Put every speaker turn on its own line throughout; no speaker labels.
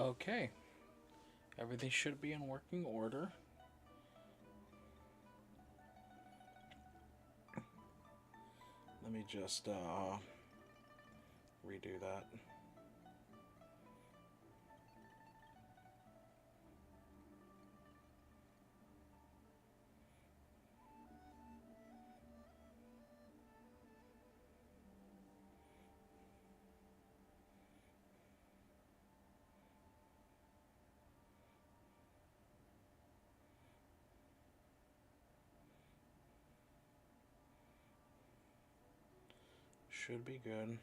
Okay, everything should be in working order. Let me just redo that. Should be good.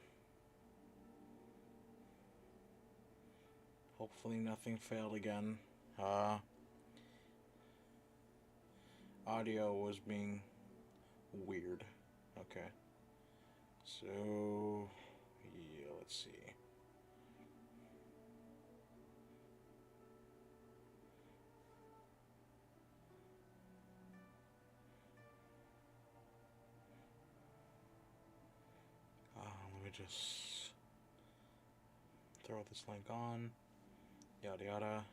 Hopefully nothing failed again. Audio was being weird. Okay. So, yeah, let's see. Let me just throw this link on. Yada yada.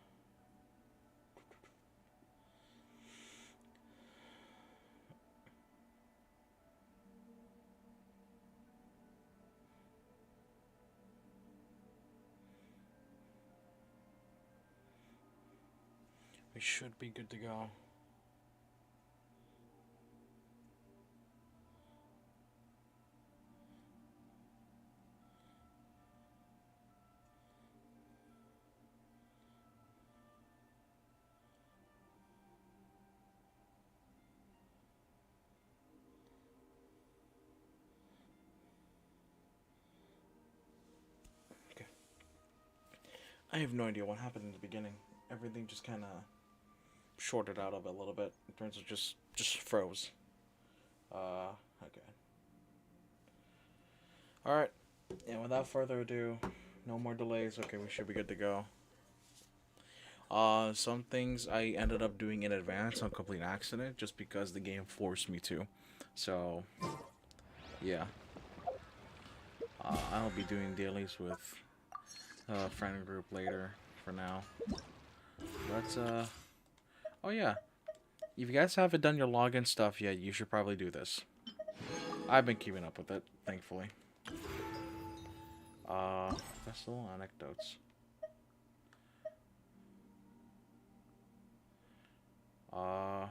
We should be good to go. Okay. I have no idea what happened in the beginning. Everything just kind of shorted out of it a little bit. In terms of just froze. Okay. All right. And without further ado, no more delays. Okay, we should be good to go. Some things I ended up doing in advance on complete accident just because the game forced me to. So, yeah. I'll be doing dailies with a friend group later for now. But, oh yeah. If you guys haven't done your login stuff yet, you should probably do this. I've been keeping up with it, thankfully. Festival anecdotes. A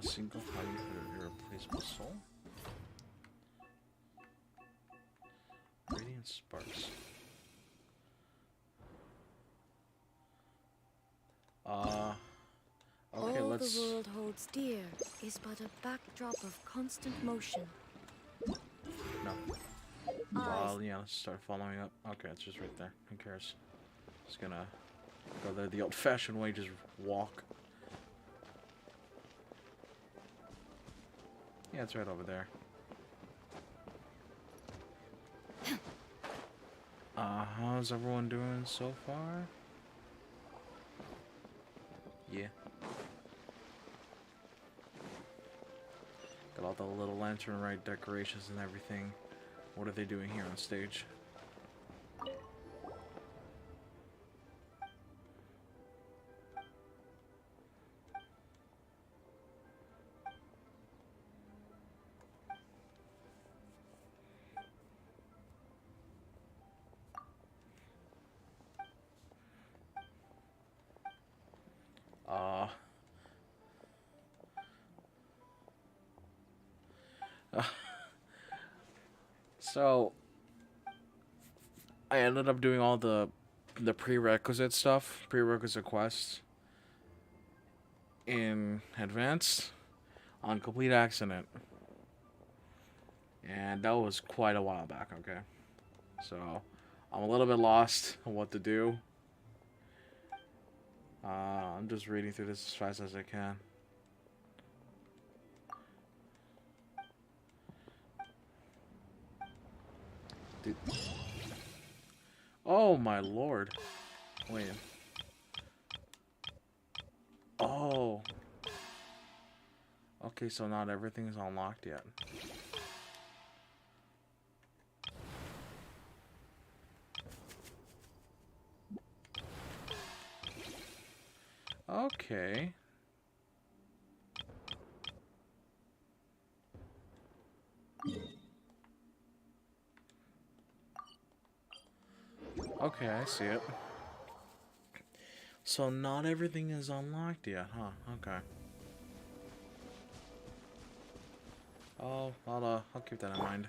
single value for irreplaceable soul. Radiant sparks. Okay,
All
let's...
the world holds dear is but a backdrop of constant motion.
No. Well, yeah, let's start following up. Okay, it's just right there. Who cares? Just gonna go there the old-fashioned way, just walk. Yeah, it's right over there. How's everyone doing so far? Yeah. Got all the little lantern rite decorations and everything. What are they doing here on stage? Uh, so I ended up doing all the prerequisite stuff, prerequisite quests in advance on complete accident. And that was quite a while back, okay? So I'm a little bit lost on what to do. I'm just reading through this as fast as I can. Dude. Oh my lord. Wait. Oh. Okay, so not everything is unlocked yet. Okay. Okay, I see it. So not everything is unlocked yet, huh? Okay. Oh, I'll keep that in mind.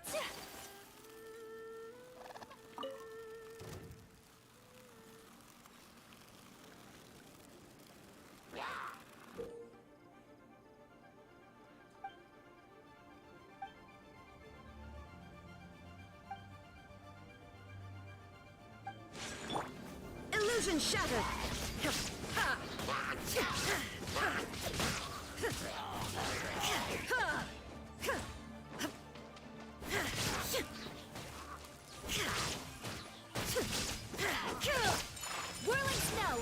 Illusion shattered. Whirling snow.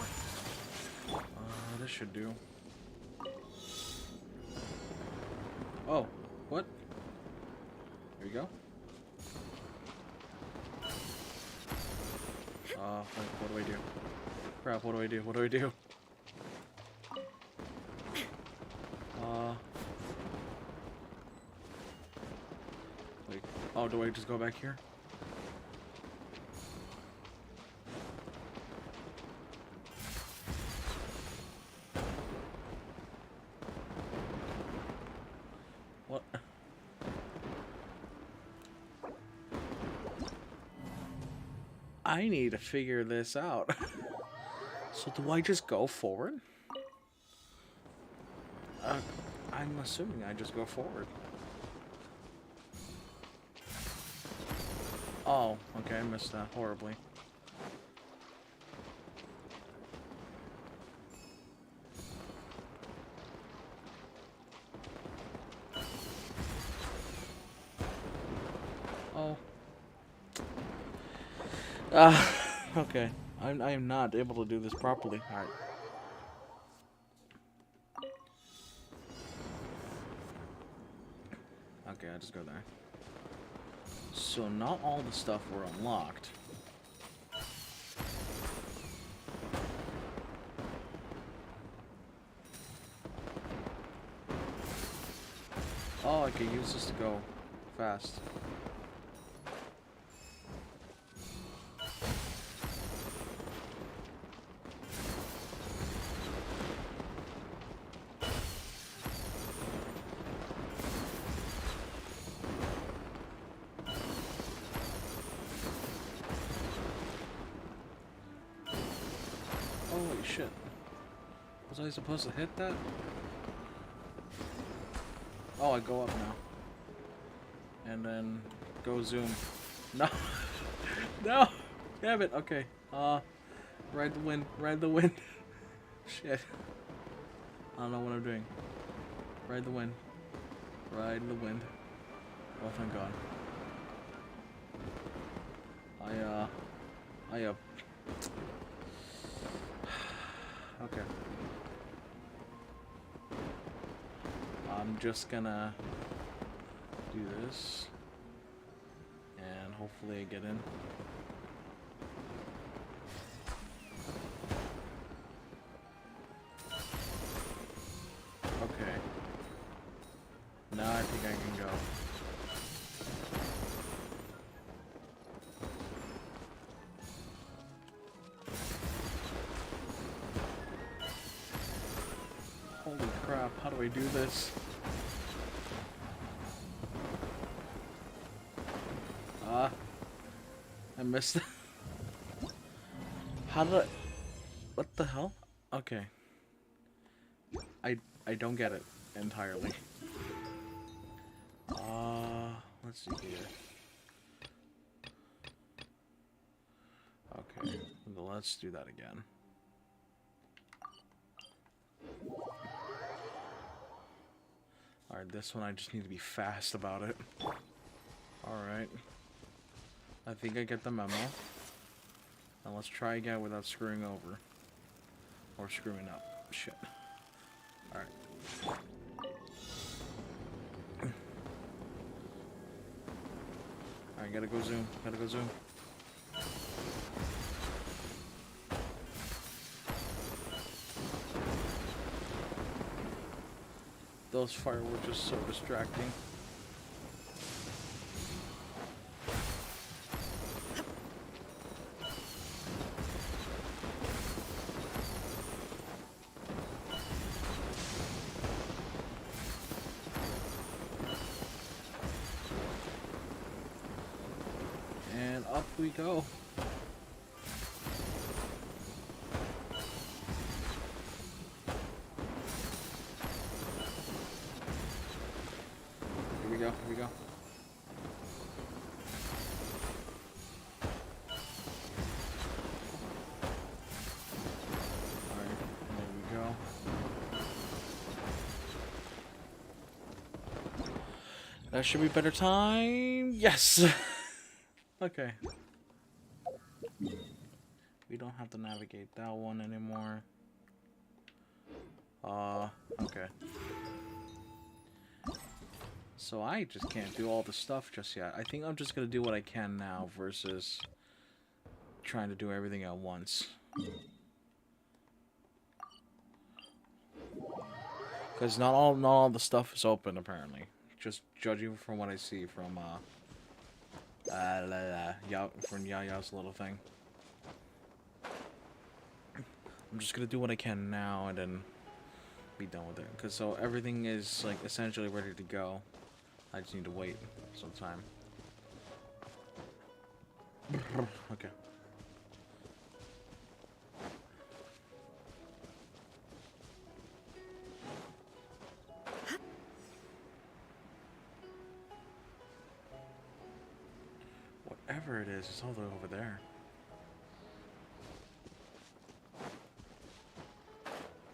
This should do. Oh, what? Here we go. Wait, what do I do? Crap, what do I do? What do I do? Wait. Oh, do I just go back here? What? I need to figure this out. So do I just go forward? I'm assuming I just go forward. Oh, okay, I missed that horribly. Oh. Okay. I am not able to do this properly. Alright. Okay, I just go there. So not all the stuff were unlocked. Oh, I can use this to go fast. Holy shit. Was I supposed to hit that? Oh, I go up now. And then go zoom. No. No. Damn it. Okay. Ride the wind. Ride the wind. Shit. I don't know what I'm doing. Ride the wind. Ride the wind. Oh, thank God. Okay. I'm just gonna do this. And hopefully I get in. Okay. Now I think I can go. Holy crap, how do I do this? I missed it. How did I... What the hell? Okay. I don't get it entirely. Let's see here. Okay, well, let's do that again. Alright, this one I just need to be fast about it. Alright. I think I get the memo. Now let's try again without screwing over. Or screwing up. Shit. Alright. Alright, gotta go zoom. Gotta go zoom. Those fireworks are so distracting. And up we go. Here we go, here we go. Alright, there we go. That should be better time. Yes! Okay. We don't have to navigate that one anymore. Okay. So I just can't do all the stuff just yet. I think I'm just gonna do what I can now versus trying to do everything at once. Because not all the stuff is open apparently. Just judging from what I see from from Yaya's little thing. I'm just gonna do what I can now and then be done with it. Cause so everything is like essentially ready to go. I just need to wait some time. Okay. Whatever it is, it's all the way over there.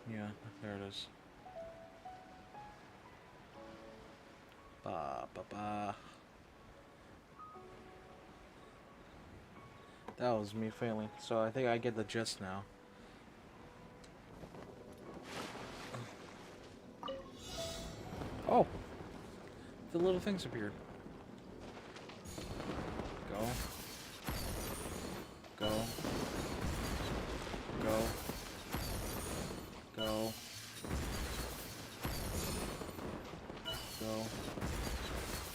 Yeah, there it is. Ba ba ba. That was me failing. So I think I get the gist now. Oh! The little things appeared. Go. Go. Go. Go. Go.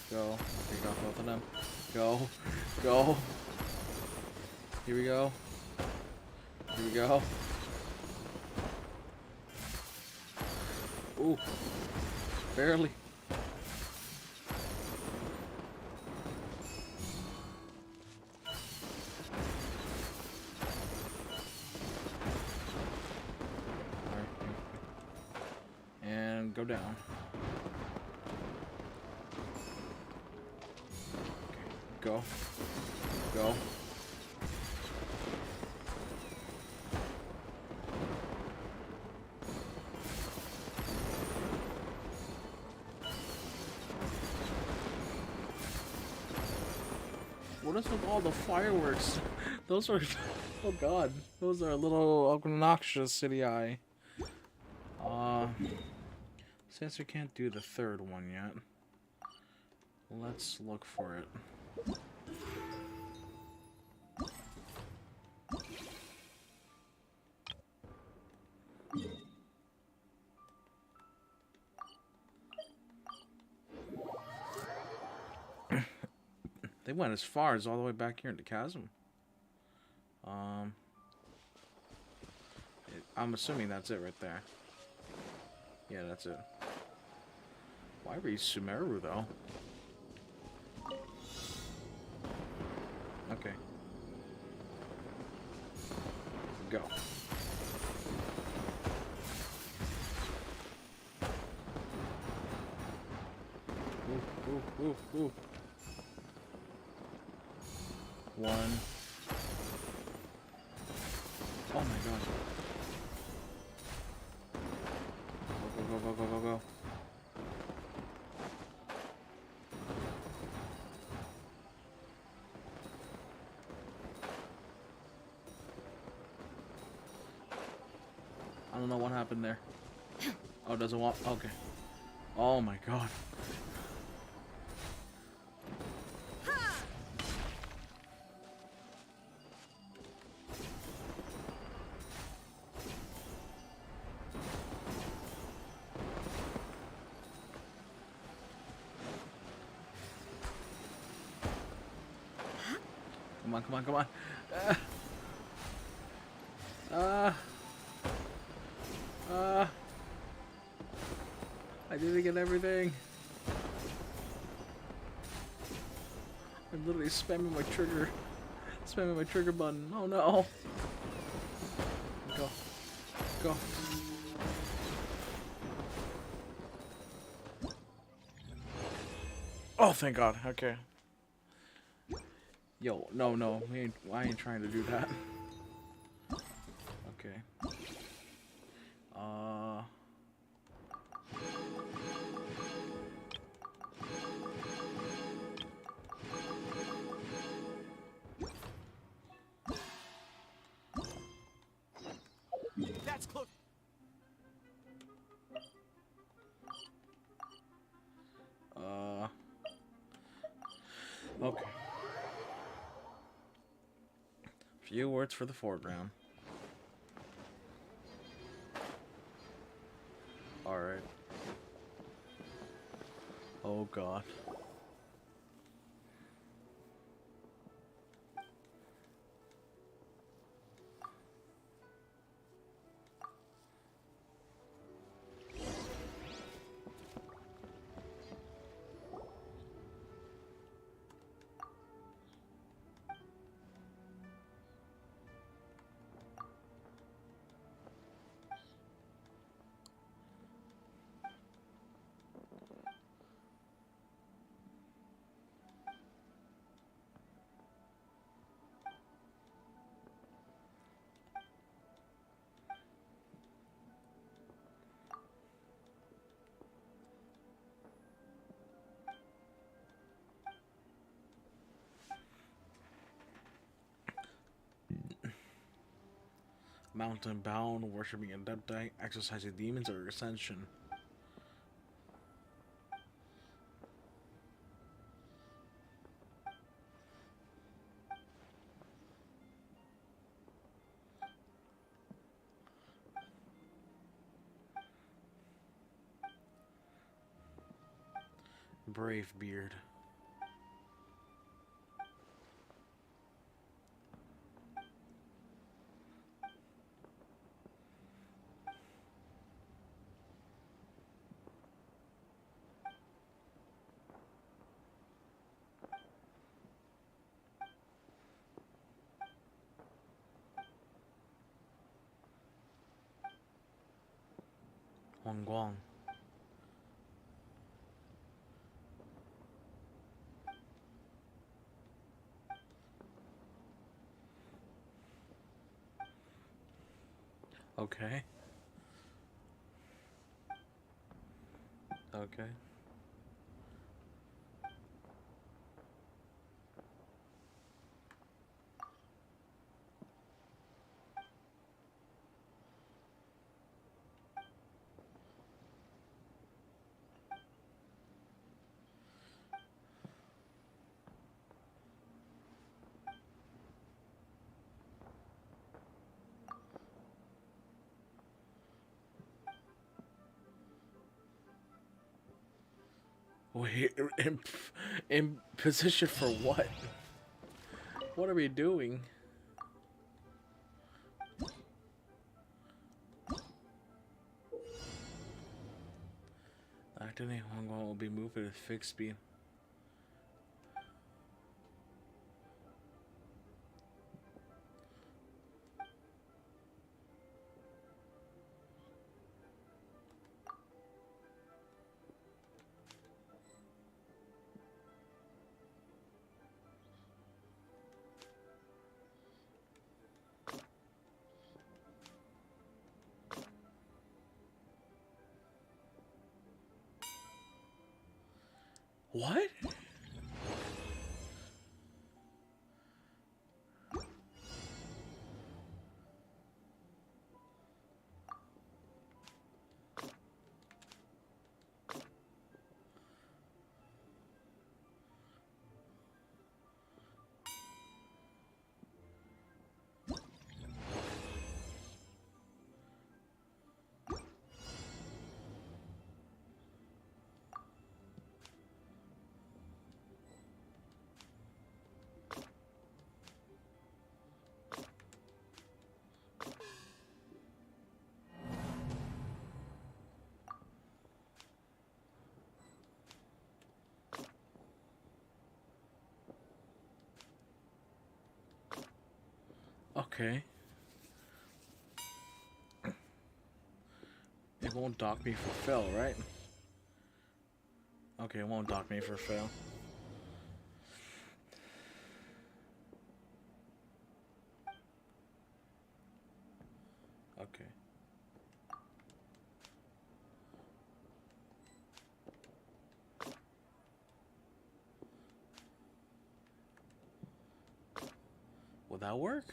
Go. Here you go, both of them. Go. Go. Here we go. Here we go. Ooh. Barely. And go down. Go. Go. What is with all the fireworks? Those are... Oh god. Those are a little obnoxious, City Eye. Since we can't do the third one yet, let's look for it. They went as far as all the way back here in the chasm. I'm assuming that's it right there. Yeah, that's it. Why were you Sumeru, though? Okay. Go. Ooh, ooh, ooh, ooh. One. Oh my god. Go, go, go, go, go, go. I don't know what happened there. Oh, it doesn't want... Okay. Oh my god. Come on, come on, come on. Uh, uh, I didn't get everything. I'm literally spamming my trigger. Spamming my trigger button. Oh no. Go. Go. Oh, thank God. Okay. Yo, no. I ain't trying to do that. Okay.
That's close.
Okay. Few words for the foreground. Alright. Oh God. Mountain bound, worshipping adepti, exercising demons, or ascension. Brave beard. Huang Guang. Okay. Okay. Wait, in position for what? What are we doing? Activating Huang Guang will be moved at a fixed speed. What? Okay. It won't dock me for Phil, right? Okay, it won't dock me for Phil. Okay. Will that work?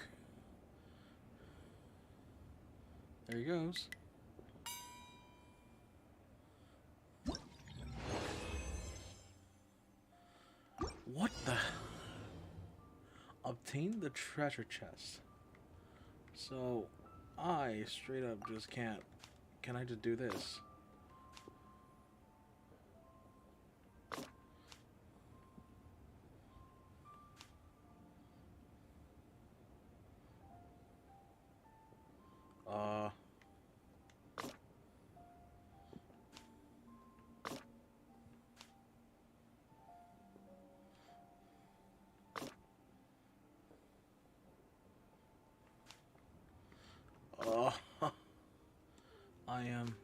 There he goes. What the? Obtain the treasure chest. So, I straight up just can't. Can I just do this? Uh. Oh. I am.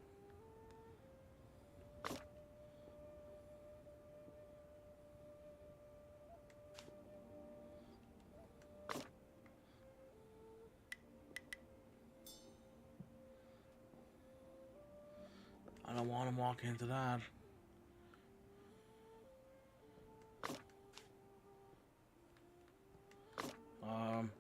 I don't want to walk into that. Um.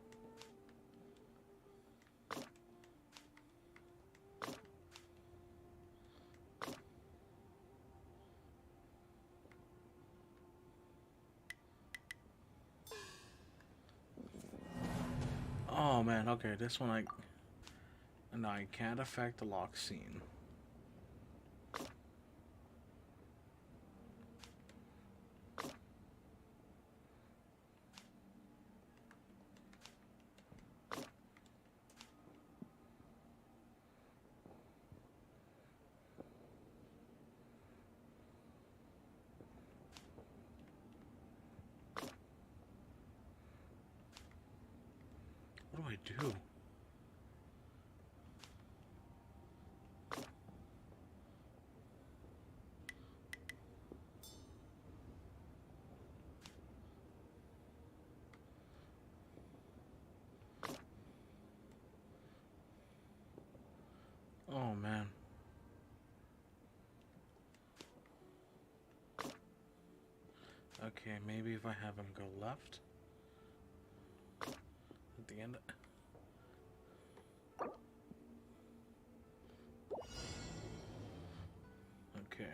Oh man, okay, this one no, I can't affect the lock scene. What do I do? Oh man. Okay, maybe if I have him go left at the end. Okay.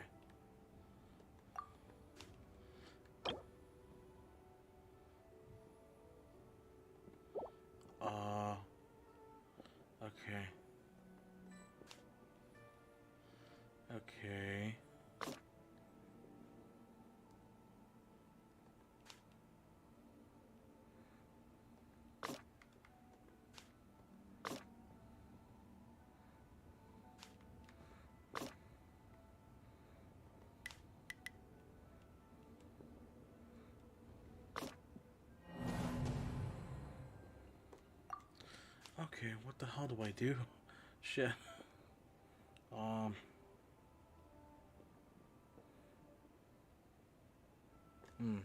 Uh. Okay. Okay. Okay, what the hell do I do? Shit. Um. Hmm.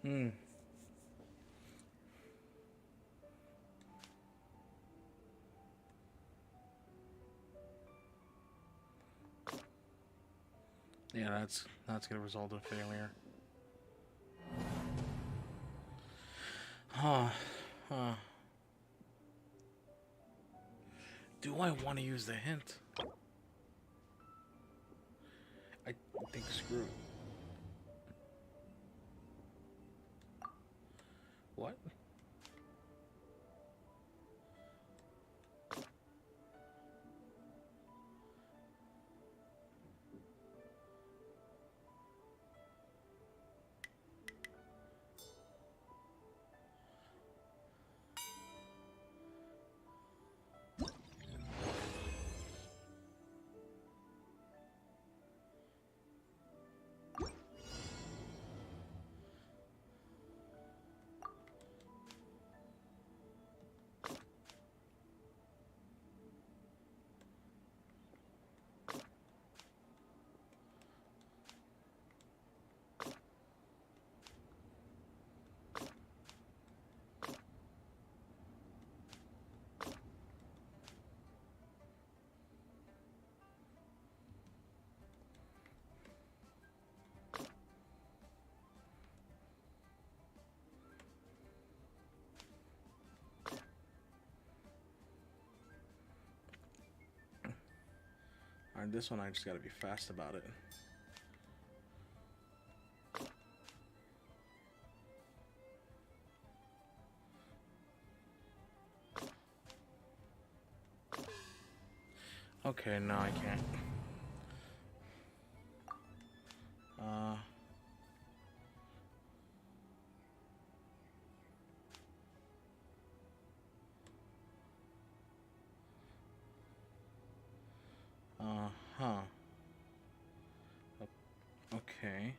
Hmm. Yeah, that's gonna result in failure. Huh. Huh. Do I want to use the hint? I think screw it. What? Alright, this one I just gotta be fast about it. Okay, no, I can't. Uh... huh. Okay.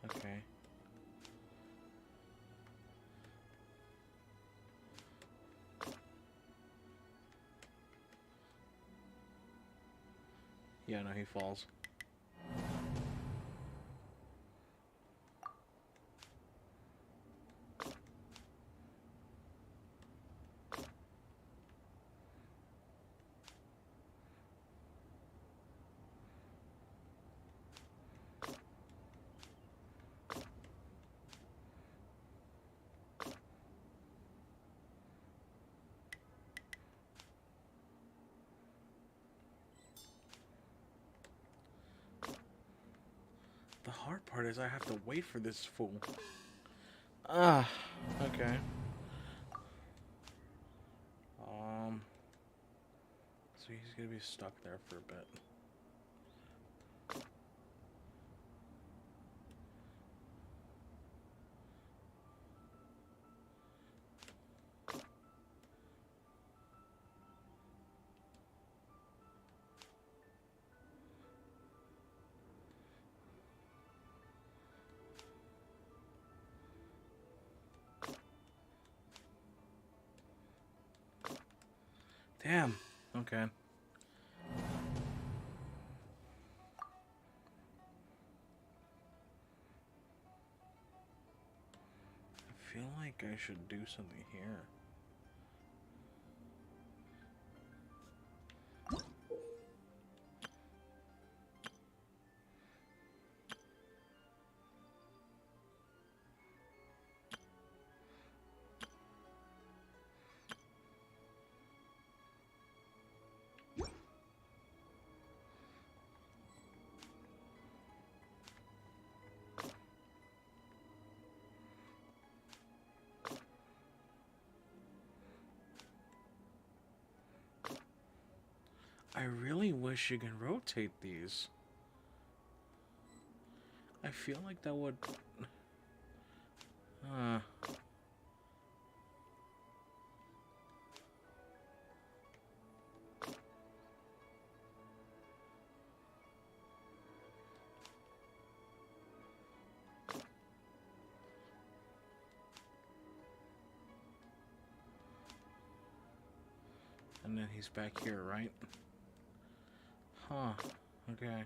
Okay. Yeah, no, he falls. The hard part is I have to wait for this fool. Ah, okay. So he's gonna be stuck there for a bit. Damn. Okay. I feel like I should do something here. I really wish you can rotate these. I feel like that would... And then he's back here, right? Huh. Okay.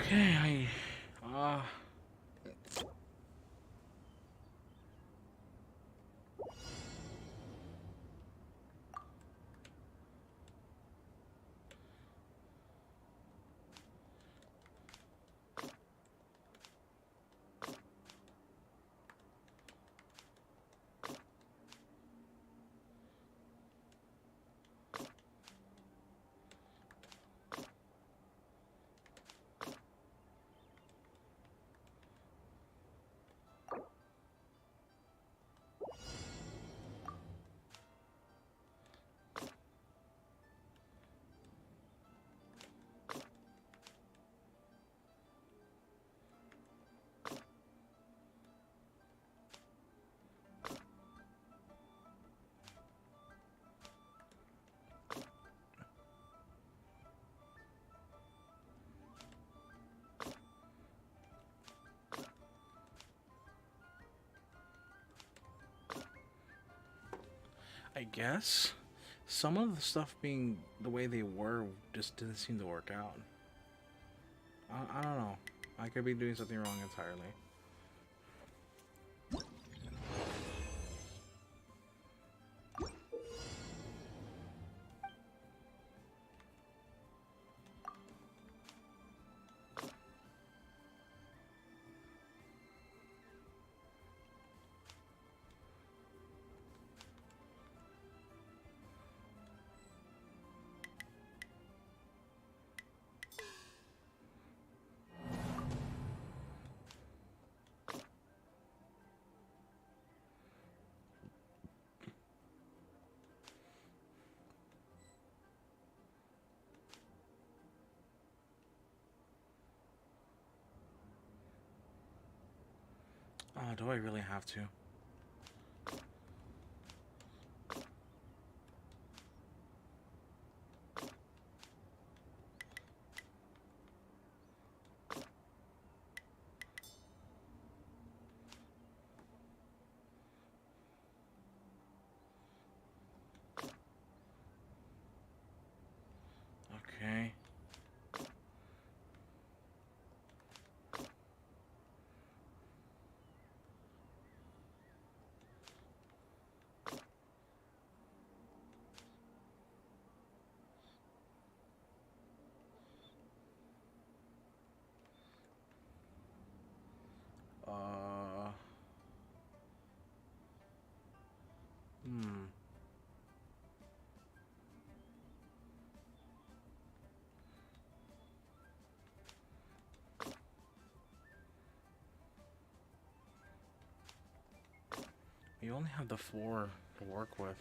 Okay, I guess some of the stuff being the way they were just didn't seem to work out. I don't know. I could be doing something wrong entirely. Oh, do I really have to? Okay. Uh. Hmm. You only have the floor to work with.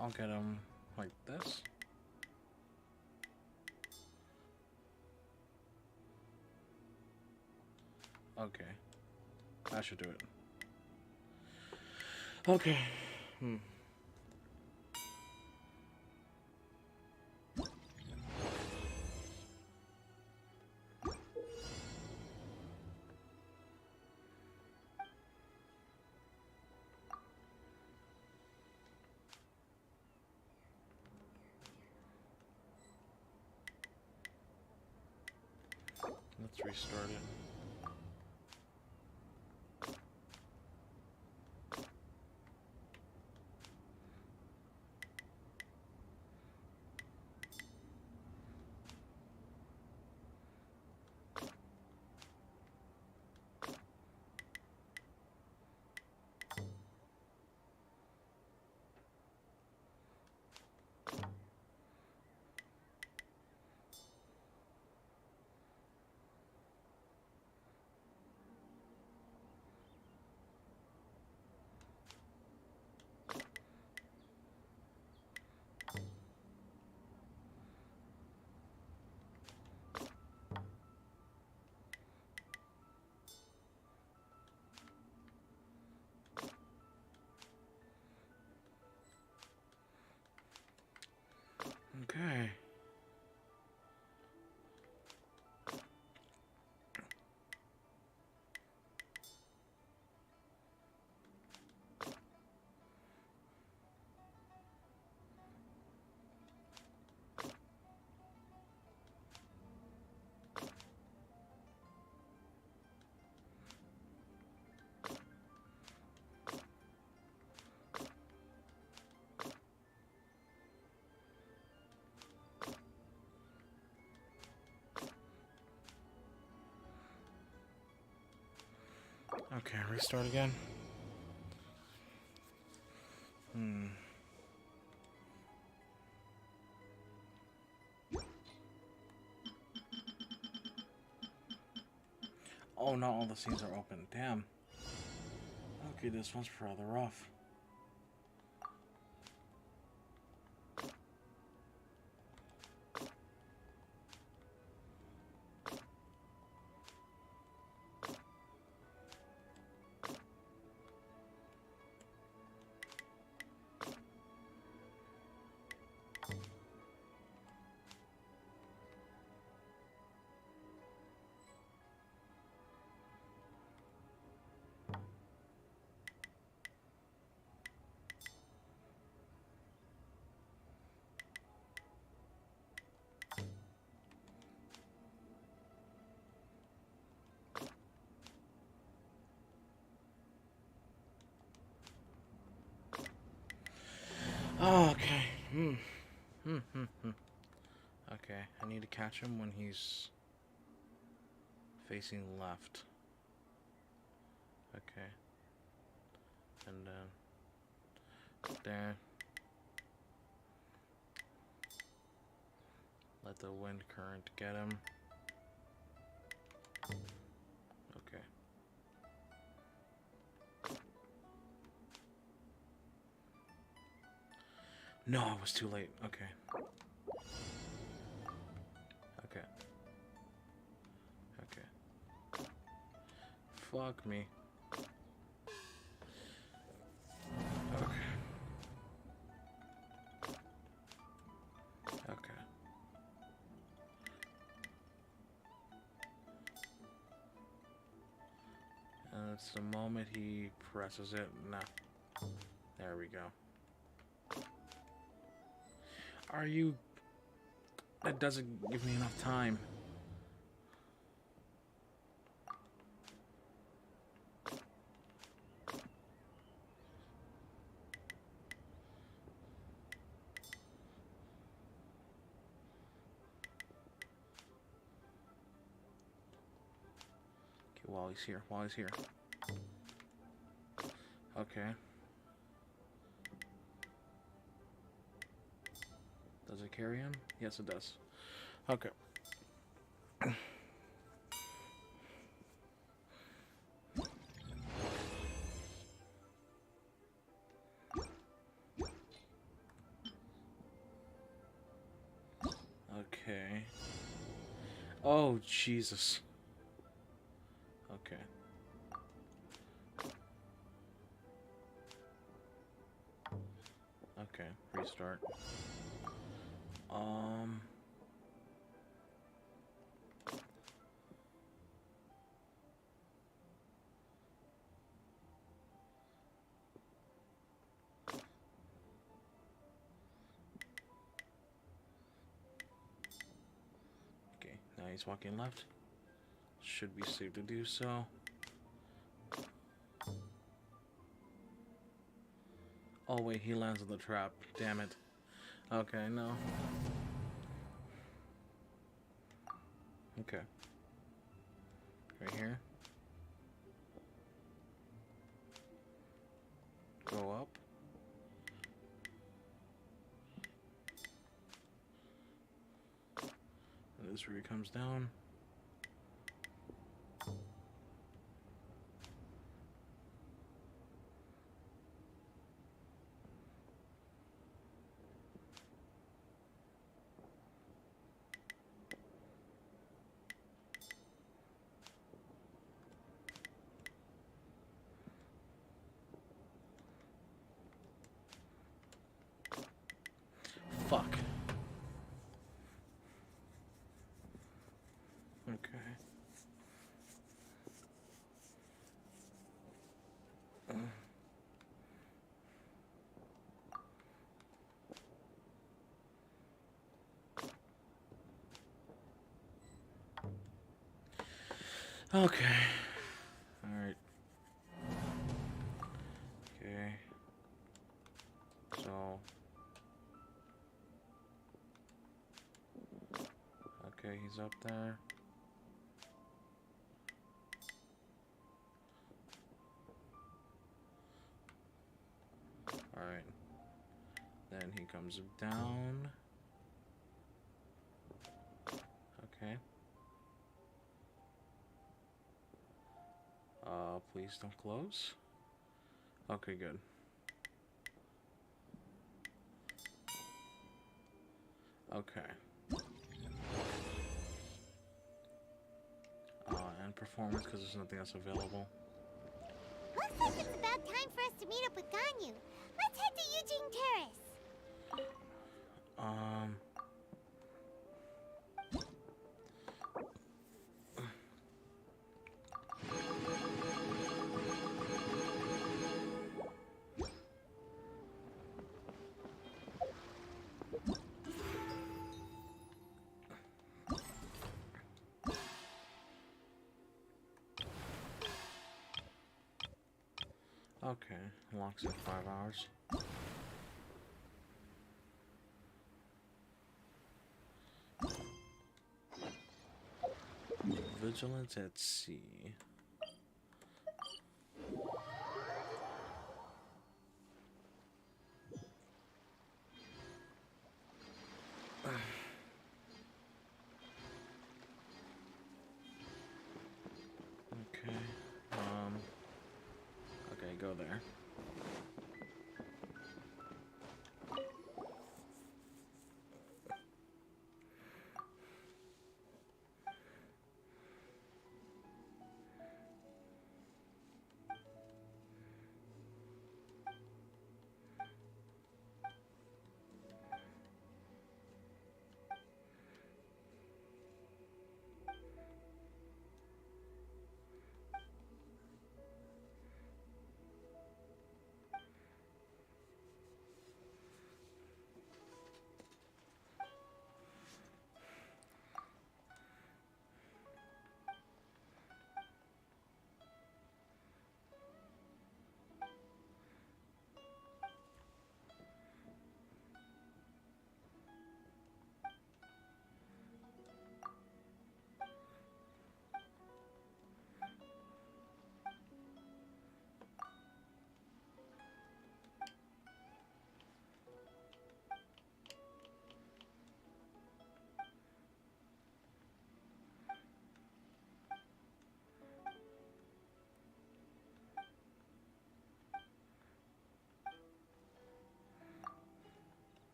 I'll get them like this. Okay. That should do it. Okay. Hmm. Let's restart it. Okay, restart again. Oh, not all the scenes are open. Damn. Okay, this one's rather rough. Oh, okay. Okay, I need to catch him when he's facing left. Okay. And then there. Let the wind current get him. Okay. No, I was too late. Okay. Okay. Okay. Fuck me. Okay. Okay. And it's the moment he presses it. Nah. There we go. Are you... That doesn't give me enough time. Okay, while he's here. While he's here. Okay. Does it carry him? Yes, it does. Okay. Okay. Oh, Jesus. Okay. Okay, restart. Okay, now he's walking left. Should be safe to do so. Oh wait, he lands on the trap. Damn it. Okay, no. Okay. Right here. Go up. And this is where he comes down. Fuck. Okay. Okay. Alright. Okay. So. Okay, he's up there. Alright. Then he comes down. Okay. Please don't close. Okay, good. Okay. And performance, because there's nothing else available.
Looks like it's about time for us to meet up with Ganyu. Let's head to Eugene Terrace.
Okay, locks in 5 hours. Vigilance at sea. Okay. Okay, go there.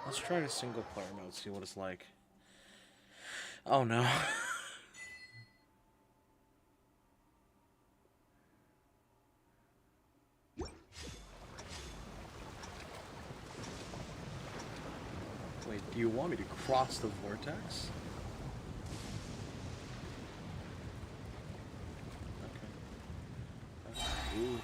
Let's try the single player mode, see what it's like. Oh no. Wait, do you want me to cross the vortex? Okay. Ooh.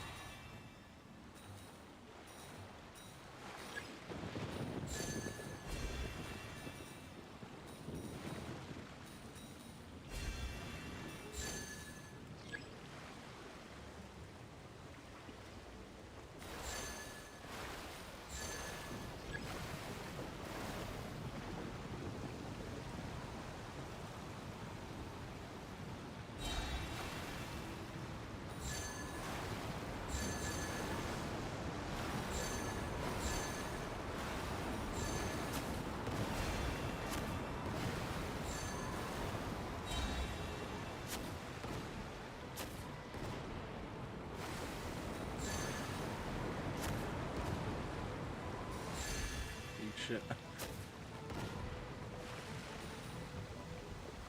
Shit.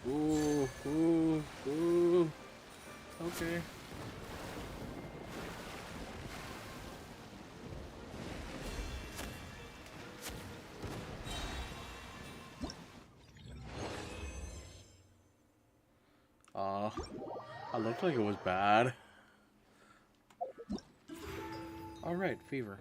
Ooh, ooh, ooh. Okay. I looked like it was bad. Alright, fever.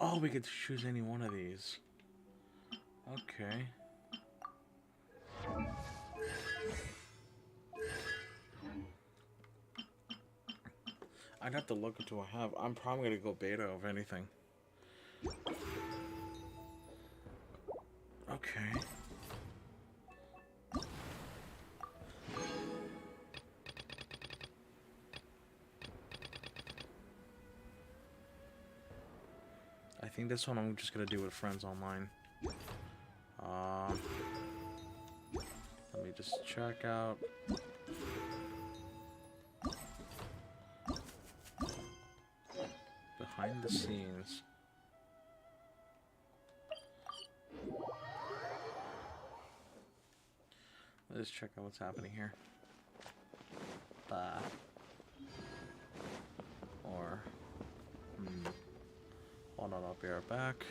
Oh, we could choose any one of these. Okay. I'd have to look into what I have. I'm probably gonna go beta if anything. Okay. I think this one I'm just gonna do with friends online. Let me just check out. Behind the scenes. Let's check out what's happening here. Or, hold on, I'll be right back.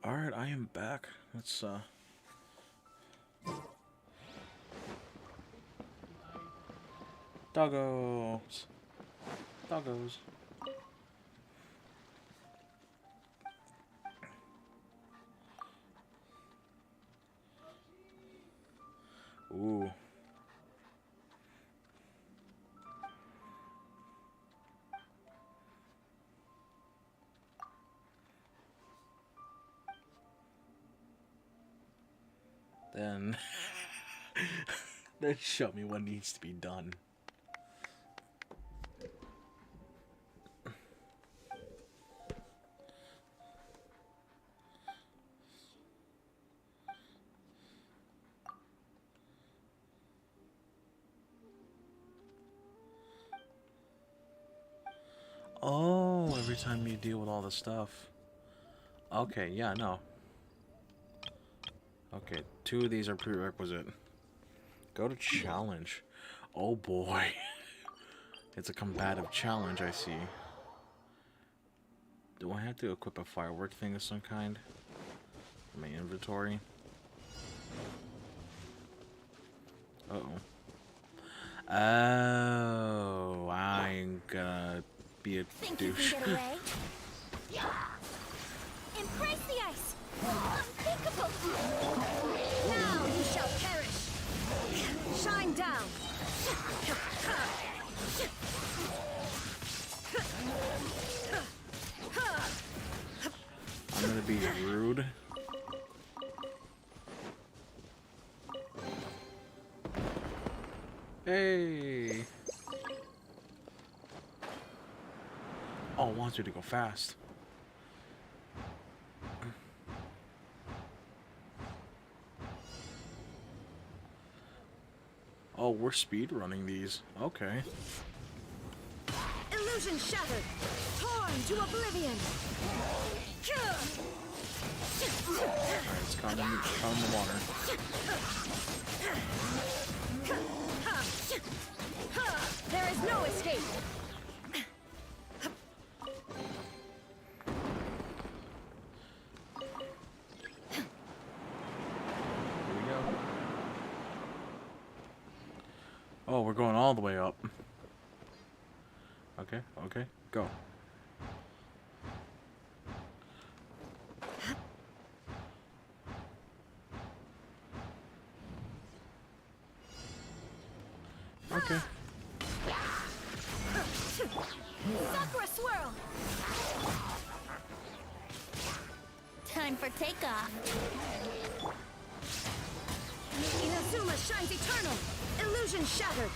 Alright, I am back. Let's, Doggos! Doggos. Ooh. Then... then show me what needs to be done. Oh, every time you deal with all the stuff. Okay, yeah, no. Okay, 2 of these are prerequisite. Go to challenge. Oh boy. It's a combative challenge, I see. Do I have to equip a firework thing of some kind? In my inventory? Uh-oh. Oh, I'm gonna be a
Think
douche.
you can get away? Embrace the ice! Unthinkable!
Now you shall perish. Shine down.
I'm gonna be rude. Hey! Oh, it wants you to go fast. Oh, we're speed running these. Okay.
Illusion shattered. Torn to oblivion.
Alright, it's caught in the water.
There is no escape.
Here we go. Oh, we're going all the way up. Okay, okay, go. Okay.
Sakura swirl! Time for takeoff.
Inazuma shines eternal. Illusion shattered.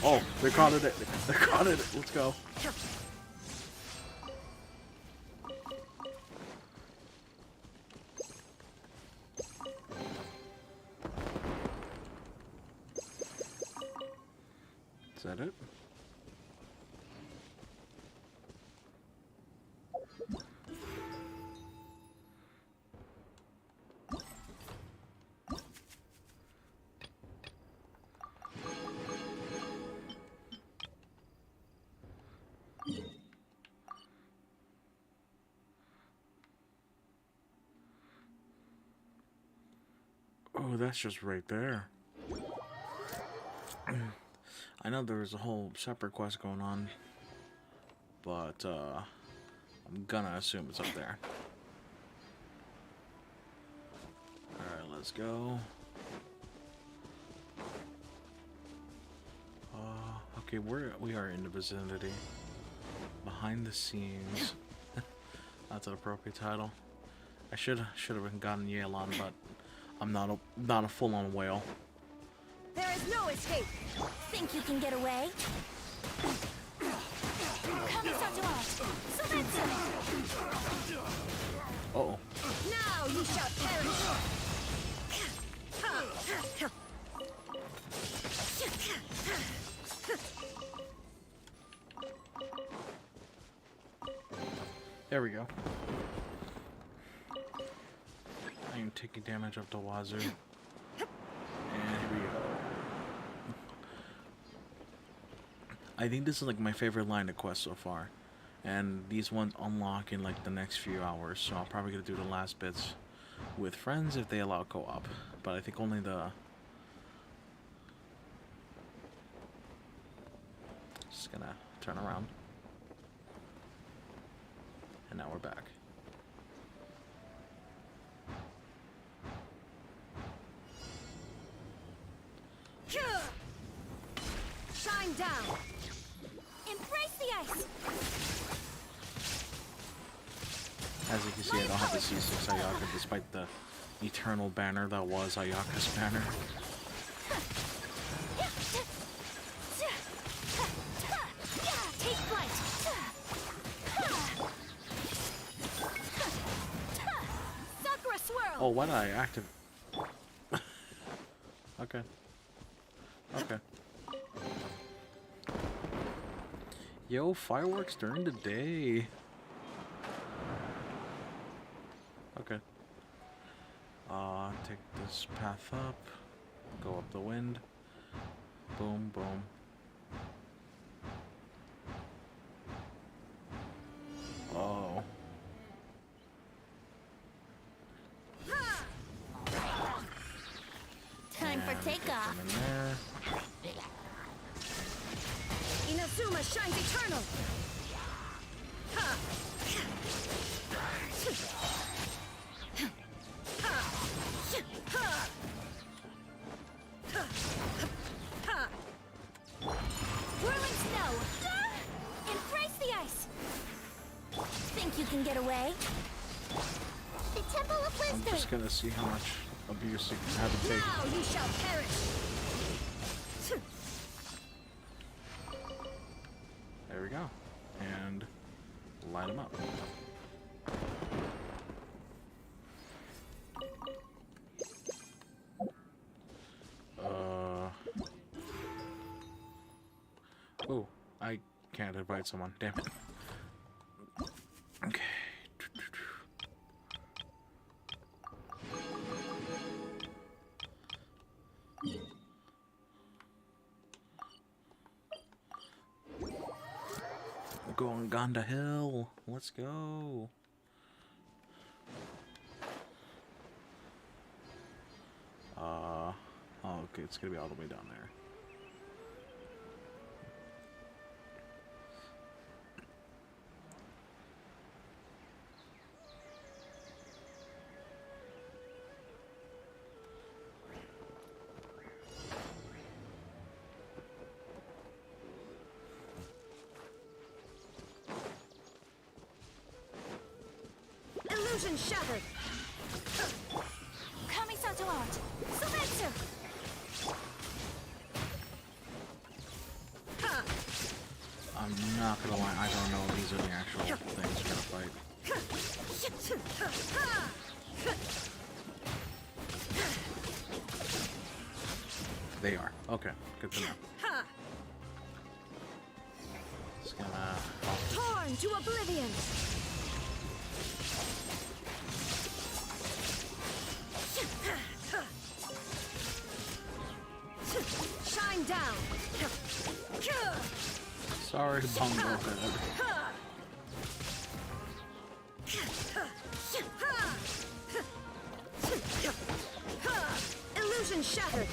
Oh, they caught it. They caught it. Let's go. Is that it? Oh, that's just right there. I know there's a whole separate quest going on, but I'm gonna assume it's up there. Alright, let's go. Okay, we are in the vicinity. Behind the scenes. That's an appropriate title. I should have gotten Yelan, but I'm not a full-on whale.
There is no escape.
Think you can get away?
Uh-oh.
Now you shall perish.
There we go. I am taking damage up to Wazoo. And here we go. I think this is like my favorite line of quest so far. And these ones unlock in like the next few hours, so I'm probably gonna do the last bits with friends if they allow co-op. But I think only the... Just gonna turn around. And now we're back.
Shine down. Embrace the ice.
As you can see, I don't have the C6 Ayaka, despite the eternal banner that was Ayaka's banner.
Take flight. Sakura swirl.
Oh, why did I activate? Okay. Okay. Yo, fireworks during the day. Okay. Take this path up. Go up the wind. Boom, boom. Oh.
Time for
And
takeoff.
put them in there.
Inazuma shines eternal.
Whirling snow. Embrace the ice. Think you can get away? The Temple of
I'm
Wisdom.
just gonna see how much abuse you can have to take.
Now you shall perish.
There we go. And light them up. Oh, I can't invite someone. Damn it. Okay. Go on Gonda Hill. Let's go. Oh, okay, it's gonna be all the way down there.
Illusion shattered.
Kamisato out. Sometsu.
I'm not gonna lie, I don't know these are the actual things we're gonna fight. They are. Okay, good to know. Just gonna...
Torn to oblivion. Shine down.
Sorry, Bungo Head.
Illusion shattered.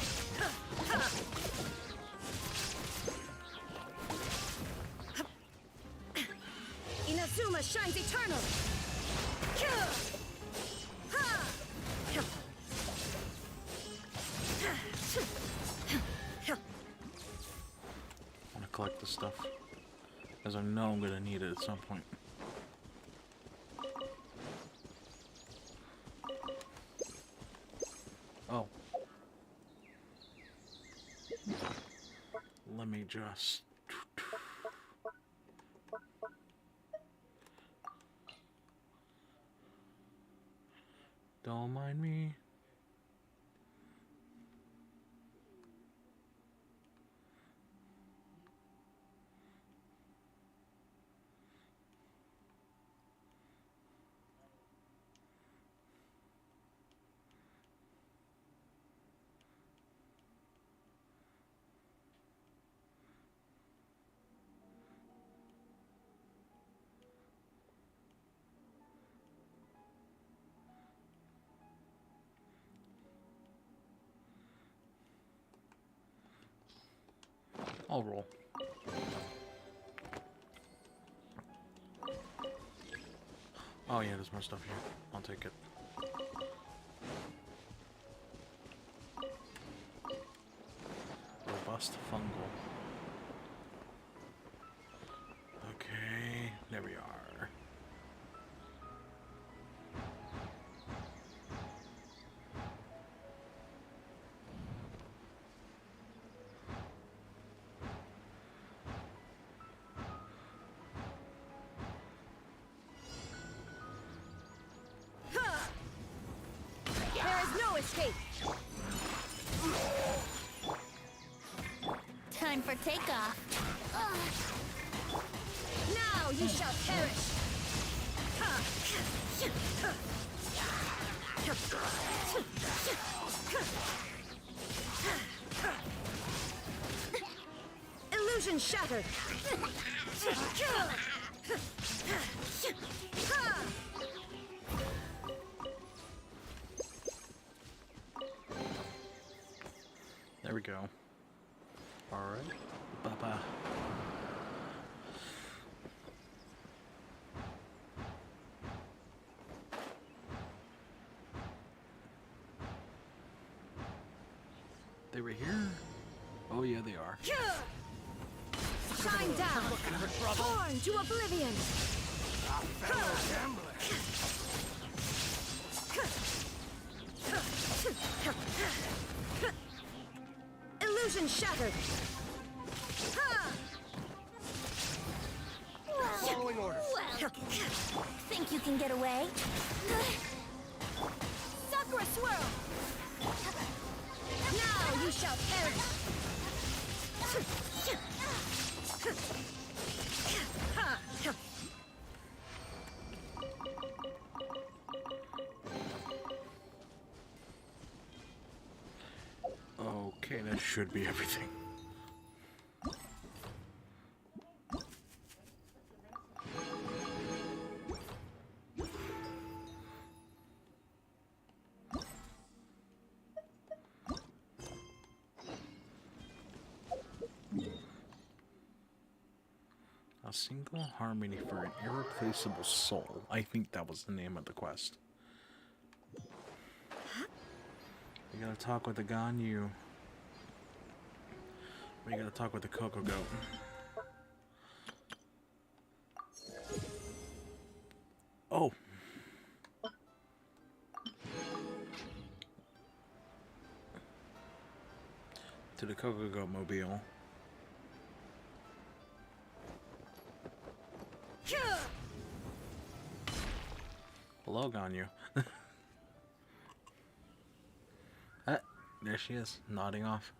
Inazuma shines eternal.
I wanna collect this stuff. Because I know I'm gonna need it at some point. Oh. Let me just... Don't mind me. I'll roll. Oh yeah, there's more stuff here. I'll take it. Robust fungal. Okay, there we are.
There is no escape.
Time for takeoff.
Now you shall perish. Illusion shattered.
There we go. Alright. Bye-bye. They were here? Oh yeah, they are.
Shine down. Torn to oblivion. Illusion shattered.
Following orders.
Well, think you can get away?
Sakura swirl. Now you shall perish.
Okay, that should be everything. A single harmony for an irreplaceable soul. I think that was the name of the quest. We gotta talk with the Ganyu. We gotta talk with the Coco Goat. Oh! To the Coco Goat mobile. Hello, Ganyu. Ah, there she is, nodding off.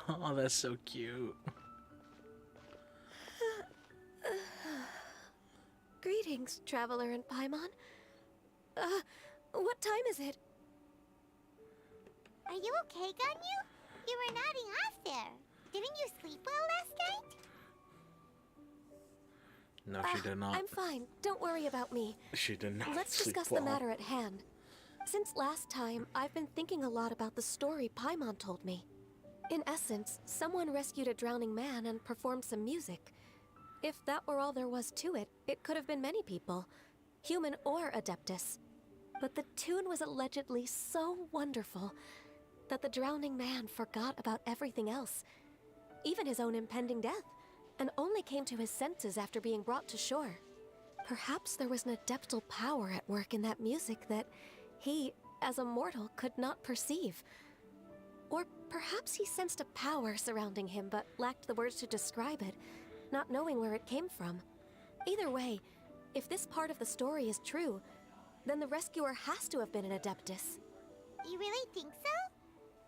Oh, that's so cute.
Greetings, traveler in Paimon. What time is it?
Are you okay, Ganyu? You were nodding off there. Didn't you sleep well last night?
No, she did not.
I'm fine. Don't worry about me.
She did not
Let's
sleep
discuss
well.
the matter at hand. Since last time, I've been thinking a lot about the story Paimon told me. In essence, someone rescued a drowning man and performed some music. If that were all there was to it, it could have been many people, human or Adeptus. But the tune was allegedly so wonderful that the drowning man forgot about everything else, even his own impending death, and only came to his senses after being brought to shore. Perhaps there was an adeptal power at work in that music that he, as a mortal, could not perceive. Or perhaps he sensed a power surrounding him but lacked the words to describe it, not knowing where it came from. Either way, if this part of the story is true, then the rescuer has to have been an Adeptus.
You really think so?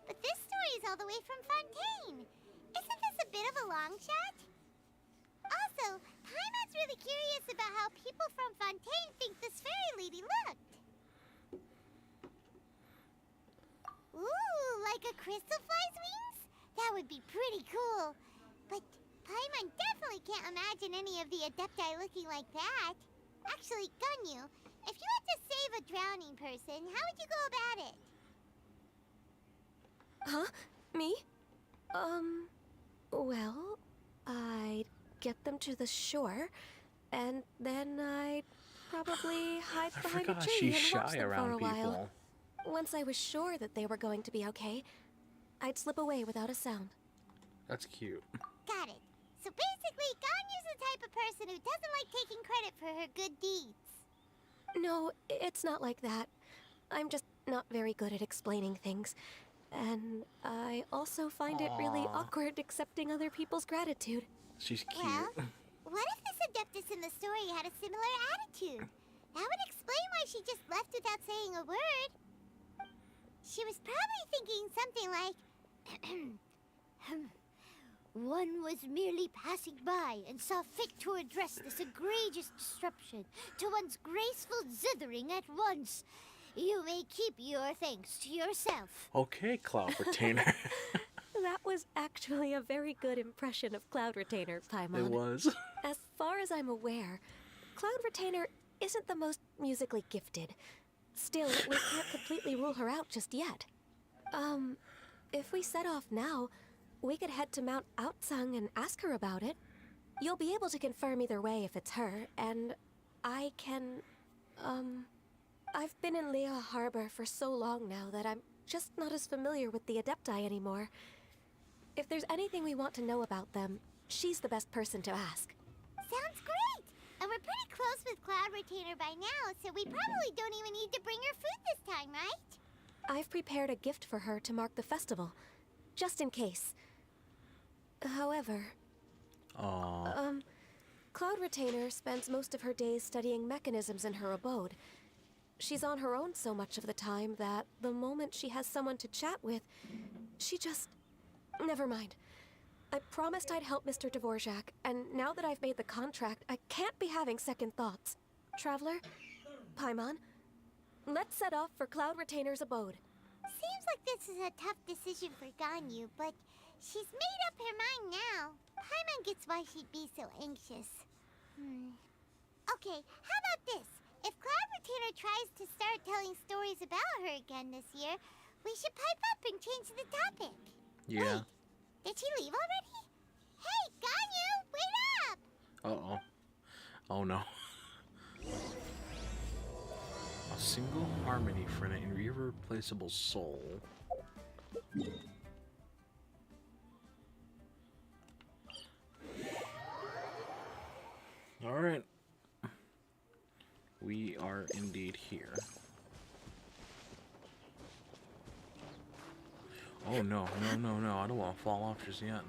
But this story is all the way from Fontaine. Isn't this a bit of a long shot? Also, Paimon's really curious about how people from Fontaine think this fairy lady looked. Ooh, like a crystal fly's wings? That would be pretty cool. But Paimon definitely can't imagine any of the Adepti looking like that. Actually, Ganyu, if you had to save a drowning person, how would you go about it?
Huh? Me? Well, I'd get them to the shore, and then I'd probably hide
I
behind a
forgot
tree
she's
and watch
shy
them for
around
a while.
people.
Once I was sure that they were going to be okay, I'd slip away without a sound.
That's cute.
Got it. So basically, Ganyu's the type of person who doesn't like taking credit for her good deeds.
No, it's not like that. I'm just not very good at explaining things. And I also find it really
Aw.
awkward accepting other people's gratitude.
She's cute.
Well, what if this Adeptus in the story had a similar attitude? That would explain why she just left without saying a word. She was probably thinking something like, one was merely passing by and saw fit to address this egregious disruption to one's graceful zithering at once. You may keep your thanks to yourself.
Okay, Cloud Retainer.
That was actually a very good impression of Cloud Retainer, Paimon.
It was.
As far as I'm aware, Cloud Retainer isn't the most musically gifted. Still, we can't completely rule her out just yet. If we set off now, we could head to Mount Outsung and ask her about it. You'll be able to confirm either way if it's her, and I can, I've been in Lea Harbor for so long now that I'm just not as familiar with the Adepti anymore. If there's anything we want to know about them, she's the best person to ask.
Sounds great! And we're pretty close with Cloud Retainer by now, so we probably don't even need to bring her food this time, right?
I've prepared a gift for her to mark the festival, just in case. However,
Aww.
Cloud Retainer spends most of her days studying mechanisms in her abode. She's on her own so much of the time that the moment she has someone to chat with, she just... Never mind. I promised I'd help Mr. Dvorak, and now that I've made the contract, I can't be having second thoughts. Traveler, Paimon, let's set off for Cloud Retainer's abode.
Seems like this is a tough decision for Ganyu, but she's made up her mind now. Paimon gets why she'd be so anxious. Okay, how about this? If Cloud Retainer tries to start telling stories about her again this year, we should pipe up and change the topic.
Yeah.
Wait, did she leave already? Hey, Ganyu, wait up!
Uh-oh. Oh no. A single harmony for an irreplaceable soul. Alright. We are indeed here. Oh no, no. I don't want to fall off just yet.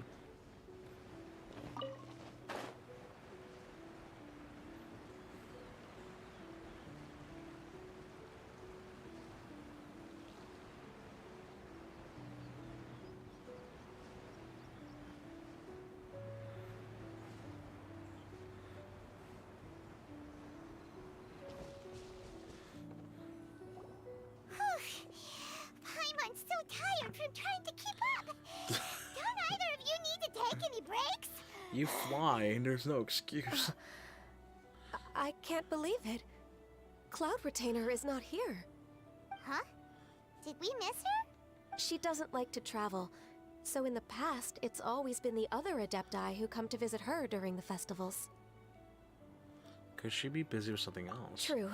Paimon's so tired from trying to keep up. Don't either of you need to take any breaks?
You fly, and there's no excuse.
I can't believe it. Cloud Retainer is not here.
Huh? Did we miss her?
She doesn't like to travel, so in the past, it's always been the other Adepti who come to visit her during the festivals.
Could she be busy with something else?
True.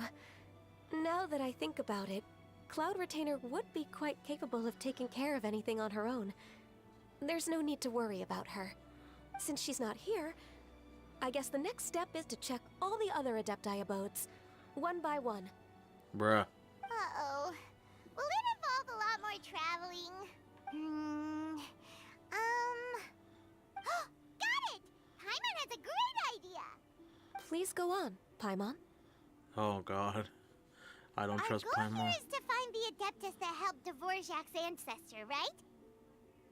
Now that I think about it, Cloud Retainer would be quite capable of taking care of anything on her own. There's no need to worry about her. Since she's not here, I guess the next step is to check all the other Adepti abodes, one by one.
Bruh.
Uh-oh. Will it involve a lot more traveling? Got it! Paimon has a great idea!
Please go on, Paimon.
Oh god. I don't
Our
trust
goal
Paimon.
here is to find the Adeptus that helped Dvorak's ancestor, right?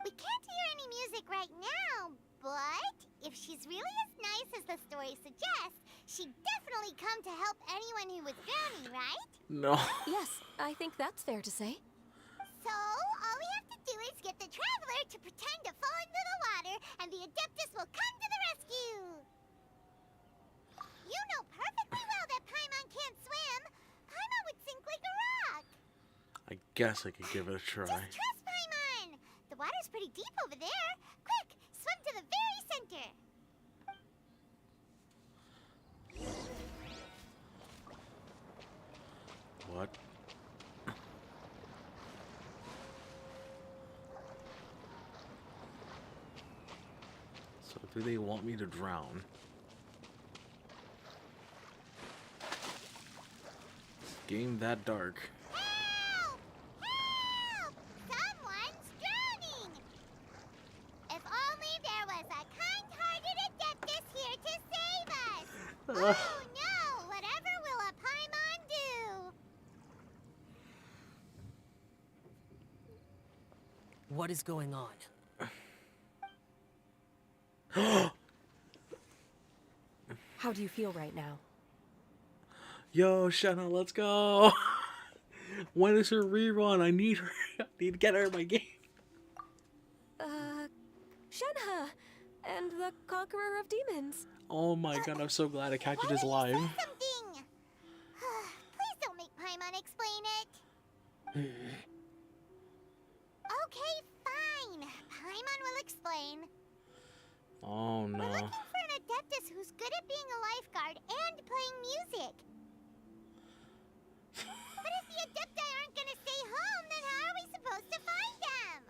We can't hear any music right now, but if she's really as nice as the story suggests, she'd definitely come to help anyone who was drowning, right?
No.
Yes, I think that's fair to say.
So, all we have to do is get the Traveler to pretend to fall into the water, and the Adeptus will come to the rescue! You know perfectly well that Paimon can't swim! Paimon would sink like a rock!
I guess I could give it a try.
Just trust Paimon! pretty deep over there. Quick, swim to the very center.
What? So do they want me to drown? Game that dark.
Help! Help! Someone's drowning! If only there was a kind-hearted Adeptus here to save us! Oh no! Whatever will a Paimon do?
What is going on?
How do you feel right now?
Yo, Shanna, let's go. When is her rerun? I need her. I need to get her in my game.
Shenhe, and the Conqueror of Demons.
Oh my god, I'm so glad I catch this live.
Something! Please don't make Paimon explain it. Okay, fine. Paimon will explain.
Oh
We're
no.
looking for an Adeptus who's good at being a lifeguard and playing music. But if the Adepti aren't gonna stay home, then how are we supposed to find them?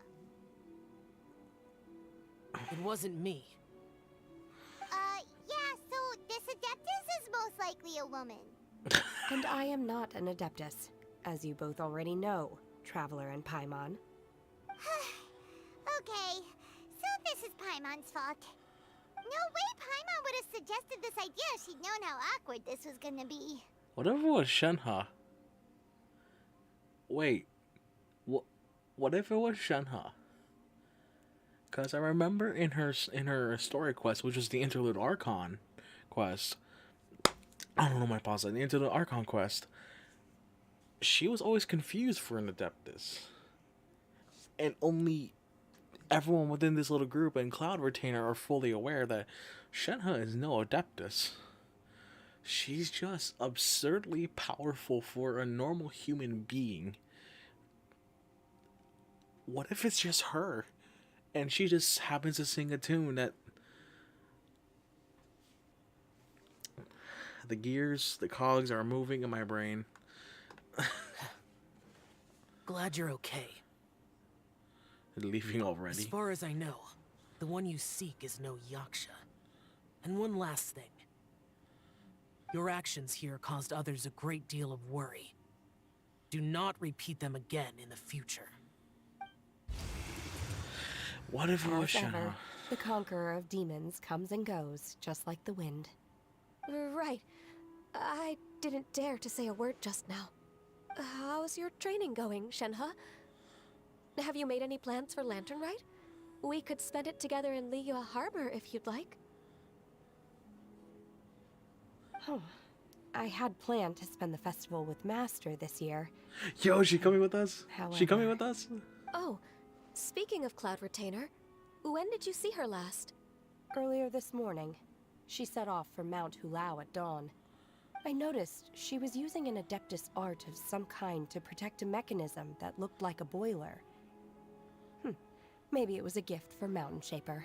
It wasn't me.
Yeah, so this Adeptus is most likely a woman.
And I am not an Adeptus, as you both already know, Traveler and Paimon.
Okay, so this is Paimon's fault. No way Paimon would have suggested this idea if she'd known how awkward this was gonna be.
Whatever was Shenhe? Wait. What if it was Shenhe? Because I remember in her story quest, which was the Interlude Archon quest. I don't know my pause. The Interlude Archon quest. She was always confused for an Adeptus. And only everyone within this little group and Cloud Retainer are fully aware that Shenhe is no Adeptus. She's just absurdly powerful for a normal human being. What if it's just her? And she just happens to sing a tune that... The gears, the cogs are moving in my brain.
Glad you're okay.
Leaving
As
already.
far as I know, the one you seek is no Yaksha. And one last thing. Your actions here caused others a great deal of worry. Do not repeat them again in the future.
What if it was
As ever,
Shenhe?
the Conqueror of Demons comes and goes, just like the wind.
Right. I didn't dare to say a word just now. How's your training going, Shenhe? Have you made any plans for Lantern Rite? We could spend it together in Liyue Harbor if you'd like.
Oh, I had planned to spend the festival with Master this year.
Yo, she coming with us? She coming
However-
with us?
Oh, speaking of Cloud Retainer, when did you see her last?
Earlier this morning, she set off for Mount Hulao at dawn. I noticed she was using an Adeptus art of some kind to protect a mechanism that looked like a boiler. Maybe it was a gift for Mountain Shaper.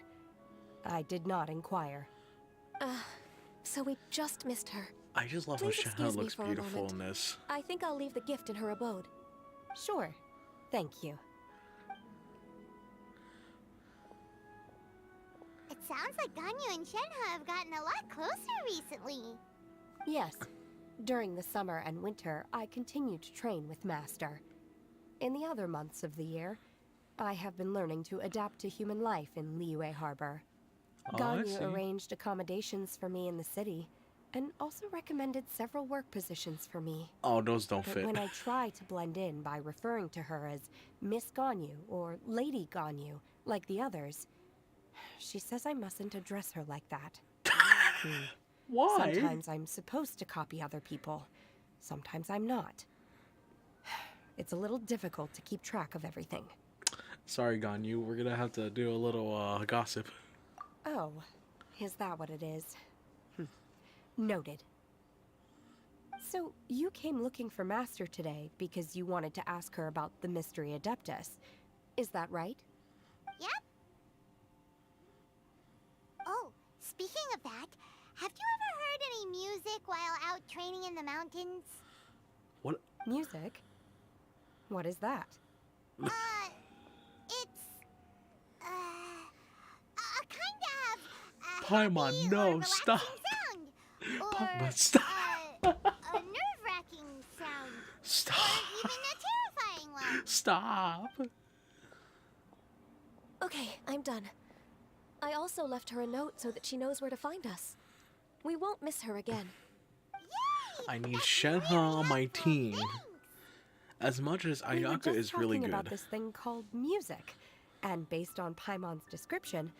I did not inquire.
So we just missed her.
I just love how
Please
Shenhe
excuse me
looks
for a
beautiful
moment.
in this.
I think I'll leave the gift in her abode.
Sure. Thank you.
It sounds like Ganyu and Shenhe have gotten a lot closer recently.
Yes. During the summer and winter, I continue to train with Master. In the other months of the year, I have been learning to adapt to human life in Liyue Harbor.
Oh, I see.
Ganyu arranged accommodations for me in the city, and also recommended several work positions for me.
Oh, those don't
But
fit.
when I try to blend in by referring to her as Miss Ganyu or Lady Ganyu, like the others, she says I mustn't address her like that.
Why?
Sometimes I'm supposed to copy other people. Sometimes I'm not. It's a little difficult to keep track of everything.
Sorry, Ganyu. We're gonna have to do a little gossip.
Oh, is that what it is? Noted. So, you came looking for Master today because you wanted to ask her about the Mystery Adeptus. Is that right?
Yep, speaking of that, have you ever heard any music while out training in the mountains?
What?
Music? What is that?
It's a kind of
Paimon,
happy
no,
or relaxing
stop.
sound, or
Paimon, stop.
a nerve-wracking sound,
Stop.
or even a terrifying one.
Stop.
Okay, I'm done. I also left her a note so that she knows where to find us. We won't miss her again.
Yay!
I need
That's
Shenhe
really
on my
helpful.
team.
Thanks.
As much as
We were
Ayaka
just
is really
talking about
good.
this thing called music, and based on Paimon's description,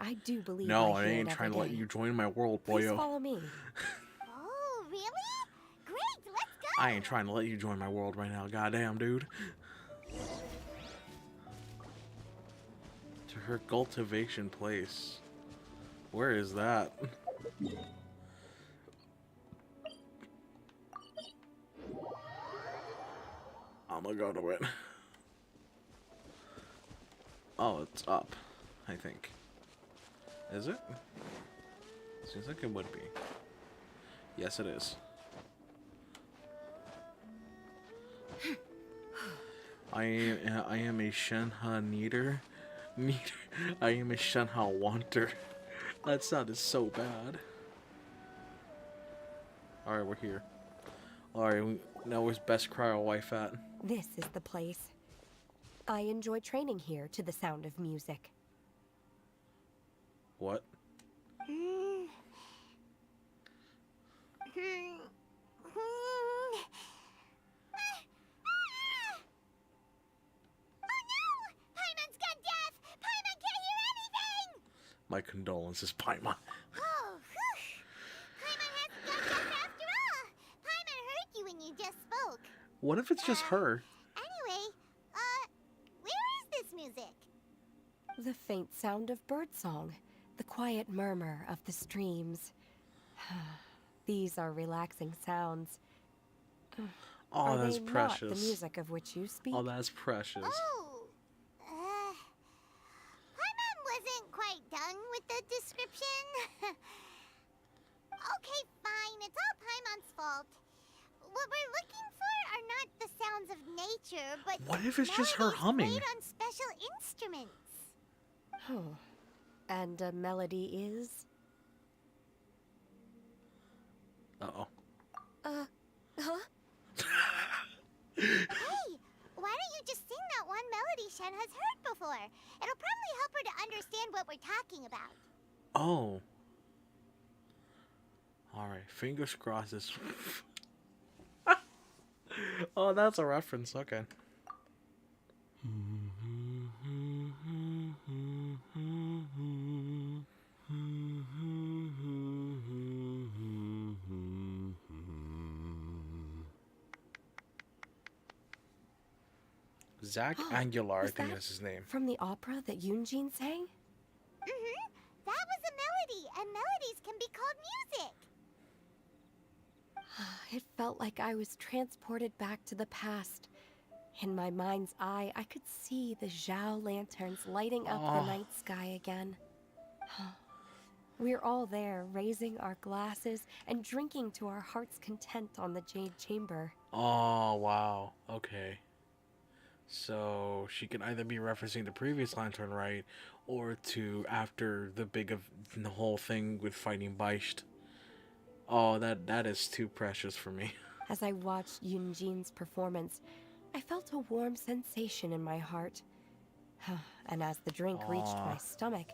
I do believe
No,
I
I
hear
ain't
it
trying to
every
let
day.
you join my world,
Please
boyo.
follow me.
Oh, really? Great, let's go!
I ain't trying to let you join my world right now, goddamn, dude. To her cultivation place. Where is that? I'm gonna go to it. Oh, it's up, I think. Is it? Seems like it would be. Yes, it is. I am a Shenhe needer. I am a Shenhe wanter. That sounded so bad. Alright, we're here. Alright, now where's best cryo wife at?
This is the place. I enjoy training here to the sound of music.
What?
Oh no! Paimon's gone deaf! Paimon can't hear anything!
My condolences, Paimon.
Oh, whew! Paimon hasn't gone deaf after all! Paimon heard you when you just spoke.
What if it's just her?
Anyway, where is this music?
The faint sound of birdsong, the quiet murmur of the streams. These are relaxing sounds.
Oh,
Are
that's
they
precious.
not the music of which you speak?
Oh, that's precious.
Oh, Paimon wasn't quite done with the description. Okay, fine. It's all Paimon's fault. What we're looking for are not the sounds of nature, but
What if it's just her
melodies
humming?
played on special instruments.
Oh. And a melody is?
Uh-oh.
Huh?
Hey, why don't you just sing that one melody Shen has heard before? It'll probably help her to understand what we're talking about.
Oh. Alright, fingers crossed this... Oh, that's a reference, okay. Zach Angular, I
Was
think
that
that's his name.
from the opera that Yunjin sang?
Mm-hmm. That was a melody, and melodies can be called music.
It felt like I was transported back to the past. In my mind's eye, I could see the Zhao lanterns lighting up the night sky again. We're all there, raising our glasses and drinking to our heart's content on the Jade Chamber.
Oh, wow. Okay. So she can either be referencing the previous Lantern Rite or to after the whole thing with fighting Beicht. Oh, that is too precious for me.
As I watched Yunjin's performance, I felt a warm sensation in my heart. And as the drink reached my stomach,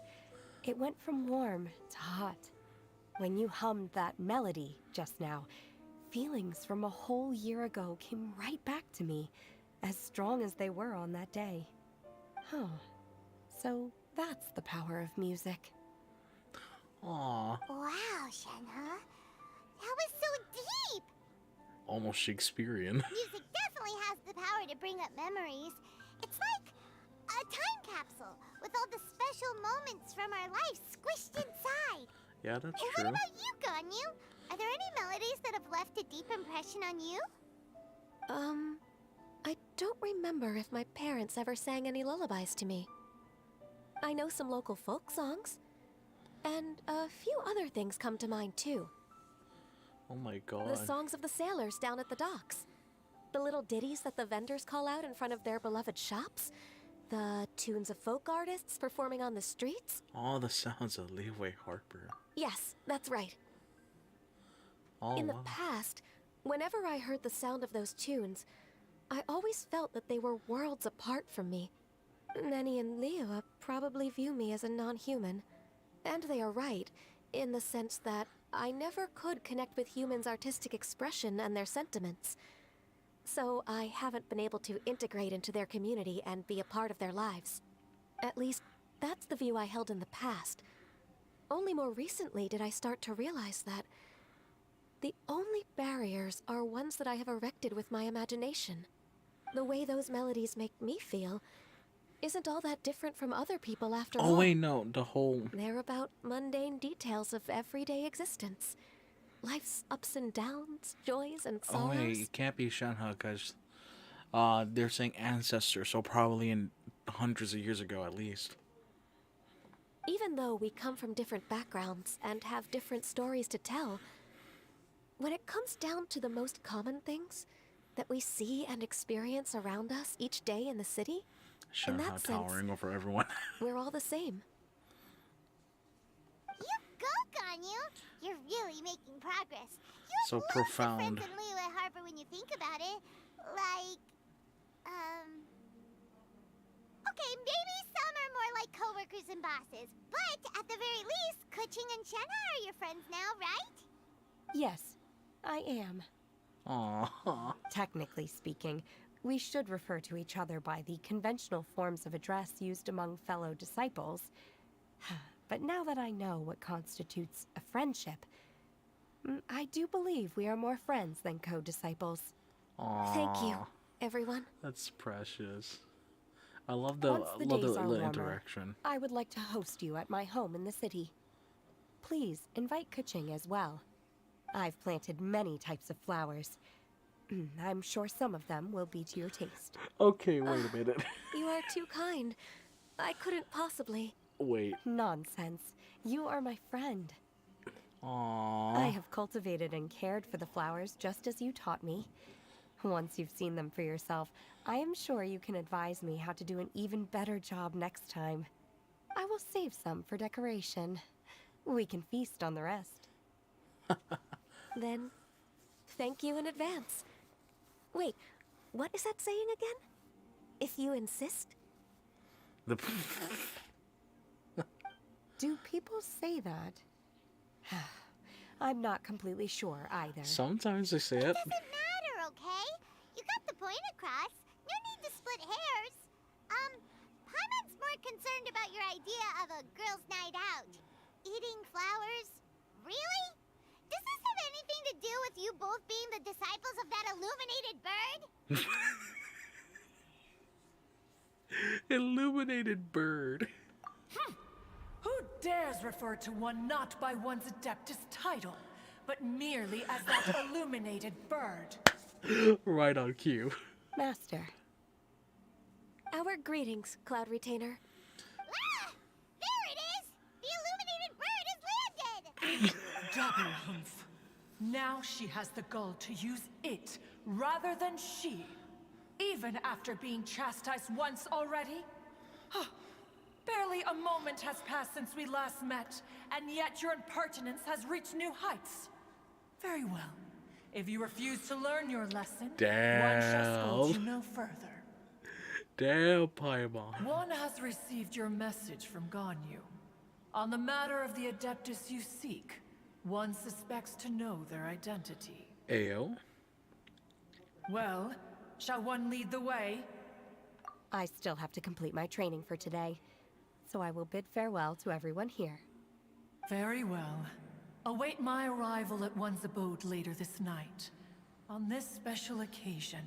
it went from warm to hot. When you hummed that melody just now, feelings from a whole year ago came right back to me, as strong as they were on that day. So that's the power of music.
Aw,
Wow, Shenhe. That was so deep!
almost Shakespearean.
Music definitely has the power to bring up memories. It's like a time capsule with all the special moments from our lives squished inside.
Yeah, that's
What
true.
about you, Ganyu? Are there any melodies that have left a deep impression on you?
I don't remember if my parents ever sang any lullabies to me. I know some local folk songs. And a few other things come to mind too.
Oh my
The
god.
songs of the sailors down at the docks. The little ditties that the vendors call out in front of their beloved shops. The tunes of folk artists performing on the streets.
All the sounds of Leeway Harper.
Yes, that's right.
Oh,
In the
wow.
past, whenever I heard the sound of those tunes, I always felt that they were worlds apart from me. Nenny and Liyue probably view me as a non-human. And they are right, in the sense that I never could connect with humans' artistic expression and their sentiments. So I haven't been able to integrate into their community and be a part of their lives. At least, that's the view I held in the past. Only more recently did I start to realize that the only barriers are ones that I have erected with my imagination. The way those melodies make me feel isn't all that different from other people after all.
Oh, wait, no. The whole...
They're about mundane details of everyday existence. Life's ups and downs, joys and
Oh,
sorrows.
wait. It can't be Shenhe because they're saying ancestors, so probably in hundreds of years ago at least.
Even though we come from different backgrounds and have different stories to tell, when it comes down to the most common things that we see and experience around us each day in the city, in
Shenhe
that sense,
towering over everyone.
we're all the same.
You go, Ganyu! You're really making progress. You have
So
lots
profound.
of friends in Liyue Harbor when you think about it. Like, okay, maybe some are more like coworkers and bosses, but at the very least, Kuching and Shenhe are your friends now, right?
Yes, I am.
Aww.
Technically speaking, we should refer to each other by the conventional forms of address used among fellow disciples. But now that I know what constitutes a friendship, I do believe we are more friends than co-disciples.
Aww.
Thank you, everyone.
That's precious. I love the
Once the days are warmer,
interaction.
I would like to host you at my home in the city. Please invite Kuching as well. I've planted many types of flowers. I'm sure some of them will be to your taste.
Okay, wait a minute.
You are too kind. I couldn't possibly.
Wait.
Nonsense. You are my friend.
Aww.
I have cultivated and cared for the flowers just as you taught me. Once you've seen them for yourself, I am sure you can advise me how to do an even better job next time. I will save some for decoration. We can feast on the rest.
Then, thank you in advance. Wait, what is that saying again? If you insist?
The
Do people say that? I'm not completely sure either.
Sometimes they say it.
Doesn't matter, okay? You got the point across. No need to split hairs. Paimon's more concerned about your idea of a girls' night out. Eating flowers? Really? Does this have anything to do with you both being the disciples of that illuminated bird?
Illuminated bird.
Who dares refer to one not by one's Adeptus title, but merely as that illuminated bird?
Right on cue.
Master,
Our greetings, Cloud Retainer.
Ah! There it is! The illuminated bird has landed!
Double humph. Now she has the gall to use it rather than she. Even after being chastised once already? Huh. Barely a moment has passed since we last met, and yet your impertinence has reached new heights. Very well. If you refuse to learn your lesson, one shall scold you no further.
Damn, Paimon.
One has received your message from Ganyu. On the matter of the Adeptus you seek, one suspects to know their identity.
Ayo.
Well, shall one lead the way?
I still have to complete my training for today, so I will bid farewell to everyone here.
Very well. Await my arrival at one's abode later this night. On this special occasion,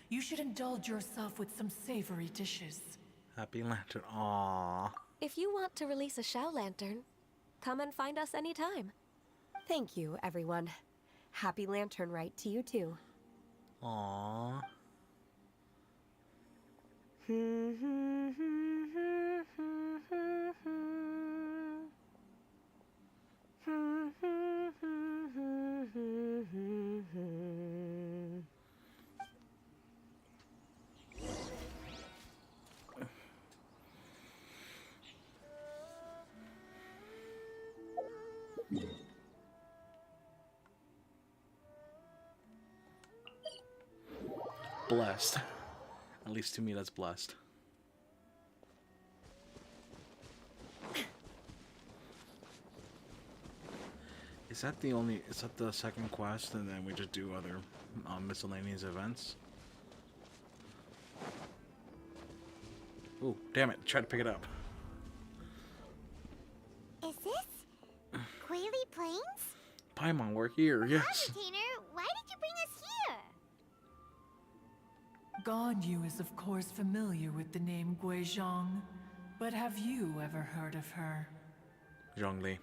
you should indulge yourself with some savory dishes.
Happy Lantern. Aww.
If you want to release a Shao Lantern, come and find us anytime.
Thank you, everyone. Happy Lantern Rite to you too.
Aww. blessed. At least to me, that's blessed. Is that the only? Is that the second quest, and then we just do other miscellaneous events? Ooh, damn it! Try to pick it up.
Is this Quaily Plains?
Paimon, we're here. Yes.
Retainer, why did you bring us here?
Ganyu is of course familiar with the name Guizhong, but have you ever heard of her?
Zhongli.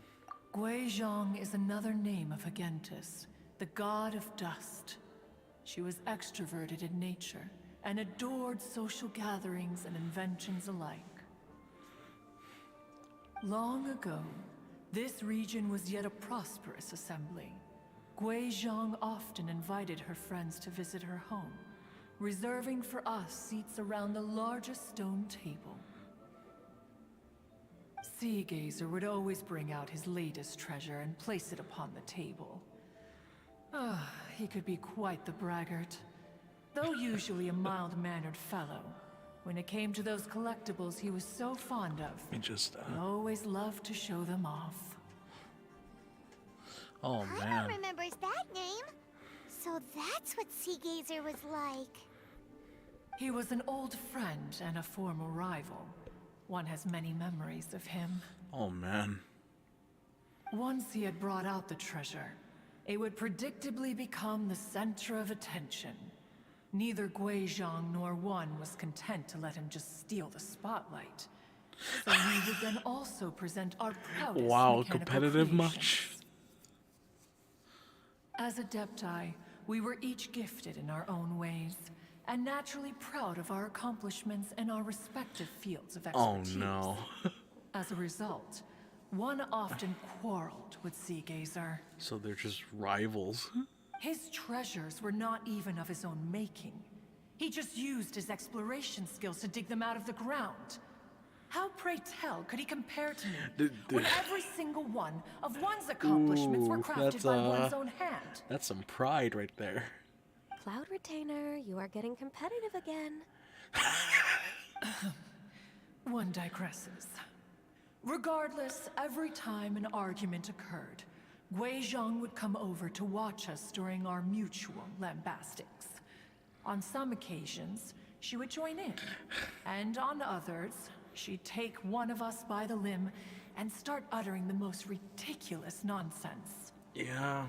Guizhong is another name of Agentis, the god of dust. She was extroverted in nature and adored social gatherings and inventions alike. Long ago, this region was yet a prosperous assembly. Guizhong often invited her friends to visit her home, reserving for us seats around the largest stone table. Sea Gazer would always bring out his latest treasure and place it upon the table. He could be quite the braggart. Though usually a mild-mannered fellow, when it came to those collectibles he was so fond of,
He just.
he always loved to show them off.
Oh
Paimon
man.
remembers that name. So that's what Sea Gazer was like.
He was an old friend and a former rival. One has many memories of him.
Oh man.
Once he had brought out the treasure, it would predictably become the center of attention. Neither Guizhong nor One was content to let him just steal the spotlight. So we would then also present our proudest
Wow,
mechanical
competitive
creations.
much?
As Adepti, we were each gifted in our own ways, and naturally proud of our accomplishments in our respective fields of
Oh
expertise.
no.
As a result, One often quarreled with Sea Gazer.
So they're just rivals.
His treasures were not even of his own making. He just used his exploration skills to dig them out of the ground. How, pray tell, could he compare to me when every single one of One's accomplishments were
Ooh,
crafted
that's,
by One's own hand?
That's some pride right there.
Cloud Retainer, you are getting competitive again.
One digresses. Regardless, every time an argument occurred, Guizhong would come over to watch us during our mutual lambastics. On some occasions, she would join in, and on others, she'd take one of us by the limb and start uttering the most ridiculous nonsense.
Yeah.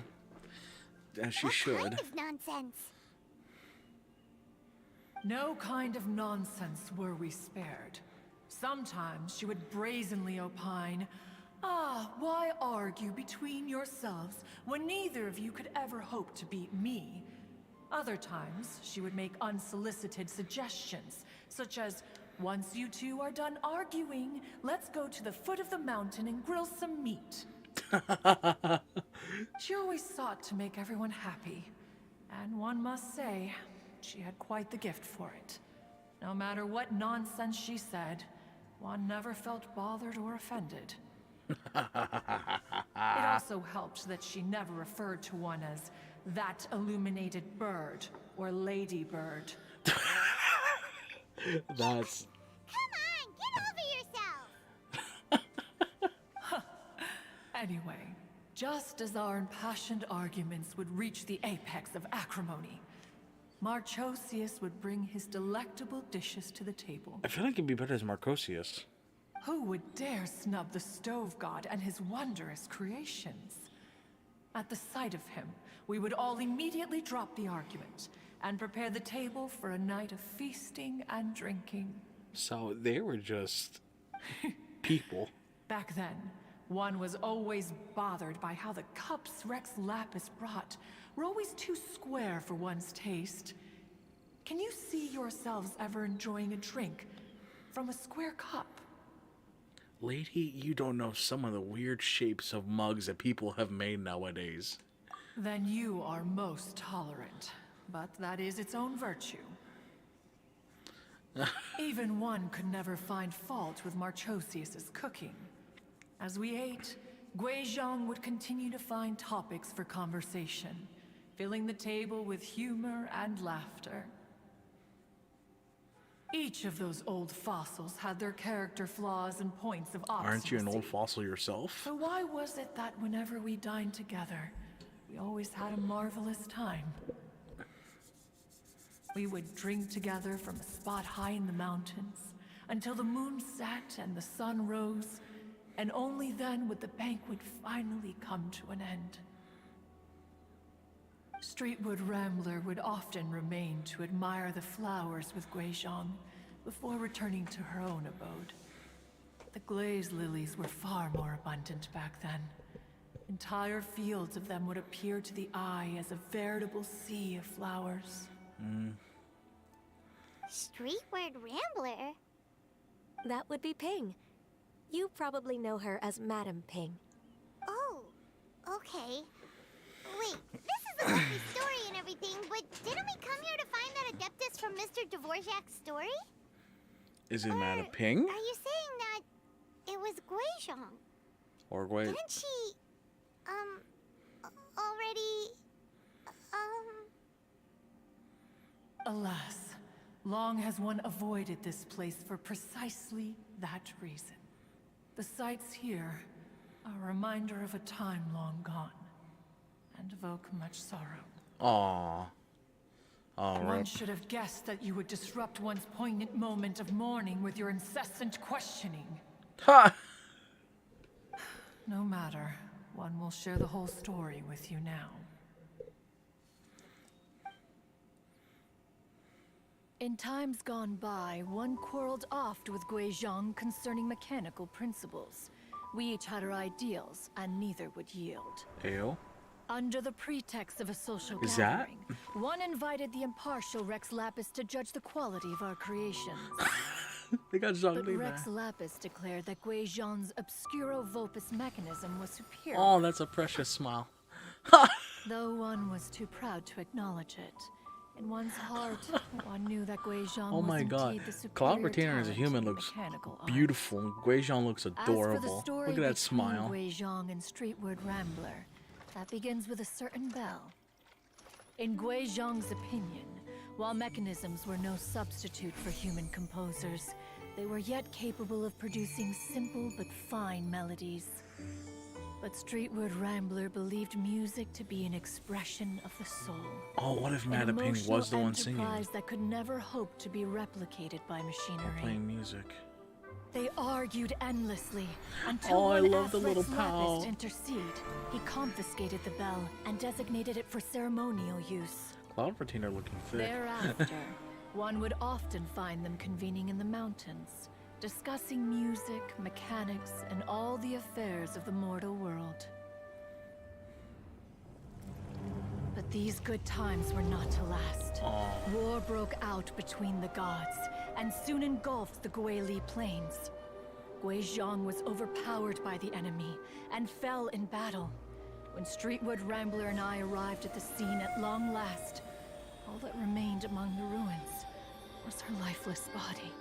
As she
What
should.
kind of nonsense?
No kind of nonsense were we spared. Sometimes she would brazenly opine, why argue between yourselves when neither of you could ever hope to beat me? Other times, she would make unsolicited suggestions, such as, once you two are done arguing, let's go to the foot of the mountain and grill some meat. She always sought to make everyone happy, and one must say, she had quite the gift for it. No matter what nonsense she said, One never felt bothered or offended. It also helped that she never referred to One as that illuminated bird or ladybird.
That's.
Come on, get over yourself!
Anyway, just as our impassioned arguments would reach the apex of acrimony, Marchosius would bring his delectable dishes to the table.
I feel like it'd be better as Marcosius.
Who would dare snub the stove god and his wondrous creations? At the sight of him, we would all immediately drop the argument and prepare the table for a night of feasting and drinking.
So they were just people.
Back then, One was always bothered by how the cups Rex Lapis brought were always too square for One's taste. Can you see yourselves ever enjoying a drink from a square cup?
Lady, you don't know some of the weird shapes of mugs that people have made nowadays.
Then you are most tolerant, but that is its own virtue. Even One could never find fault with Marchosius's cooking. As we ate, Guizhong would continue to find topics for conversation, filling the table with humor and laughter. Each of those old fossils had their character flaws and points of obstinacy.
Aren't you an old fossil yourself?
So why was it that whenever we dined together, we always had a marvelous time? We would drink together from a spot high in the mountains until the moon set and the sun rose, and only then would the banquet finally come to an end. Streetwood Rambler would often remain to admire the flowers with Guizhong before returning to her own abode. The glaze lilies were far more abundant back then. Entire fields of them would appear to the eye as a veritable sea of flowers.
Streetward Rambler?
That would be Ping. You probably know her as Madam Ping.
Oh, okay. Wait, this is a lovely story and everything, but didn't we come here to find that Adeptus from Mr. Dvorak's story?
Is it Madam
Or
Ping?
Are you saying that it was Guizhong?
Or wait,
Didn't she, already,
Alas, long has one avoided this place for precisely that reason. The sights here are a reminder of a time long gone, and evoke much sorrow.
Aww. All
One
right.
should have guessed that you would disrupt one's poignant moment of mourning with your incessant questioning.
Ha!
No matter, one will share the whole story with you now.
In times gone by, one quarreled oft with Guizhong concerning mechanical principles. We each had our ideals, and neither would yield.
Ew.
Under the pretext of a social
Is that-
gathering, one invited the impartial Rex Lapis to judge the quality of our creations.
They got
But
Zhongli there.
Rex Lapis declared that Guizhong's obscuro vopus mechanism was superior,
Oh, that's a precious smile.
though one was too proud to acknowledge it. In one's heart, one knew that Guizhong
Oh
was
my god.
indeed the
Cloud
superior
Retainer as a
talent
human
in
looks
mechanical art.
beautiful. Guizhong looks
As for the
adorable.
story
Look at that
between
smile.
Guizhong and Streetward Rambler, that begins with a certain bell. In Guizhong's opinion, while mechanisms were no substitute for human composers, they were yet capable of producing simple but fine melodies. But Streetward Rambler believed music to be an expression of the soul.
Oh, what if
An
Madam Ping
emotional
was the one singing?
enterprise that could never hope to be replicated by machinery.
Playing music.
They argued endlessly until
Oh, I
one
love the
asked
little
Rex
pal.
Lapis to intercede. He confiscated the bell and designated it for ceremonial use.
Cloud Retainer looking thick.
Thereafter, one would often find them convening in the mountains, discussing music, mechanics, and all the affairs of the mortal world. But these good times were not to last.
Aw.
War broke out between the gods, and soon engulfed the Guili Plains. Guizhong was overpowered by the enemy, and fell in battle. When Streetwood Rambler and I arrived at the scene at long last, all that remained among the ruins was her lifeless body.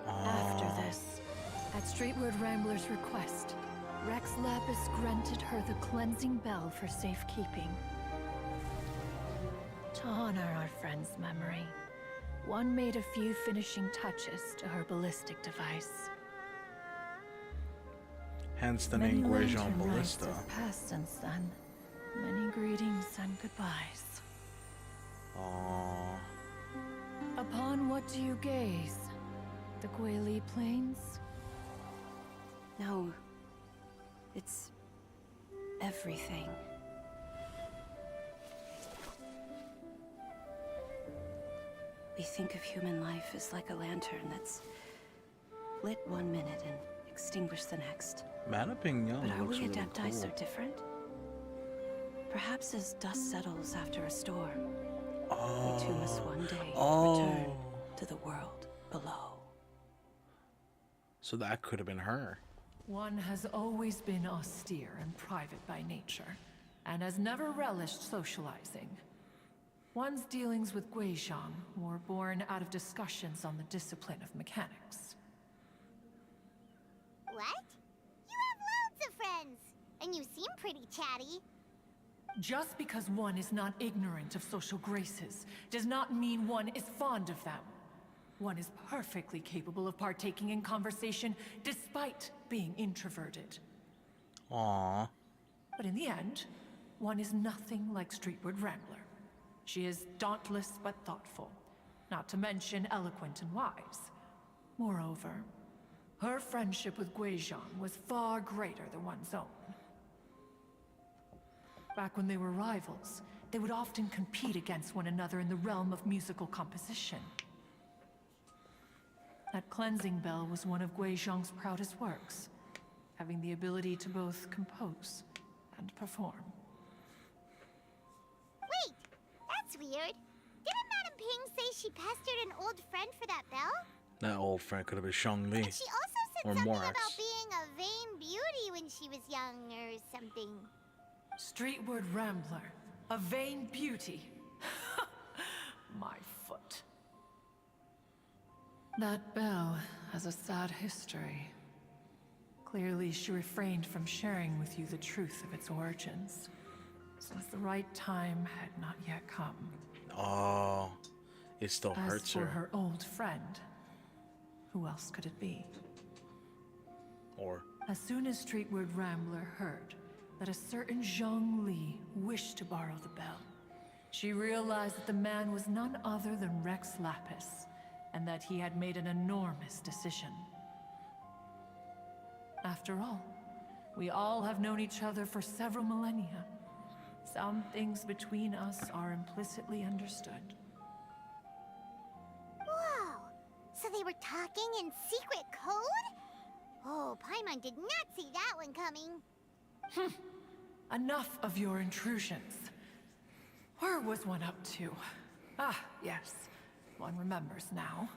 After this, at Streetwood Rambler's request, Rex Lapis granted her the cleansing bell for safekeeping. To honor our friend's memory, one made a few finishing touches to her ballistic device.
Hence the
Many
name Guizhong
lantern rites
Ballista.
have passed since then. Many greetings and goodbyes.
Aww.
Upon what do you gaze? The Guili Plains?
No. It's everything. We think of human life as like a lantern that's lit one minute and extinguished the next.
Madam Ping Young
But are
looks
we
really
Adepti
cool.
so different? Perhaps as dust settles after a storm, we too must one day return to the world below.
So that could have been her.
One has always been austere and private by nature, and has never relished socializing. One's dealings with Guizhong were born out of discussions on the discipline of mechanics.
What? You have loads of friends, and you seem pretty chatty.
Just because one is not ignorant of social graces does not mean one is fond of them. one is perfectly capable of partaking in conversation despite being introverted.
Aww.
But in the end, one is nothing like Streetwood Rambler. She is dauntless but thoughtful, not to mention eloquent and wise. Moreover, her friendship with Guizhong was far greater than one's own. Back when they were rivals, they would often compete against one another in the realm of musical composition. That cleansing bell was one of Guizhong's proudest works, having the ability to both compose and perform.
Wait, that's weird. Didn't Madame Ping say she pestered an old friend for that bell?
That old friend could have been Shang Li.
And she also said
Or
something
Morax.
about being a vain beauty when she was young or something.
Streetward Rambler, a vain beauty. My foot. That bell has a sad history. Clearly, she refrained from sharing with you the truth of its origins, since the right time had not yet come.
Oh, it still
As
hurts
for
her.
her old friend, who else could it be?
Or
As soon as Streetward Rambler heard that a certain Zhang Li wished to borrow the bell, she realized that the man was none other than Rex Lapis, and that he had made an enormous decision. After all, we all have known each other for several millennia. Some things between us are implicitly understood.
Whoa! So they were talking in secret code? Oh, Paimon did not see that one coming.
Enough of your intrusions. Where was one up to? Ah, yes. One remembers now.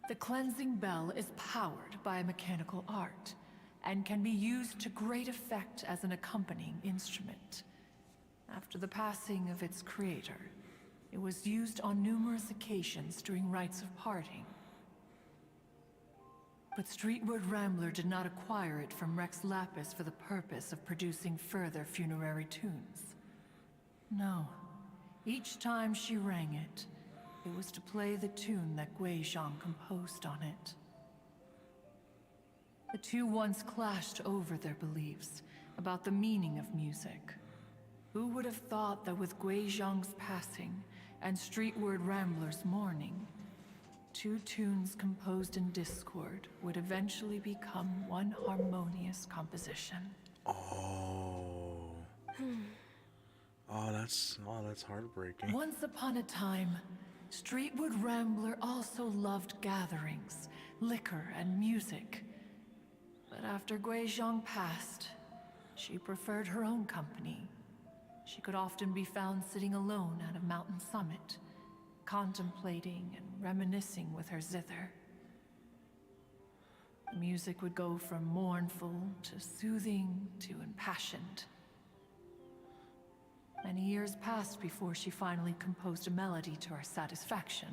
The cleansing bell is powered by a mechanical art, and can be used to great effect as an accompanying instrument. After the passing of its creator, it was used on numerous occasions during rites of parting. But Streetward Rambler did not acquire it from Rex Lapis for the purpose of producing further funerary tunes. No. Each time she rang it, it was to play the tune that Guizhong composed on it. The two once clashed over their beliefs about the meaning of music. Who would have thought that with Guizhong's passing and Streetward Rambler's mourning, two tunes composed in discord would eventually become one harmonious composition?
oh, that's heartbreaking.
Once upon a time, Streetwood Rambler also loved gatherings, liquor, and music. But after Guizhong passed, she preferred her own company. She could often be found sitting alone at a mountain summit, contemplating and reminiscing with her zither. The music would go from mournful to soothing to impassioned. Many years passed before she finally composed a melody to her satisfaction.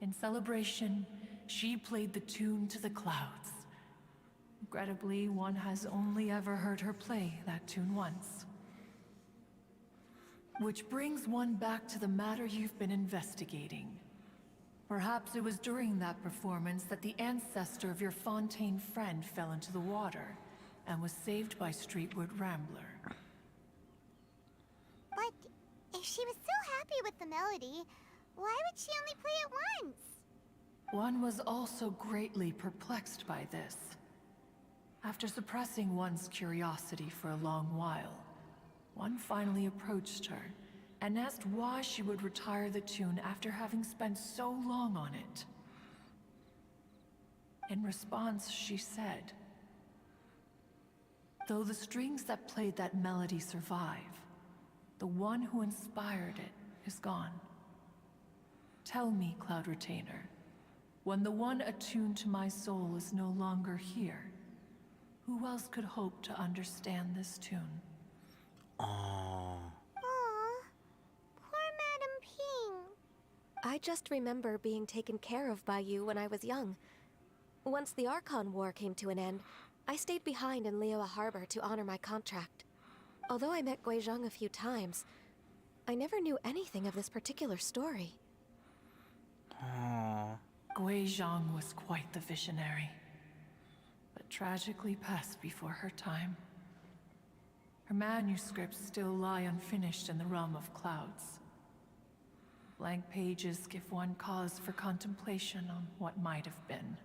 In celebration, she played the tune to the clouds. Regrettably, one has only ever heard her play that tune once. Which brings one back to the matter you've been investigating. Perhaps it was during that performance that the ancestor of your Fontaine friend fell into the water and was saved by Streetwood Rambler.
But if she was so happy with the melody, why would she only play it once?
One was also greatly perplexed by this. After suppressing one's curiosity for a long while, one finally approached her and asked why she would retire the tune after having spent so long on it. In response, she said, "Though the strings that played that melody survive, the one who inspired it is gone. Tell me, Cloud Retainer, when the one attuned to my soul is no longer here, who else could hope to understand this tune?"
Oh,
Aw, poor Madame Ping.
I just remember being taken care of by you when I was young. Once the Archon War came to an end, I stayed behind in Liyue Harbor to honor my contract. Although I met Guizhong a few times, I never knew anything of this particular story.
Gui Zhang was quite the visionary, but tragically passed before her time. Her manuscripts still lie unfinished in the realm of clouds. Blank pages give one cause for contemplation on what might have been.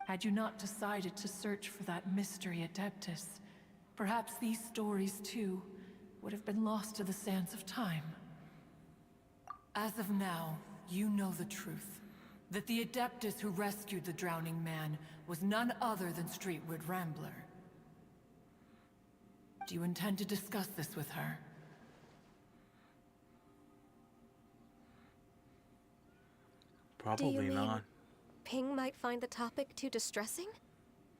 Had you not decided to search for that mystery Adeptus, perhaps these stories too would have been lost to the sands of time. As of now, you know the truth. That the Adeptus who rescued the drowning man was none other than Streetwood Rambler. Do you intend to discuss this with her?
Probably
Do you mean
not.
Ping might find the topic too distressing?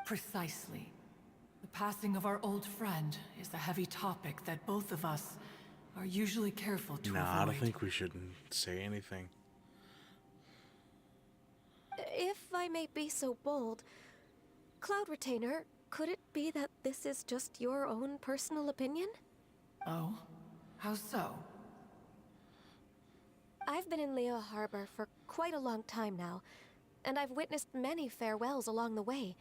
Precisely. The passing of our old friend is a heavy topic that both of us are usually careful to avoid.
Nah, I don't think we should say anything.
If I may be so bold, Cloud Retainer, could it be that this is just your own personal opinion?
Oh? How so?
I've been in Liyue Harbor for quite a long time now, and I've witnessed many farewells along the way.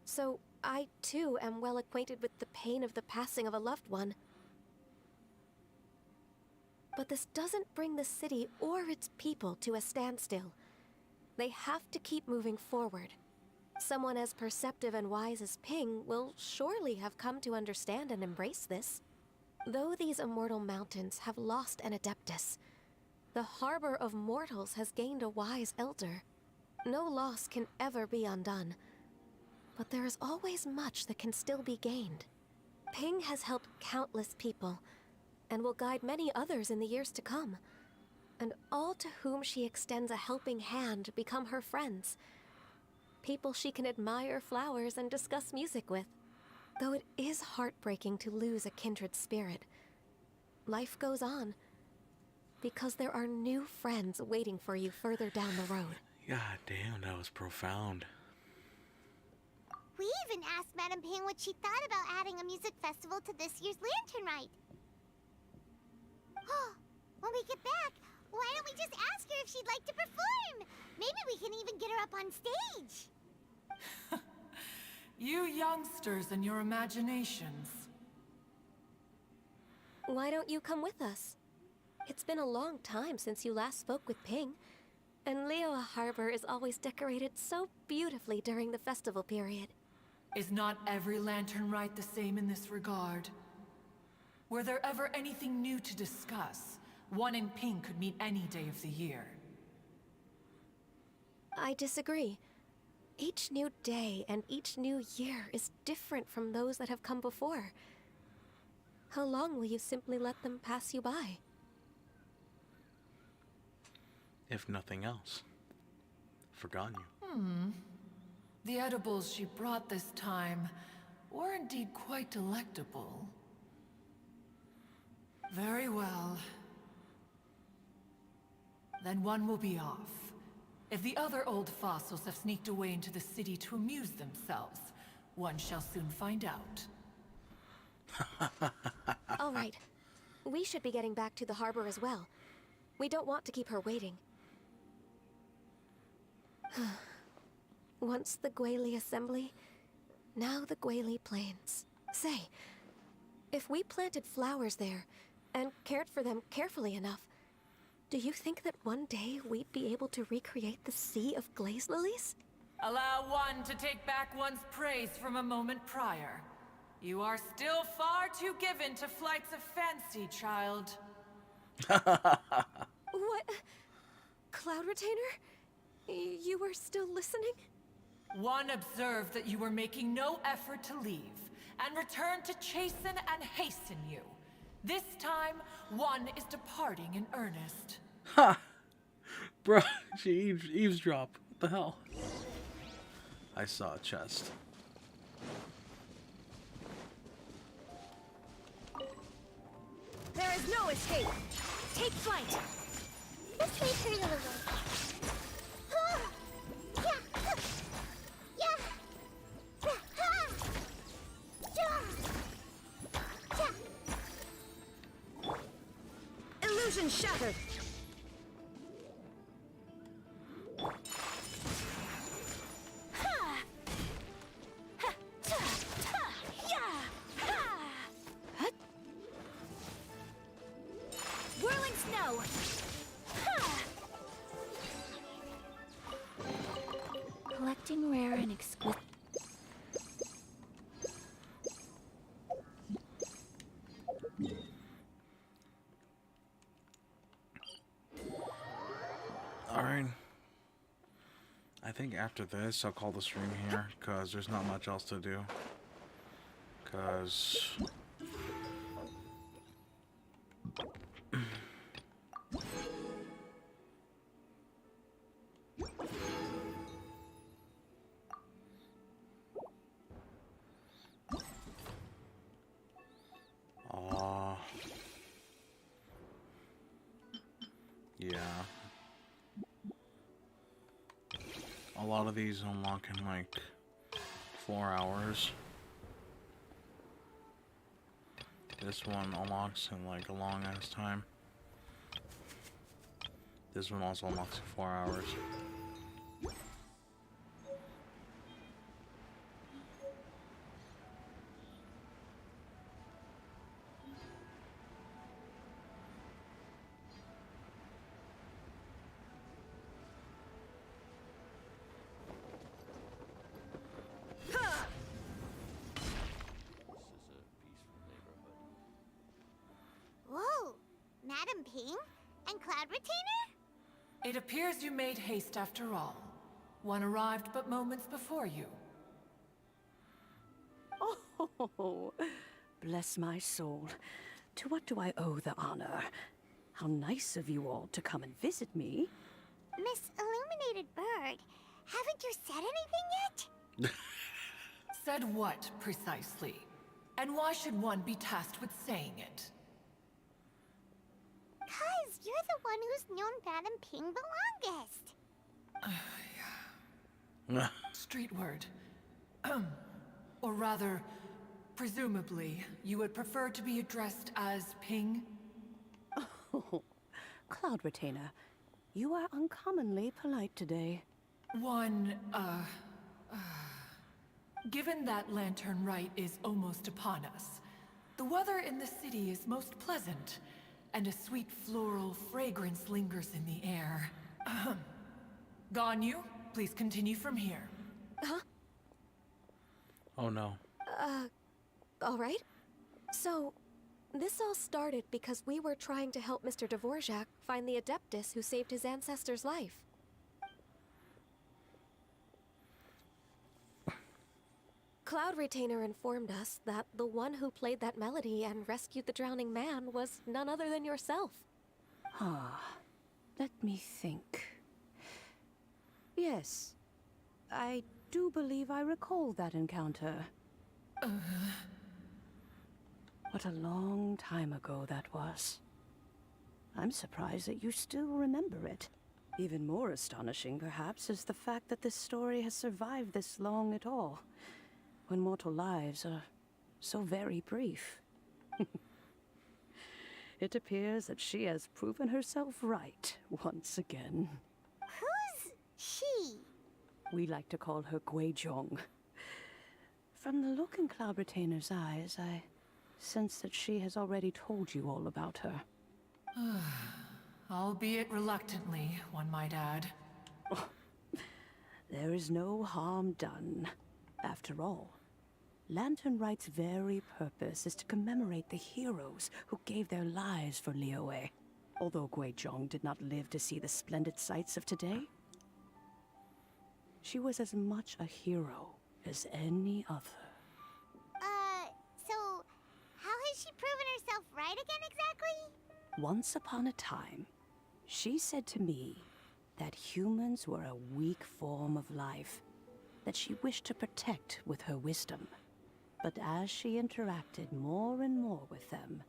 So I, too, am well acquainted with the pain of the passing of a loved one. But this doesn't bring the city or its people to a standstill. They have to keep moving forward. Someone as perceptive and wise as Ping will surely have come to understand and embrace this. Though these immortal mountains have lost an Adeptus, the harbor of mortals has gained a wise elder. No loss can ever be undone, but there is always much that can still be gained. Ping has helped countless people, and will guide many others in the years to come. And all to whom she extends a helping hand become her friends. People she can admire flowers and discuss music with. Though it is heartbreaking to lose a kindred spirit, life goes on, because there are new friends waiting for you further down the road.
God damn, that was profound.
We even asked Madame Ping what she thought about adding a music festival to this year's Lantern Rite. When we get back, why don't we just ask her if she'd like to perform? Maybe we can even get her up on stage.
You youngsters and your imaginations.
Why don't you come with us? It's been a long time since you last spoke with Ping, and Liyue Harbor is always decorated so beautifully during the festival period.
Is not every Lantern Rite the same in this regard? Were there ever anything new to discuss? One in Ping could meet any day of the year.
I disagree. Each new day and each new year is different from those that have come before. How long will you simply let them pass you by?
If nothing else, forgotten you.
The edibles she brought this time were indeed quite delectable. Very well. Then one will be off. If the other old fossils have sneaked away into the city to amuse themselves, one shall soon find out.
All right. We should be getting back to the harbor as well. We don't want to keep her waiting. Once the Guili Assembly, now the Guili Plains. Say, if we planted flowers there and cared for them carefully enough, do you think that one day we'd be able to recreate the Sea of Glaze Lilies?
Allow one to take back one's praise from a moment prior. You are still far too given to flights of fancy, child.
What? Cloud Retainer? You were still listening?
One observed that you were making no effort to leave, and returned to chasten and hasten you. This time, one is departing in earnest.
Ha! Bro, she eavesdropped. What the hell? I saw a chest.
There is no escape. Take flight.
This way, Turtle.
Illusion shattered.
rare and exquisite.
Alright. I think after this, I'll call the stream here, because there's not much else to do. Because... yeah. A lot of these unlock in like 4 hours. This one unlocks in like a long ass time. This one also unlocks in 4 hours.
Whoa! Madam Ping? And Cloud Retainer?
It appears you made haste after all. One arrived but moments before you.
Oh, bless my soul. To what do I owe the honor? How nice of you all to come and visit me.
Miss Illuminated Bird, haven't you said anything yet?
Said what, precisely? And why should one be tasked with saying it?
'Cause you're the one who's known Madam Ping the longest.
Street word. Or rather, presumably, you would prefer to be addressed as Ping?
Oh, Cloud Retainer, you are uncommonly polite today.
Given that Lantern Rite is almost upon us, the weather in the city is most pleasant, and a sweet floral fragrance lingers in the air. Ganyu, please continue from here.
Huh?
Oh no.
Alright. So, this all started because we were trying to help Mr. Dvorak find the Adeptus who saved his ancestor's life. Cloud Retainer informed us that the one who played that melody and rescued the drowning man was none other than yourself.
Let me think. Yes, I do believe I recall that encounter. What a long time ago that was. I'm surprised that you still remember it. Even more astonishing, perhaps, is the fact that this story has survived this long at all, when mortal lives are so very brief. It appears that she has proven herself right once again.
Who's she?
We like to call her Guizhong. From the look in Cloud Retainer's eyes, I sense that she has already told you all about her.
Albeit reluctantly, one might add.
There is no harm done. After all, Lantern Rite's very purpose is to commemorate the heroes who gave their lives for Liyue. Although Guizhong did not live to see the splendid sights of today, she was as much a hero as any other.
So, how has she proven herself right again exactly?
Once upon a time, she said to me that humans were a weak form of life that she wished to protect with her wisdom. But as she interacted more and more with them,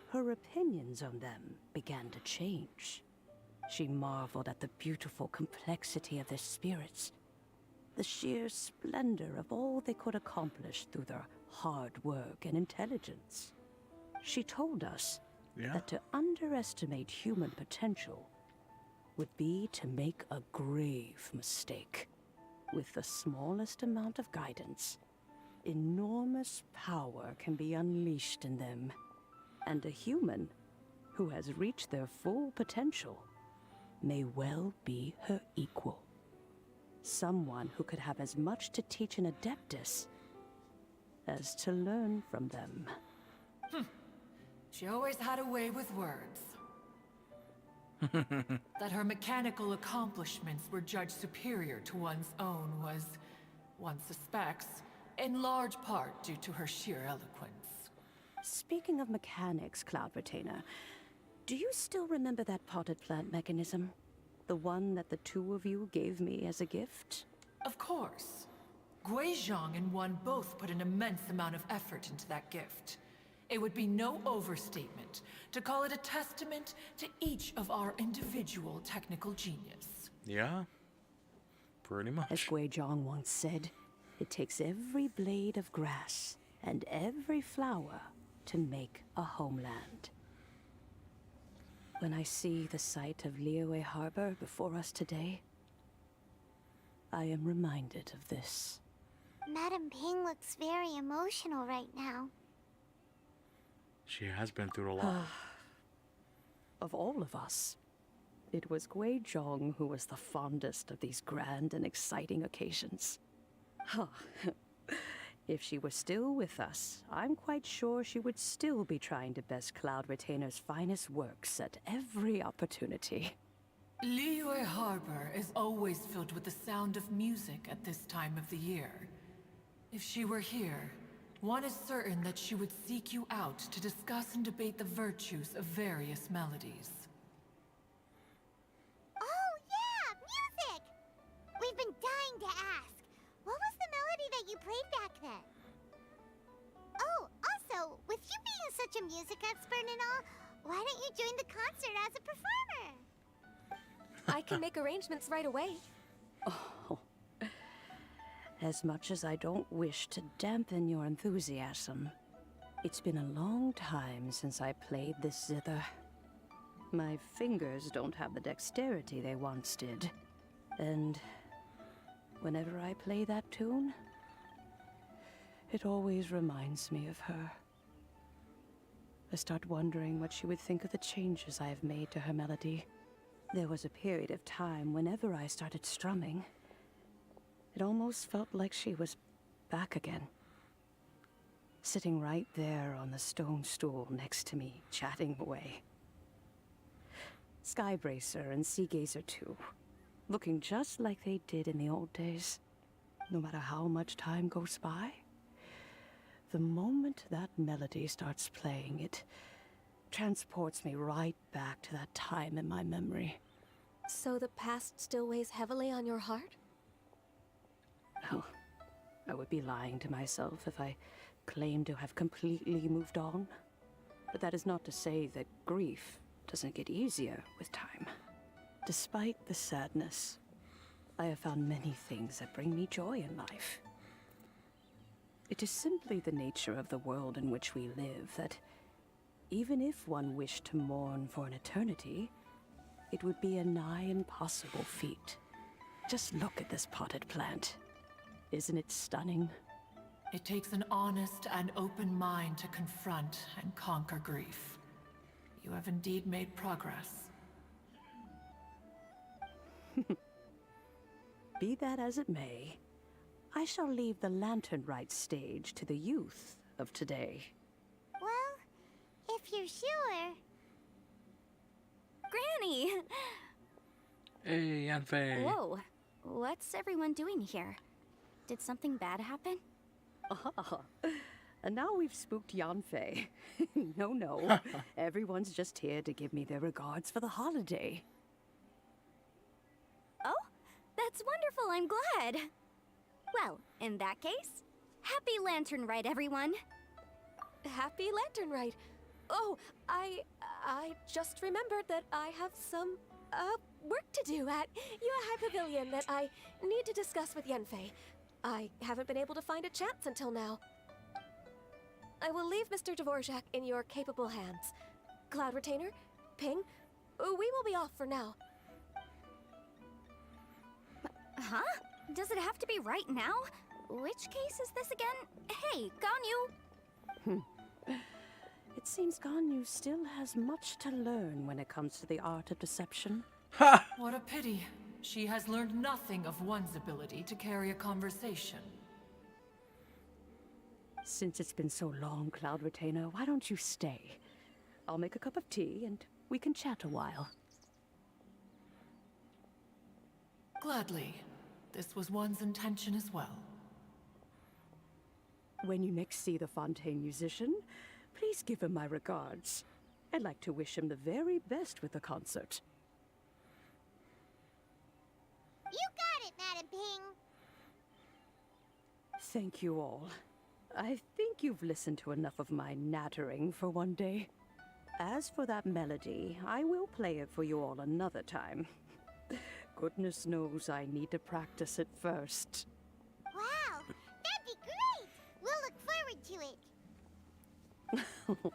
her opinions on them began to change. She marveled at the beautiful complexity of their spirits, the sheer splendor of all they could accomplish through their hard work and intelligence. She told us that to underestimate human potential would be to make a grave mistake. With the smallest amount of guidance, enormous power can be unleashed in them. And a human who has reached their full potential may well be her equal. Someone who could have as much to teach an Adeptus as to learn from them.
She always had a way with words. That her mechanical accomplishments were judged superior to one's own was, one suspects, in large part due to her sheer eloquence.
Speaking of mechanics, Cloud Retainer, do you still remember that potted plant mechanism? The one that the two of you gave me as a gift?
Of course. Guizhong and one both put an immense amount of effort into that gift. It would be no overstatement to call it a testament to each of our individual technical genius.
Yeah, pretty much.
As Guizhong once said, it takes every blade of grass and every flower to make a homeland. When I see the sight of Liyue Harbor before us today, I am reminded of this.
Madame Ping looks very emotional right now.
She has been through a lot.
Of all of us, it was Guizhong who was the fondest of these grand and exciting occasions. If she were still with us, I'm quite sure she would still be trying to best Cloud Retainer's finest works at every opportunity.
Liyue Harbor is always filled with the sound of music at this time of the year. If she were here, one is certain that she would seek you out to discuss and debate the virtues of various melodies.
Oh yeah, music! We've been dying to ask. What was the melody that you played back then? Oh, also, with you being such a music expert and all, why don't you join the concert as a performer?
I can make arrangements right away.
Oh. As much as I don't wish to dampen your enthusiasm, it's been a long time since I played this zither. My fingers don't have the dexterity they once did. And whenever I play that tune, it always reminds me of her. I start wondering what she would think of the changes I have made to her melody. There was a period of time whenever I started strumming, it almost felt like she was back again. Sitting right there on the stone stool next to me, chatting away. Skybracer and Seagazer too, looking just like they did in the old days. No matter how much time goes by, the moment that melody starts playing, it transports me right back to that time in my memory.
So the past still weighs heavily on your heart?
Oh, I would be lying to myself if I claimed to have completely moved on. But that is not to say that grief doesn't get easier with time. Despite the sadness, I have found many things that bring me joy in life. It is simply the nature of the world in which we live that even if one wished to mourn for an eternity, it would be a nigh impossible feat. Just look at this potted plant. Isn't it stunning?
It takes an honest and open mind to confront and conquer grief. You have indeed made progress.
Be that as it may, I shall leave the lantern rite stage to the youth of today.
Well, if you're sure.
Granny!
Hey, Yanfei.
Whoa. What's everyone doing here? Did something bad happen?
Ah, and now we've spooked Yanfei. No. Everyone's just here to give me their regards for the holiday.
Oh, that's wonderful. I'm glad. Well, in that case, happy Lantern Rite, everyone.
Happy Lantern Rite. Oh, I just remembered that I have some, work to do at Yuehai Pavilion that I need to discuss with Yanfei. I haven't been able to find a chance until now. I will leave Mr. Dvorak in your capable hands. Cloud Retainer, Ping, we will be off for now.
Huh? Does it have to be right now? Which case is this again? Hey, Ganyu!
It seems Ganyu still has much to learn when it comes to the art of deception.
What a pity. she has learned nothing of one's ability to carry a conversation.
Since it's been so long, Cloud Retainer, why don't you stay? I'll make a cup of tea and we can chat a while.
Gladly. This was one's intention as well.
When you next see the Fontaine musician, please give him my regards. I'd like to wish him the very best with the concert.
You got it, Madam Ping.
Thank you all. I think you've listened to enough of my nattering for one day. As for that melody, I will play it for you all another time. Goodness knows I need to practice it first.
Wow, that'd be great. We'll look forward to it.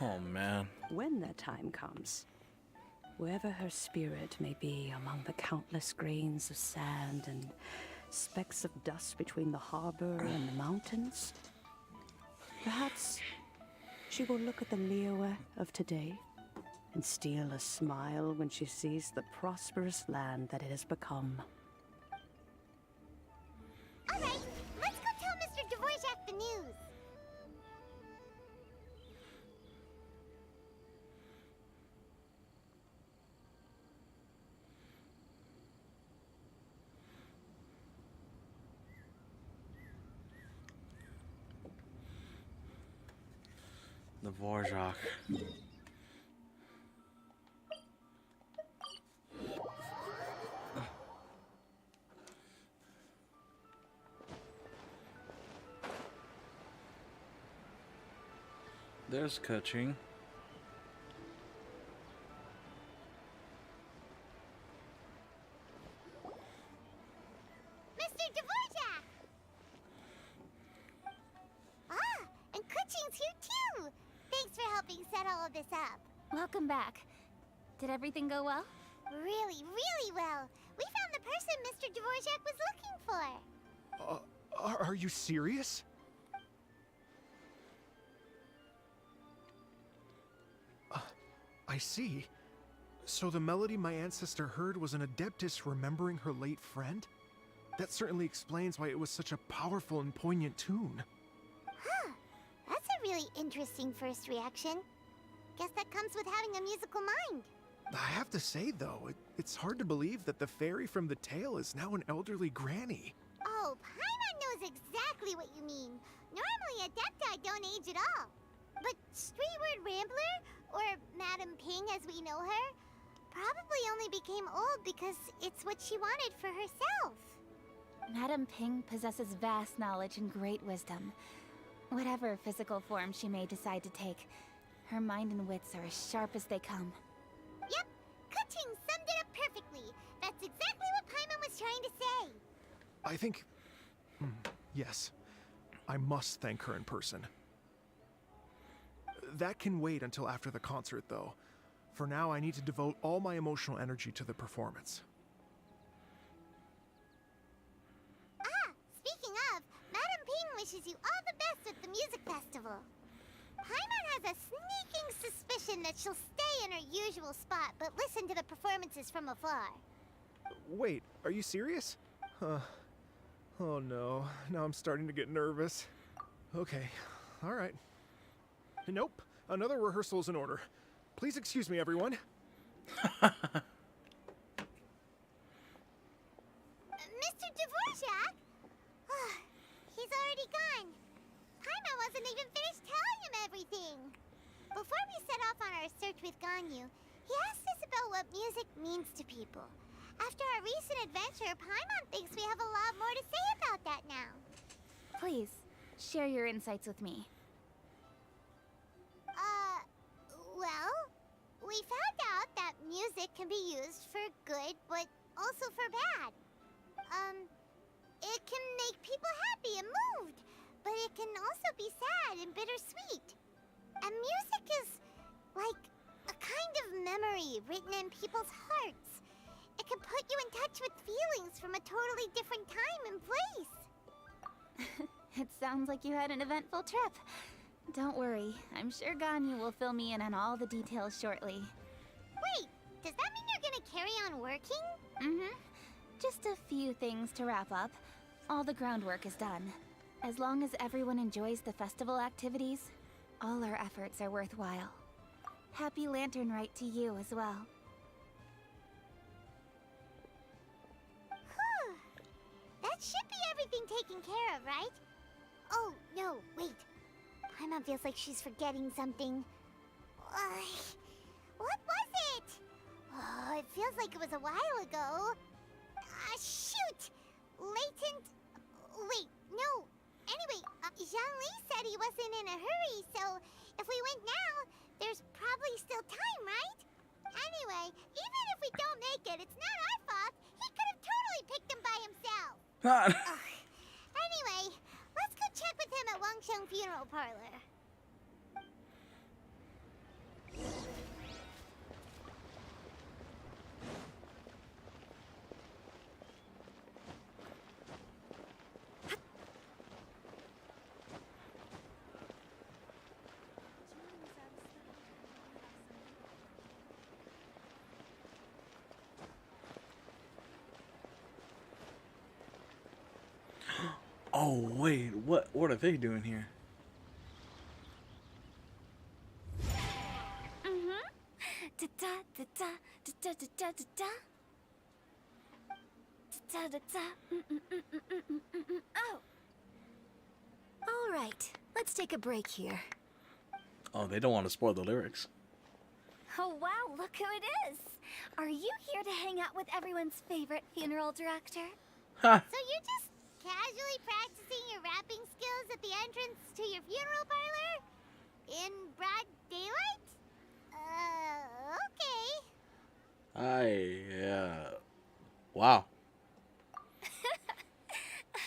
Oh, man.
When that time comes, wherever her spirit may be among the countless grains of sand and specks of dust between the harbor and the mountains, perhaps she will look at the Liyue of today and steal a smile when she sees the prosperous land that it has become.
All right, let's go tell Mr. Dvorak the news.
The Dvorak. There's Kuching.
Mr. Dvorak! Ah, and Kuching's here too. Thanks for helping set all of this up.
Welcome back. Did everything go well?
Really, really well. We found the person Mr. Dvorak was looking for.
Are you serious? I see. So the melody my ancestor heard was an adeptus remembering her late friend? That certainly explains why it was such a powerful and poignant tune.
Huh. That's a really interesting first reaction. Guess that comes with having a musical mind.
I have to say, though, it's hard to believe that the fairy from the tale is now an elderly granny.
Oh, Paimon knows exactly what you mean. Normally, Adepti don't age at all. But Streetward Rambler, or Madam Ping as we know her, probably only became old because it's what she wanted for herself.
Madam Ping possesses vast knowledge and great wisdom. Whatever physical form she may decide to take, her mind and wits are as sharp as they come.
Yep, Kuching summed it up perfectly. That's exactly what Paimon was trying to say.
I think... yes. I must thank her in person. That can wait until after the concert, though. For now, I need to devote all my emotional energy to the performance.
Ah, speaking of, Madam Ping wishes you all the best at the music festival. Paimon has a sneaking suspicion that she'll stay in her usual spot, but listen to the performances from afar.
Wait, are you serious? Oh no, now I'm starting to get nervous. Okay, alright. Nope, another rehearsal is in order. Please excuse me, everyone.
Mr. Dvorak? He's already gone. Paimon wasn't even finished telling him everything. Before we set off on our search with Ganyu, he asked us about what music means to people. After our recent adventure, Paimon thinks we have a lot more to say about that now.
Please, share your insights with me.
Well, we found out that music can be used for good, but also for bad. It can make people happy and moved, but it can also be sad and bittersweet. And music is like a kind of memory written in people's hearts. It can put you in touch with feelings from a totally different time and place.
It sounds like you had an eventful trip. Don't worry, I'm sure Ganyu will fill me in on all the details shortly.
Wait, does that mean you're gonna carry on working?
Mm-hmm. Just a few things to wrap up. All the groundwork is done. As long as everyone enjoys the festival activities, all our efforts are worthwhile. Happy Lantern Rite to you as well.
Whew. That should be everything taken care of, right? Oh, no, wait. Paimon feels like she's forgetting something. What was it? Oh, it feels like it was a while ago. Shoot! Latent... Wait, no. Anyway, Zhangli said he wasn't in a hurry, so if we went now, there's probably still time, right? Anyway, even if we don't make it, it's not our fault. He could have totally picked him by himself. Ugh. Anyway, let's go check with him at Wangsheng Funeral Parlor.
Oh wait, what are they doing here?
Da da da da da da da da da. Da da da. Oh. All right, let's take a break here.
Oh, they don't want to spoil the lyrics.
Oh wow, look who it is! Are you here to hang out with everyone's favorite funeral director?
Ha!
So you're just casually practicing your rapping skills at the entrance to your funeral parlor? In broad daylight? Okay.
Wow.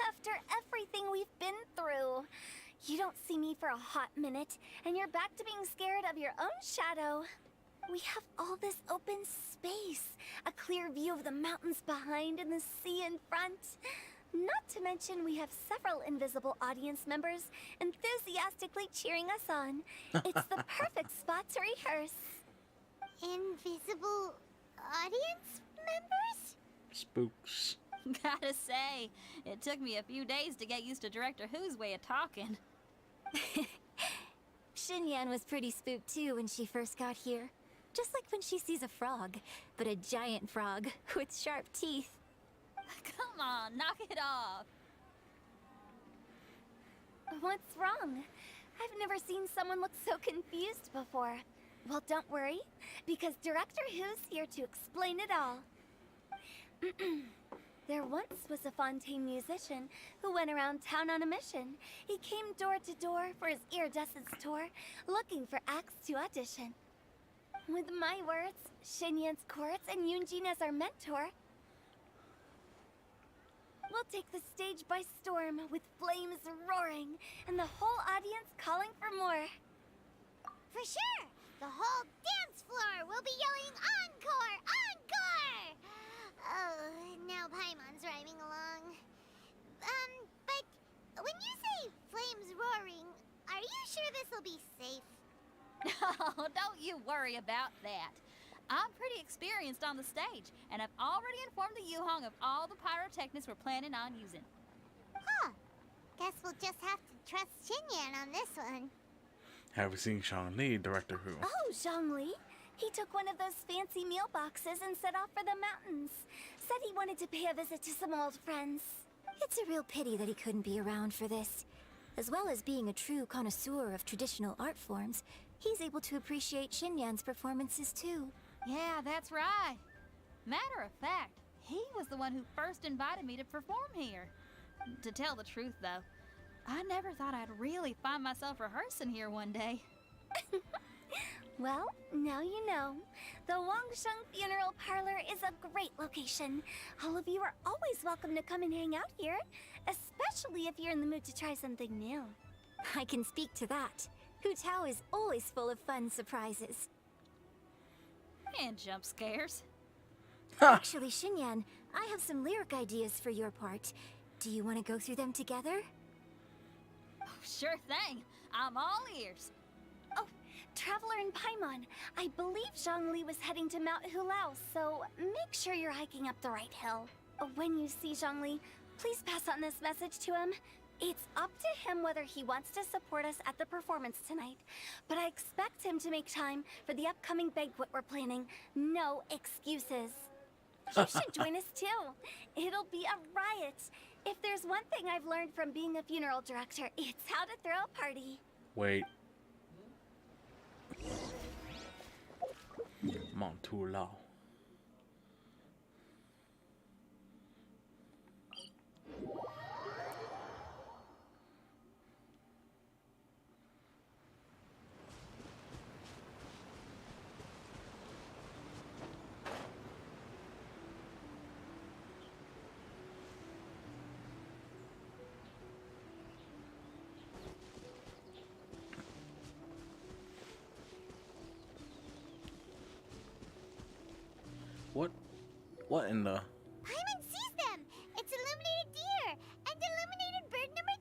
After everything we've been through, you don't see me for a hot minute, and you're back to being scared of your own shadow. We have all this open space, a clear view of the mountains behind and the sea in front. Not to mention we have several invisible audience members enthusiastically cheering us on. It's the perfect spot to rehearse.
Invisible audience members?
Spooks.
Gotta say, it took me a few days to get used to Director Who's way of talking.
Xinyan was pretty spooked too when she first got here. Just like when she sees a frog, but a giant frog with sharp teeth.
Come on, knock it off.
What's wrong? I've never seen someone look so confused before. Well, don't worry, because Director Who's here to explain it all. There once was a Fontaine musician who went around town on a mission. He came door to door for his iridescence tour, looking for acts to audition. With my words, Xinyan's chorus, and Yunjin as our mentor, we'll take the stage by storm with flames roaring and the whole audience calling for more.
For sure! The whole dance floor will be yelling encore! Encore! Oh, now Paimon's rhyming along. But when you say flames roaring, are you sure this'll be safe?
Oh, don't you worry about that. I'm pretty experienced on the stage, and I've already informed the Yuhong of all the pyrotechnics we're planning on using.
Huh. Guess we'll just have to trust Xinyan on this one.
Have we seen Shang-Li, Director Who?
Oh, Zhongli. He took one of those fancy meal boxes and set off for the mountains. Said he wanted to pay a visit to some old friends. It's a real pity that he couldn't be around for this. As well as being a true connoisseur of traditional art forms, he's able to appreciate Xinyan's performances too.
Yeah, that's right. Matter of fact, he was the one who first invited me to perform here. To tell the truth, though, I never thought I'd really find myself rehearsing here one day.
Well, now you know. The Wangsheng Funeral Parlor is a great location. All of you are always welcome to come and hang out here, especially if you're in the mood to try something new. I can speak to that. Hu Tao is always full of fun surprises.
And jump scares.
Actually, Xinyan, I have some lyric ideas for your part. Do you want to go through them together?
Oh, sure thing. I'm all ears.
Oh,
Traveler in Paimon. I believe Zhongli was heading to Mount Hulao, so make sure you're hiking up the right hill. When you see Zhongli, please pass on this message to him. It's up to him whether he wants to support us at the performance tonight, but I expect him to make time for the upcoming banquet we're planning. No excuses. You should join us too. It'll be a riot. If there's one thing I've learned from being a funeral director, it's how to throw a party.
Wait. Montulao. What in the...
Paimon sees them! It's illuminated deer! And illuminated bird number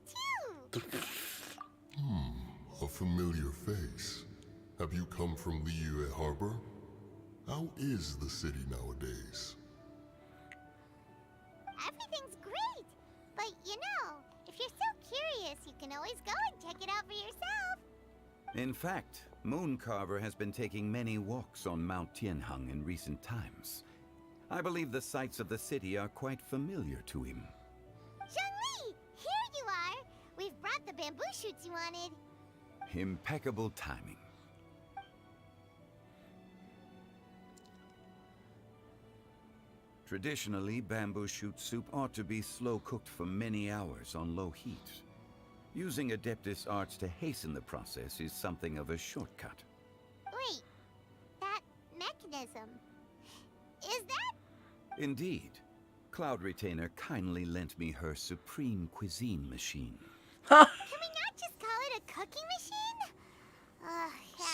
2!
A familiar face. Have you come from Liyue Harbor? How is the city nowadays?
Everything's great! But you know, if you're so curious, you can always go and check it out for yourself!
In fact, Mooncarver has been taking many walks on Mount Tianheng in recent times. I believe the sights of the city are quite familiar to him.
Zhongli! Here you are! We've brought the bamboo shoots you wanted.
Impeccable timing. Traditionally, bamboo shoot soup ought to be slow-cooked for many hours on low heat. Using Adeptus arts to hasten the process is something of a shortcut.
Wait, that mechanism... is that...
Indeed. Cloud Retainer kindly lent me her supreme cuisine machine.
Can we not just call it a cooking machine?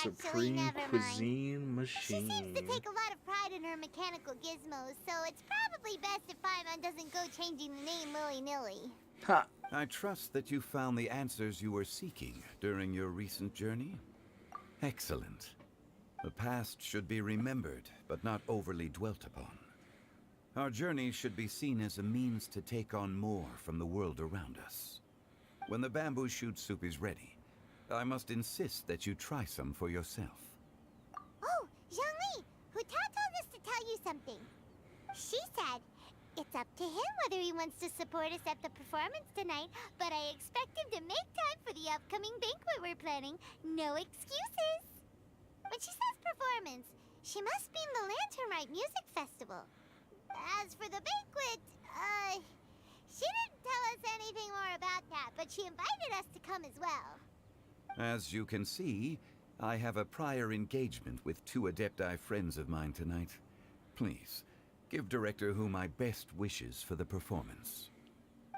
Actually,
Supreme
never mind.
cuisine machine.
She seems to take a lot of pride in her mechanical gizmos, so it's probably best if Paimon doesn't go changing the name willy-nilly.
Ha!
I trust that you found the answers you were seeking during your recent journey. Excellent. The past should be remembered, but not overly dwelt upon. Our journey should be seen as a means to take on more from the world around us. When the bamboo shoot soup is ready, I must insist that you try some for yourself.
Oh, Zhongli! Huta told us to tell you something. She said, it's up to him whether he wants to support us at the performance tonight, but I expect him to make time for the upcoming banquet we're planning. No excuses! When she says performance, she must mean the Lantern Rite Music Festival. As for the banquet, she didn't tell us anything more about that, but she invited us to come as well.
As you can see, I have a prior engagement with 2 Adepti friends of mine tonight. Please, give Director Hu my best wishes for the performance.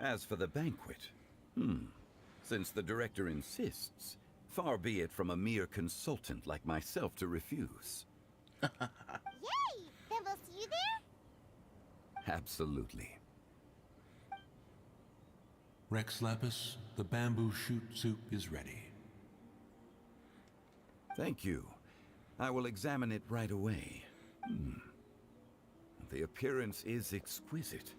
As for the banquet, since the Director insists, far be it from a mere consultant like myself to refuse.
Yay! Then we'll see you there?
Absolutely.
Rex Lapis, the bamboo shoot soup is ready.
Thank you. I will examine it right away. The appearance is exquisite,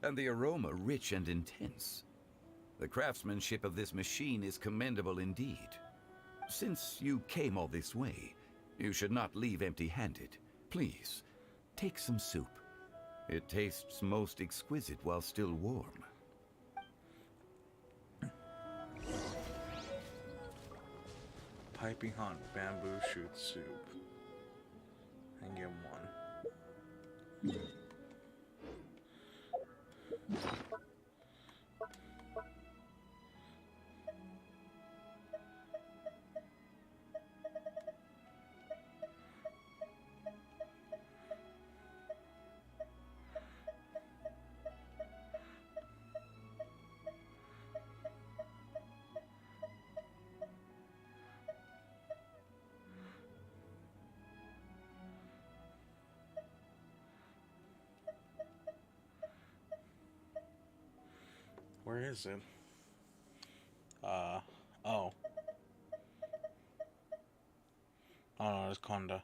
and the aroma rich and intense. The craftsmanship of this machine is commendable indeed. Since you came all this way, you should not leave empty-handed. Please, take some soup. It tastes most exquisite while still warm.
Piping hot bamboo shoot soup. And get one. Where is it? Oh. Oh no, it's Konda.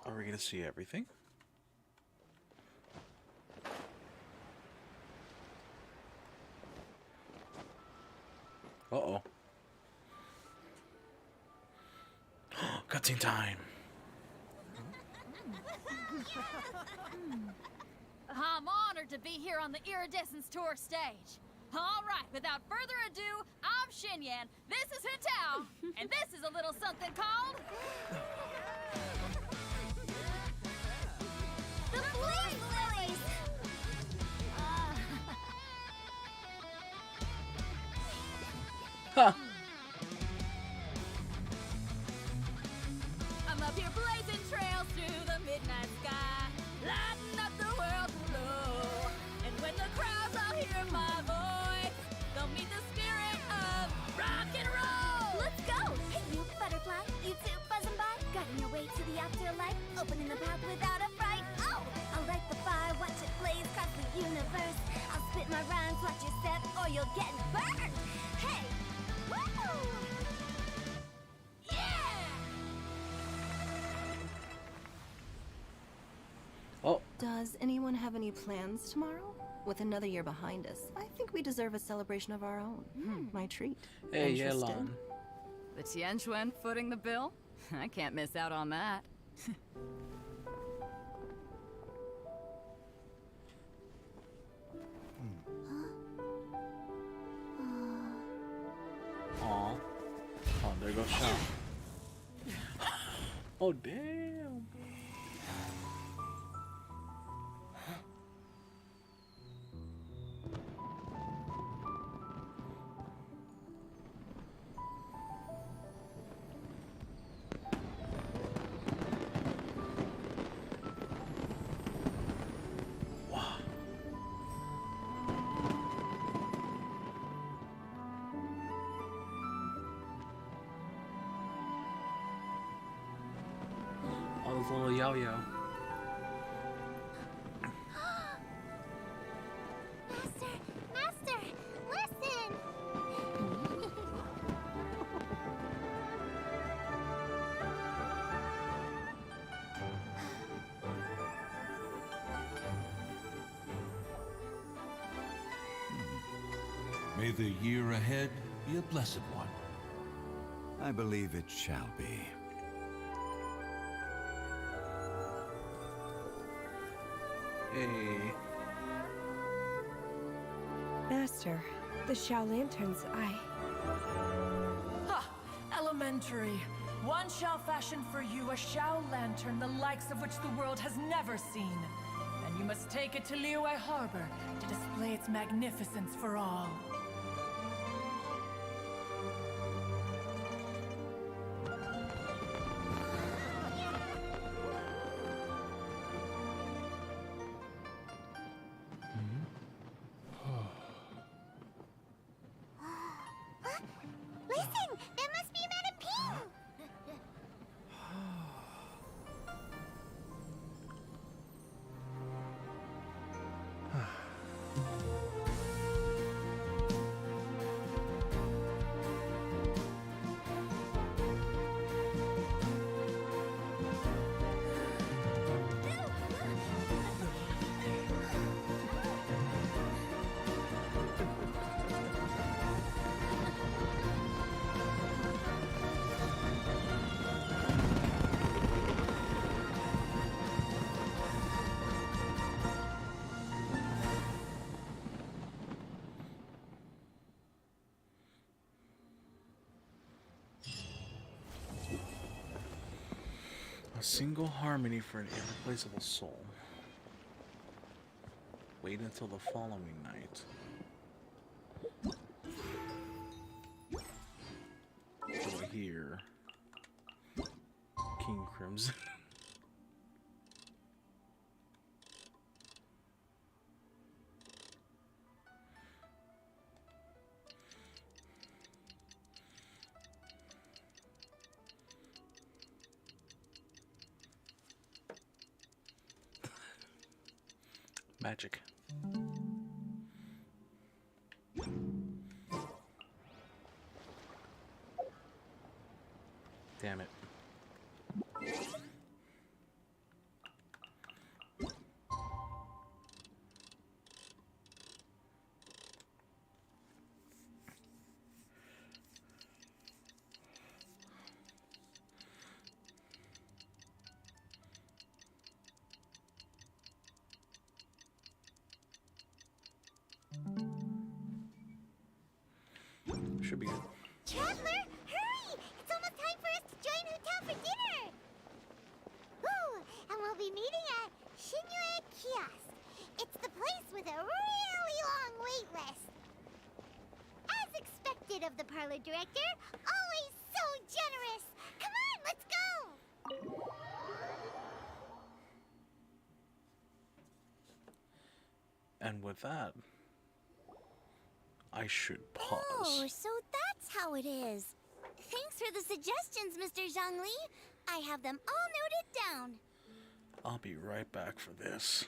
Are we gonna see everything? Uh-oh. Cutscene time.
I'm honored to be here on the Iridescence Tour stage. All right, without further ado, I'm Xinyan, this is Hitao, and this is a little something called...
The Flame Lilies!
Huh.
I'm up here blazing trails through the midnight sky, lighting up the world below. And when the crowds all hear my voice, they'll meet the spirit of rock and roll.
Let's go! Hey, you butterfly, you two buzzing by, guiding your way to the afterlife, opening the path without a fright. Oh, I'll light the fire, watch it blaze across the universe. I'll spit my rhymes, watch your step, or you'll get burned. Hey, woo!
Oh.
Does anyone have any plans tomorrow? With another year behind us, I think we deserve a celebration of our own. My treat.
Hey,
Interested?
Yelon.
The Tianquan footing the bill? I can't miss out on that.
Aw. Oh, there goes Sean. Oh, damn. Oh, this little yo-yo.
Master, listen!
May the year ahead be a blessed one.
I believe it shall be.
Hey.
Master, the Shao Lanterns,
Ha! Elementary. One shall fashion for you a Shao Lantern, the likes of which the world has never seen. And you must take it to Liyue Harbor to display its magnificence for all.
Listen! That must be Madame Ping!
A single harmony for an irreplaceable soul. Wait until the following night. Do I hear King Crimson? Magic. Damn it. Should be good.
Traveler, hurry! It's almost time for us to join Hotel for dinner! Ooh, and we'll be meeting at Shinyue Kiosk. It's the place with a really long wait list. As expected of the parlor director, always so generous! Come on, let's go!
And with that, I should pause.
Oh, so that's how it is. Thanks for the suggestions, Mr. Zhongli. I have them all noted down.
I'll be right back for this.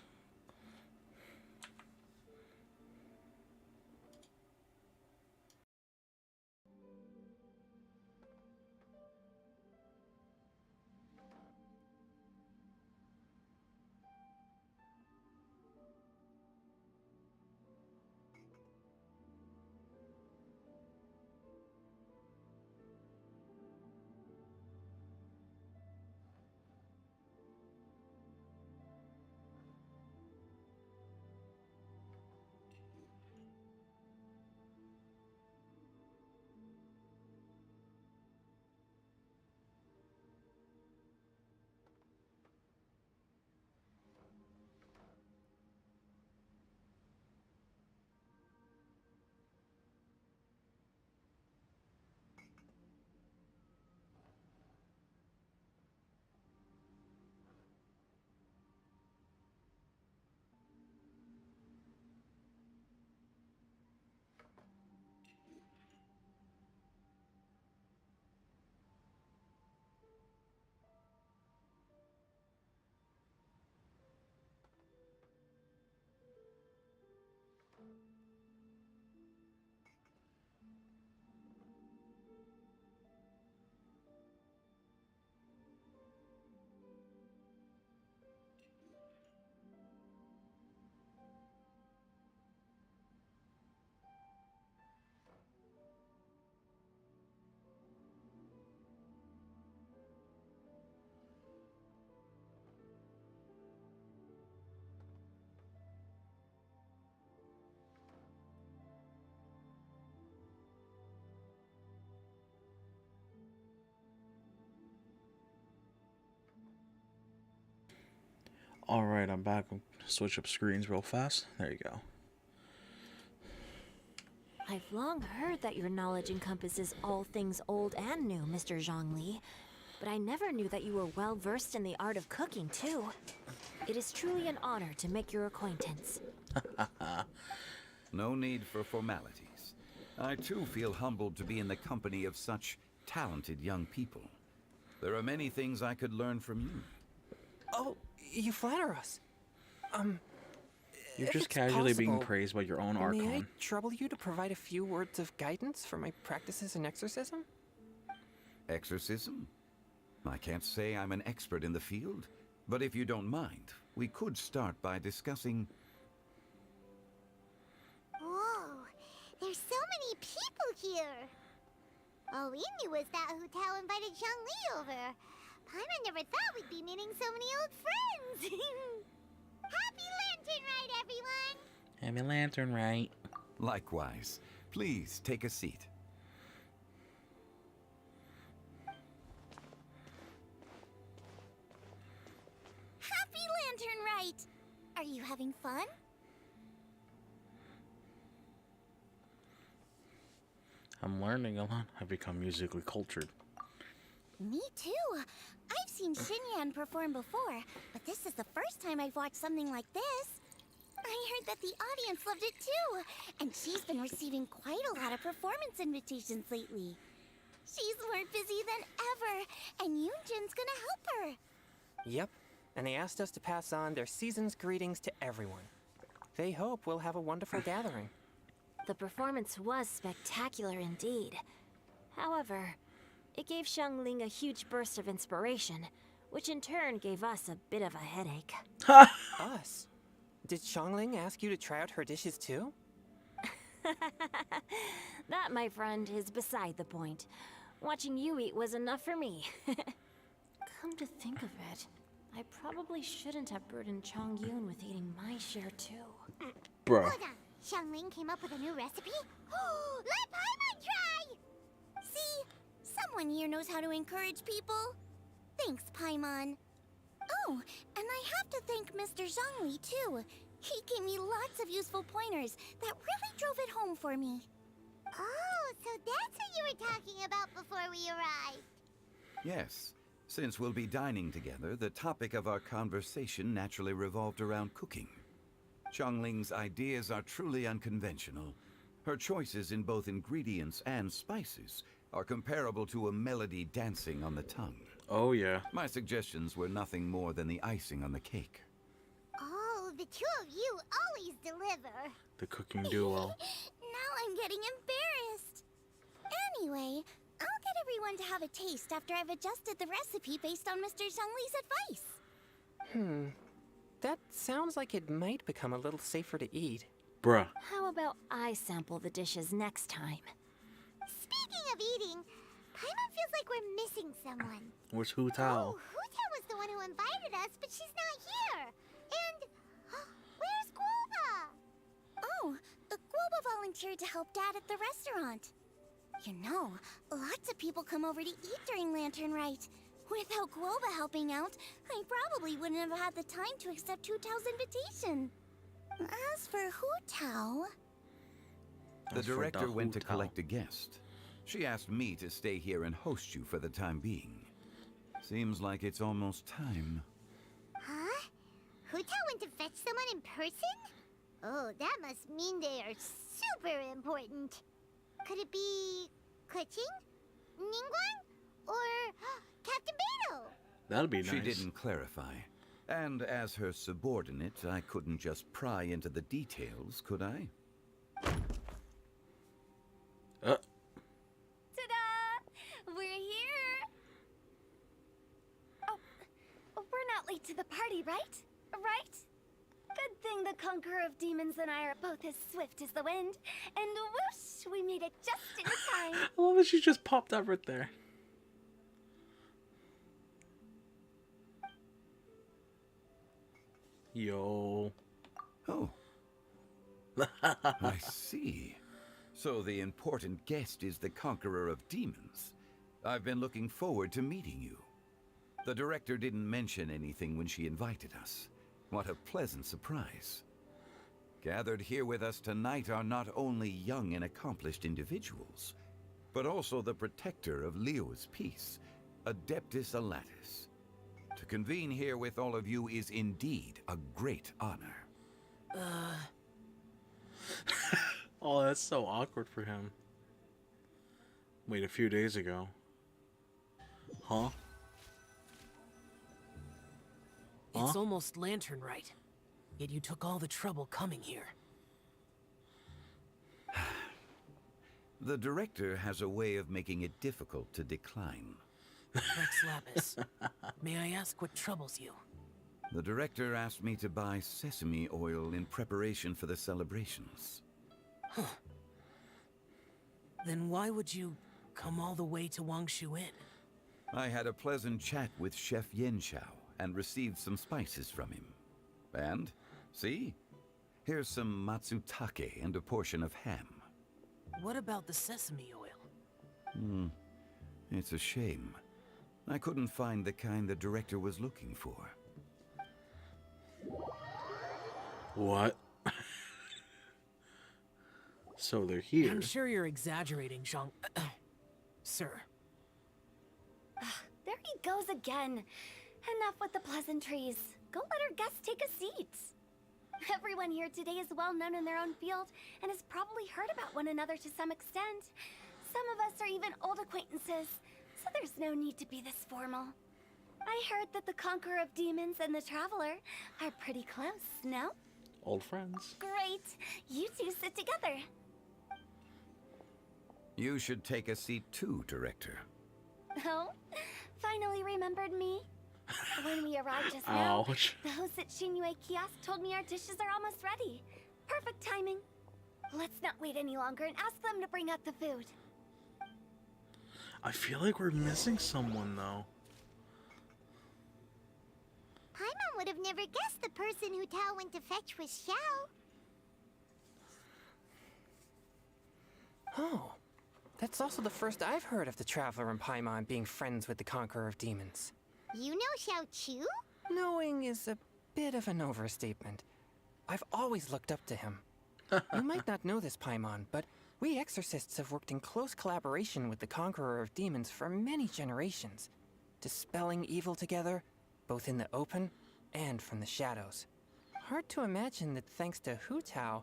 Alright, I'm back. Switch up screens real fast. There you go.
I've long heard that your knowledge encompasses all things old and new, Mr. Zhongli. But I never knew that you were well versed in the art of cooking, too. It is truly an honor to make your acquaintance.
No need for formalities. I too feel humbled to be in the company of such talented young people. There are many things I could learn from you.
Oh, you flatter us.
You're
if
just
it's
casually being
possible,
praised by your own
may I
Archon.
trouble you to provide a few words of guidance for my practices in exorcism?
Exorcism? I can't say I'm an expert in the field, but if you don't mind, we could start by discussing...
Whoa, there's so many people here! All we knew was that Hotel invited Zhongli over. Paimon never thought we'd be meeting so many old friends! Happy Lantern Rite, everyone!
Happy Lantern Rite.
Likewise. Please, take a seat.
Are you having fun?
I'm learning a lot. I've become musically cultured.
Me too. I've seen Xinyan perform before, but this is the first time I've watched something like this. I heard that the audience loved it too, and she's been receiving quite a lot of performance invitations lately. She's more busy than ever, and Yoonjin's gonna help her.
Yep, and they asked us to pass on their season's greetings to everyone. They hope we'll have a wonderful gathering.
The performance was spectacular indeed. However, it gave Xiangling a huge burst of inspiration, which in turn gave us a bit of a headache.
Us? Did Xiangling ask you to try out her dishes too?
That, my friend, is beside the point. Watching you eat was enough for me. Come to think of it, I probably shouldn't have burdened Chongyun with eating my share too.
Bruh.
Hold on. Xiangling came up with a new recipe? Let Paimon try! See? Someone here knows how to encourage people. Thanks, Paimon. Oh, and I have to thank Mr. Zhongli, too. He gave me lots of useful pointers that really drove it home for me. Oh, so that's what you were talking about before we arrived.
Yes. Since we'll be dining together, the topic of our conversation naturally revolved around cooking. Xiangling's ideas are truly unconventional. Her choices in both ingredients and spices are comparable to a melody dancing on the tongue.
Oh, yeah.
My suggestions were nothing more than the icing on the cake.
Oh, the two of you always deliver.
The cooking duo.
Now I'm getting embarrassed. Anyway, I'll get everyone to have a taste after I've adjusted the recipe based on Mr. Zhongli's advice.
That sounds like it might become a little safer to eat.
Bruh.
How about I sample the dishes next time?
Speaking of eating, Paimon feels like we're missing someone.
Where's Hu Tao?
Oh, Hu Tao was the one who invited us, but she's not here. And where's Guoba? Oh, Guoba volunteered to help Dad at the restaurant. You know, lots of people come over to eat during Lantern Rite. Without Guoba helping out, I probably wouldn't have had the time to accept Hu Tao's invitation. As for Hu Tao...
The director went to collect a guest. She asked me to stay here and host you for the time being. Seems like it's almost time.
Huh? Hu Tao went to fetch someone in person? Oh, that must mean they are super important. Could it be... Keqing? Ningguang? Or Captain Beto?
That'd be nice.
She didn't clarify. And as her subordinate, I couldn't just pry into the details, could I?
Ta-da! We're here! Oh, we're not late to the party, right? Right? Good thing the Conqueror of Demons and I are both as swift as the wind. And whoosh, we made it just in time.
I love that she just popped up right there. Yo.
Oh. I see. So the important guest is the Conqueror of Demons. I've been looking forward to meeting you. The director didn't mention anything when she invited us. What a pleasant surprise. Gathered here with us tonight are not only young and accomplished individuals, but also the protector of Leo's peace, Adeptus Alatus. To convene here with all of you is indeed a great honor.
Oh, that's so awkward for him. Wait, a few days ago. Huh?
It's almost Lantern Rite, yet you took all the trouble coming here.
The director has a way of making it difficult to decline.
Rex Lapis, may I ask what troubles you?
The director asked me to buy sesame oil in preparation for the celebrations.
Huh. Then why would you come all the way to Wangshu Inn?
I had a pleasant chat with Chef Yanxiao and received some spices from him. And, see? Here's some matsutake and a portion of ham.
What about the sesame oil?
It's a shame. I couldn't find the kind the director was looking for.
What? So they're here.
I'm sure you're exaggerating, Zhang... Sir.
There he goes again. Enough with the pleasantries. Go let our guests take a seat. Everyone here today is well known in their own field and has probably heard about one another to some extent. Some of us are even old acquaintances, so there's no need to be this formal. I heard that the Conqueror of Demons and the Traveler are pretty close, no?
Old friends.
Great. You two sit together.
You should take a seat too, Director.
Oh? Finally remembered me? When we arrived just now,
Ouch.
the host at Shinue Kiosk told me our dishes are almost ready. Perfect timing. Let's not wait any longer and ask them to bring out the food.
I feel like we're missing someone, though.
Paimon would have never guessed the person who Tao went to fetch was Xiao.
Oh, that's also the first I've heard of the Traveler and Paimon being friends with the Conqueror of Demons.
You know Xiao Chu?
Knowing is a bit of an overstatement. I've always looked up to him. You might not know this, Paimon, but we exorcists have worked in close collaboration with the Conqueror of Demons for many generations, dispelling evil together, both in the open and from the shadows. Hard to imagine that thanks to Hu Tao,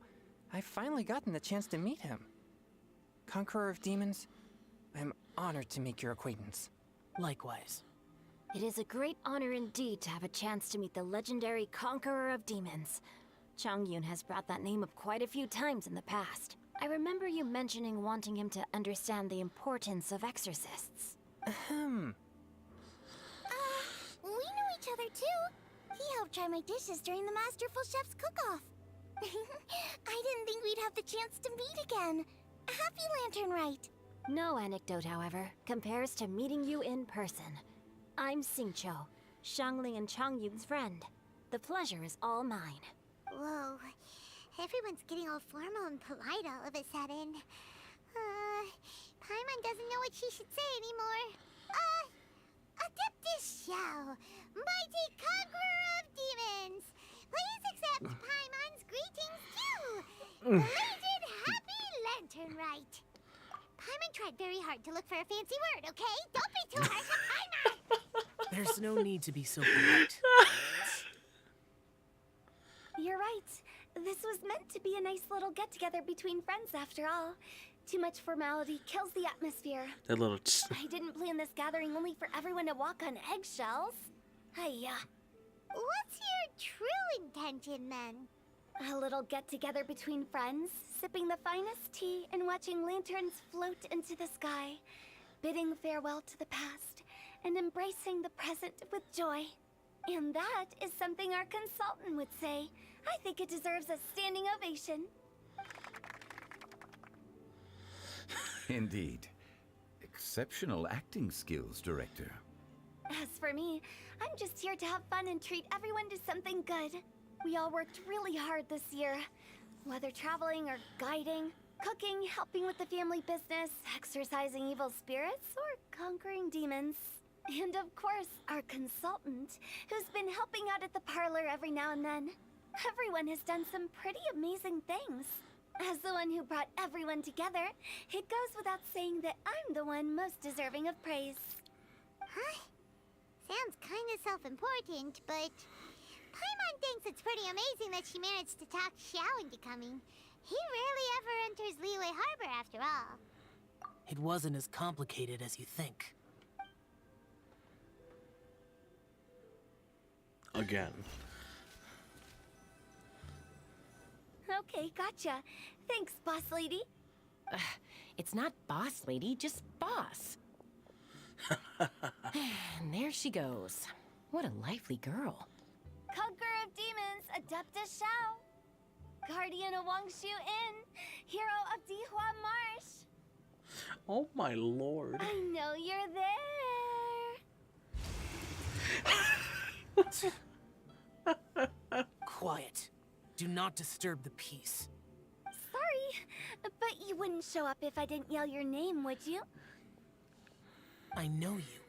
I've finally gotten the chance to meet him. Conqueror of Demons, I'm honored to make your acquaintance.
Likewise.
It is a great honor indeed to have a chance to meet the legendary Conqueror of Demons. Changyun has brought that name up quite a few times in the past. I remember you mentioning wanting him to understand the importance of exorcists.
Ahem.
We know each other too. He helped try my dishes during the Masterful Chef's cook-off. I didn't think we'd have the chance to meet again. Happy Lantern Rite.
No anecdote, however, compares to meeting you in person. I'm Xingqiu, Shangling and Changyun's friend. The pleasure is all mine.
Whoa. Everyone's getting all formal and polite all of a sudden. Paimon doesn't know what she should say anymore. Adeptus Xiao, mighty Conqueror of Demons. Please accept Paimon's greetings too. Belated Happy Lantern Rite. Paimon tried very hard to look for a fancy word, okay? Don't be too harsh on Paimon!
There's no need to be so polite.
You're right. This was meant to be a nice little get-together between friends after all. Too much formality kills the atmosphere.
That little...
I didn't plan this gathering only for everyone to walk on eggshells. Hiya.
What's your true intention, then?
A little get-together between friends, sipping the finest tea and watching lanterns float into the sky, bidding farewell to the past, and embracing the present with joy. And that is something our consultant would say. I think it deserves a standing ovation.
Indeed. Exceptional acting skills, Director.
As for me, I'm just here to have fun and treat everyone to something good. We all worked really hard this year. Whether traveling or guiding, cooking, helping with the family business, exorcising evil spirits, or conquering demons. And of course, our consultant, who's been helping out at the parlor every now and then. Everyone has done some pretty amazing things. As the one who brought everyone together, it goes without saying that I'm the one most deserving of praise.
Huh? Sounds kinda self-important, but... Paimon thinks it's pretty amazing that she managed to talk Xiao into coming. He rarely ever enters Liyue Harbor after all.
It wasn't as complicated as you think.
Again.
Okay, gotcha. Thanks, boss lady.
It's not boss lady, just boss. And there she goes. What a lively girl.
Conqueror of Demons, Adeptus Xiao. Guardian of Wangshu Inn, hero of Dihua Marsh.
Oh my lord.
I know you're there.
Quiet. Do not disturb the peace.
Sorry, but you wouldn't show up if I didn't yell your name, would you?
I know you.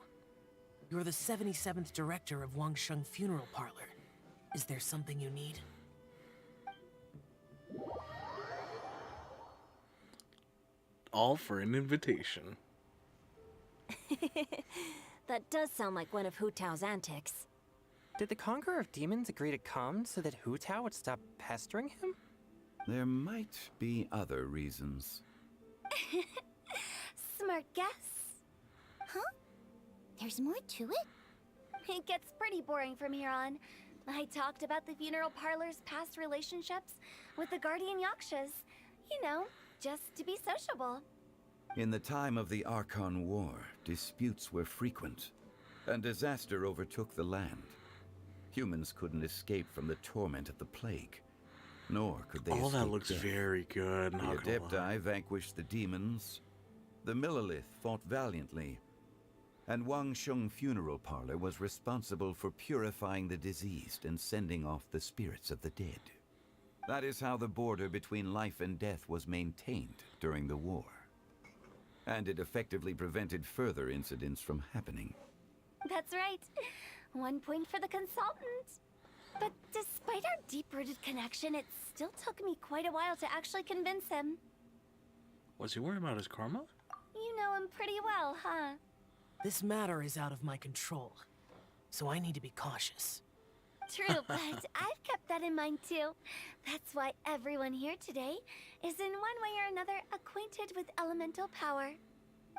You're the 77th director of Wangsheng Funeral Parlor. Is there something you need?
All for an invitation.
That does sound like one of Hu Tao's antics.
Did the Conqueror of Demons agree to come so that Hu Tao would stop pestering him?
There might be other reasons.
Smart guess. Huh? There's more to it? It gets pretty boring from here on. I talked about the funeral parlor's past relationships with the guardian yakshas. You know, just to be sociable.
In the time of the Archon War, disputes were frequent, and disaster overtook the land. Humans couldn't escape from the torment of the plague, nor could they
All that
escape
looks
death.
very good.
The
Not gonna lie.
Adepti vanquished the demons. The Millelith fought valiantly, and Wang Sheng Funeral Parlor was responsible for purifying the diseased and sending off the spirits of the dead. That is how the border between life and death was maintained during the war. And it effectively prevented further incidents from happening.
That's right. 1 point for the consultant. But despite our deep-rooted connection, it still took me quite a while to actually convince him.
Was he worried about his karma?
You know him pretty well, huh?
This matter is out of my control, so I need to be cautious.
True, but I've kept that in mind too. That's why everyone here today is in one way or another acquainted with elemental power.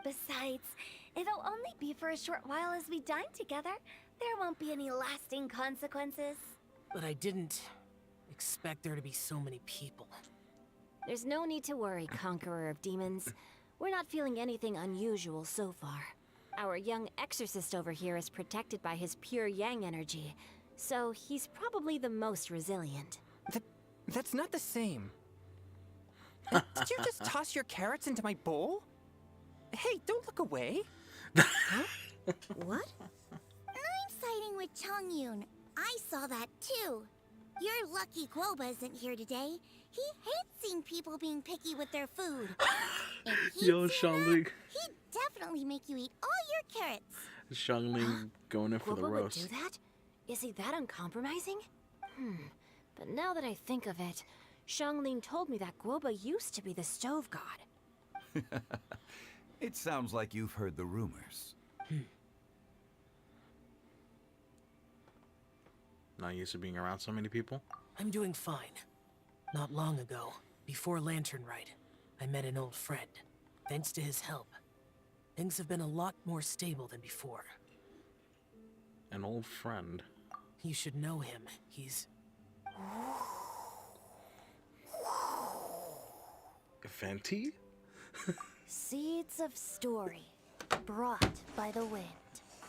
Besides, it'll only be for a short while as we dine together. There won't be any lasting consequences.
But I didn't expect there to be so many people.
There's no need to worry, Conqueror of Demons. We're not feeling anything unusual so far. Our young exorcist over here is protected by his pure yang energy, so he's probably the most resilient.
That's not the same. Did you just toss your carrots into my bowl? Hey, don't look away.
Huh? What?
I'm siding with Chongyun. I saw that too. Your lucky Guoba isn't here today. He hates seeing people being picky with their food. If he'd
Yo,
seen
Shangli.
that, he'd definitely make you eat all your carrots.
Shangling going in for the
Guoba would
roast.
do that? Is he that uncompromising? But now that I think of it, Xiangling told me that Guoba used to be the stove god.
It sounds like you've heard the rumors.
Not used to being around so many people.
I'm doing fine. Not long ago, before Lantern Rite, I met an old friend. Thanks to his help, things have been a lot more stable than before.
An old friend.
You should know him. He's...
Venti?
Seeds of story, brought by the wind.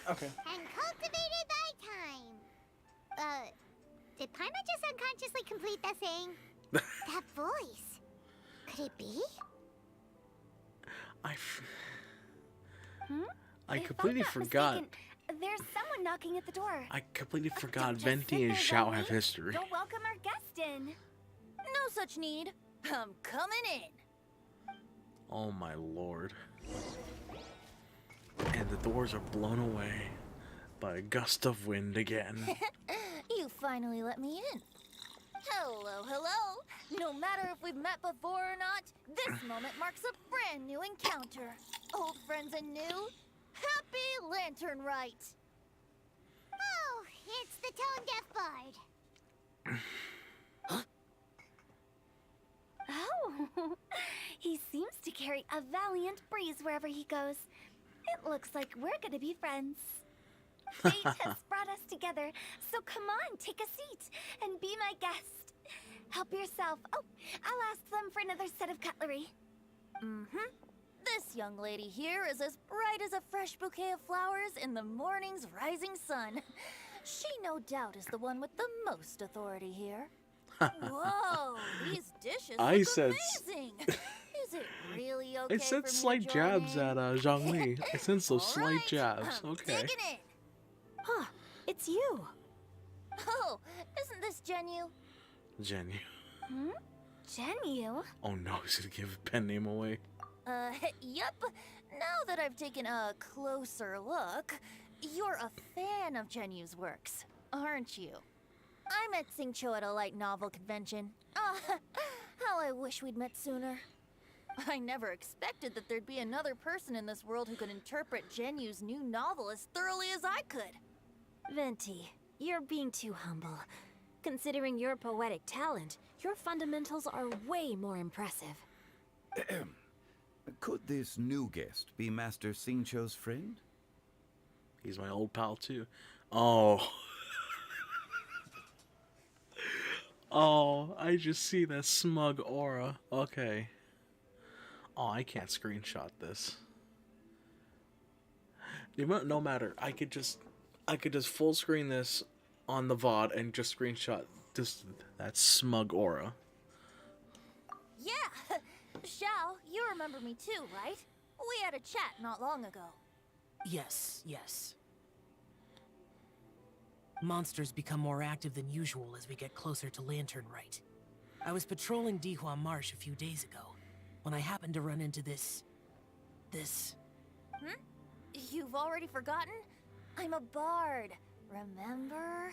Okay.
And cultivated by time. Did Paima just unconsciously complete that saying? That voice. Could it be?
I
If
completely
I'm not
forgot.
mistaken, there's someone knocking at the door.
I completely forgot
Don't just
Venti
sit
and
there,
Xiao have
Zhongli.
history.
Don't welcome our guest in.
No such need. I'm coming in.
Oh my lord. And the doors are blown away by a gust of wind again.
You finally let me in. Hello, hello. No matter if we've met before or not, this moment marks a brand new encounter. Old friends and new. Happy Lantern Rite.
Oh, it's the Tone Deaf Bard.
Oh, he seems to carry a valiant breeze wherever he goes. It looks like we're gonna be friends. Fate has brought us together, so come on, take a seat and be my guest. Help yourself. Oh, I'll ask them for another set of cutlery.
This young lady here is as bright as a fresh bouquet of flowers in the morning's rising sun. She no doubt is the one with the most authority here. Whoa, these dishes
I
look
said
amazing. Is it really okay
I
for
sent
me
slight
to join
jabs
in?
at Zhongli. I sent those slight
Alright,
jabs.
I'm
Okay.
digging it.
Huh, it's you.
Oh, isn't this Genu?
Jenny.
Genu?
Oh no, he's gonna give a pen name away.
Yep. Now that I've taken a closer look, you're a fan of Genu's works, aren't you? I met Singcho at a light novel convention. How I wish we'd met sooner.
I never expected that there'd be another person in this world who could interpret Genyu's new novel as thoroughly as I could.
Venti, you're being too humble. Considering your poetic talent, your fundamentals are way more impressive.
Could this new guest be Master Xingqiu's friend?
He's my old pal too. Oh. Oh, I just see that smug aura. Okay. Oh, I can't screenshot this. No matter, I could just full screen this on the VOD and just screenshot that smug aura.
Yeah, Xiao, you remember me too, right? We had a chat not long ago.
Yes, yes. Monsters become more active than usual as we get closer to Lantern Rite. I was patrolling Dihua Marsh a few days ago, when I happened to run into this...
Hmm? You've already forgotten? I'm a bard, remember?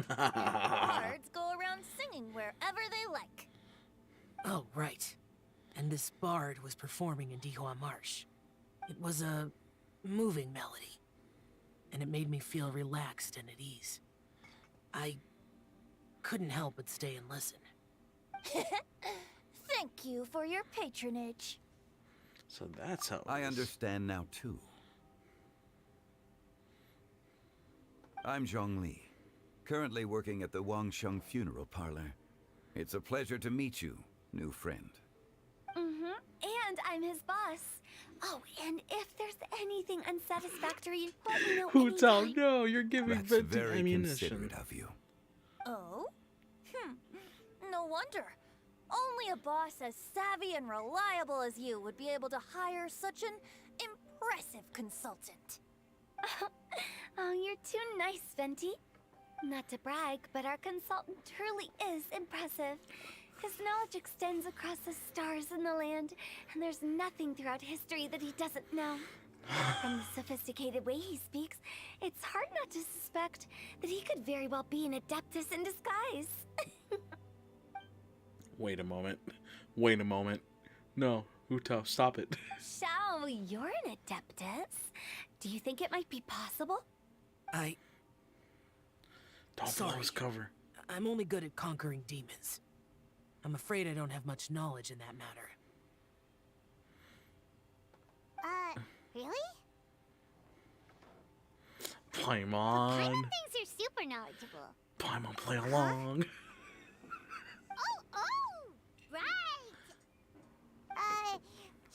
Bards go around singing wherever they like.
Oh, right. And this bard was performing in Dihua Marsh. It was a moving melody, and it made me feel relaxed and at ease. I couldn't help but stay and listen.
Thank you for your patronage.
So that's how
I understand now, too. I'm Zhongli, currently working at the Wangsheng Funeral Parlor. It's a pleasure to meet you, new friend.
And I'm his boss. Oh, and if there's anything unsatisfactory, let me know
Hu Tao,
anytime.
no, you're giving
That's
Venti
very
ammunition.
considerate of you.
Oh? No wonder. Only a boss as savvy and reliable as you would be able to hire such an impressive consultant.
Oh, you're too nice, Venti. Not to brag, but our consultant truly is impressive. His knowledge extends across the stars and the land, and there's nothing throughout history that he doesn't know. From the sophisticated way he speaks, it's hard not to suspect that he could very well be an adeptus in disguise.
Wait a moment. Wait a moment. No, Hu Tao, stop it.
Xiao, you're an adeptus. Do you think it might be possible?
Don't
blow his cover.
I'm only good at conquering demons. I'm afraid I don't have much knowledge in that matter.
Really?
Paimon.
Paimon thinks you're super knowledgeable.
Paimon, play along.
Oh, right!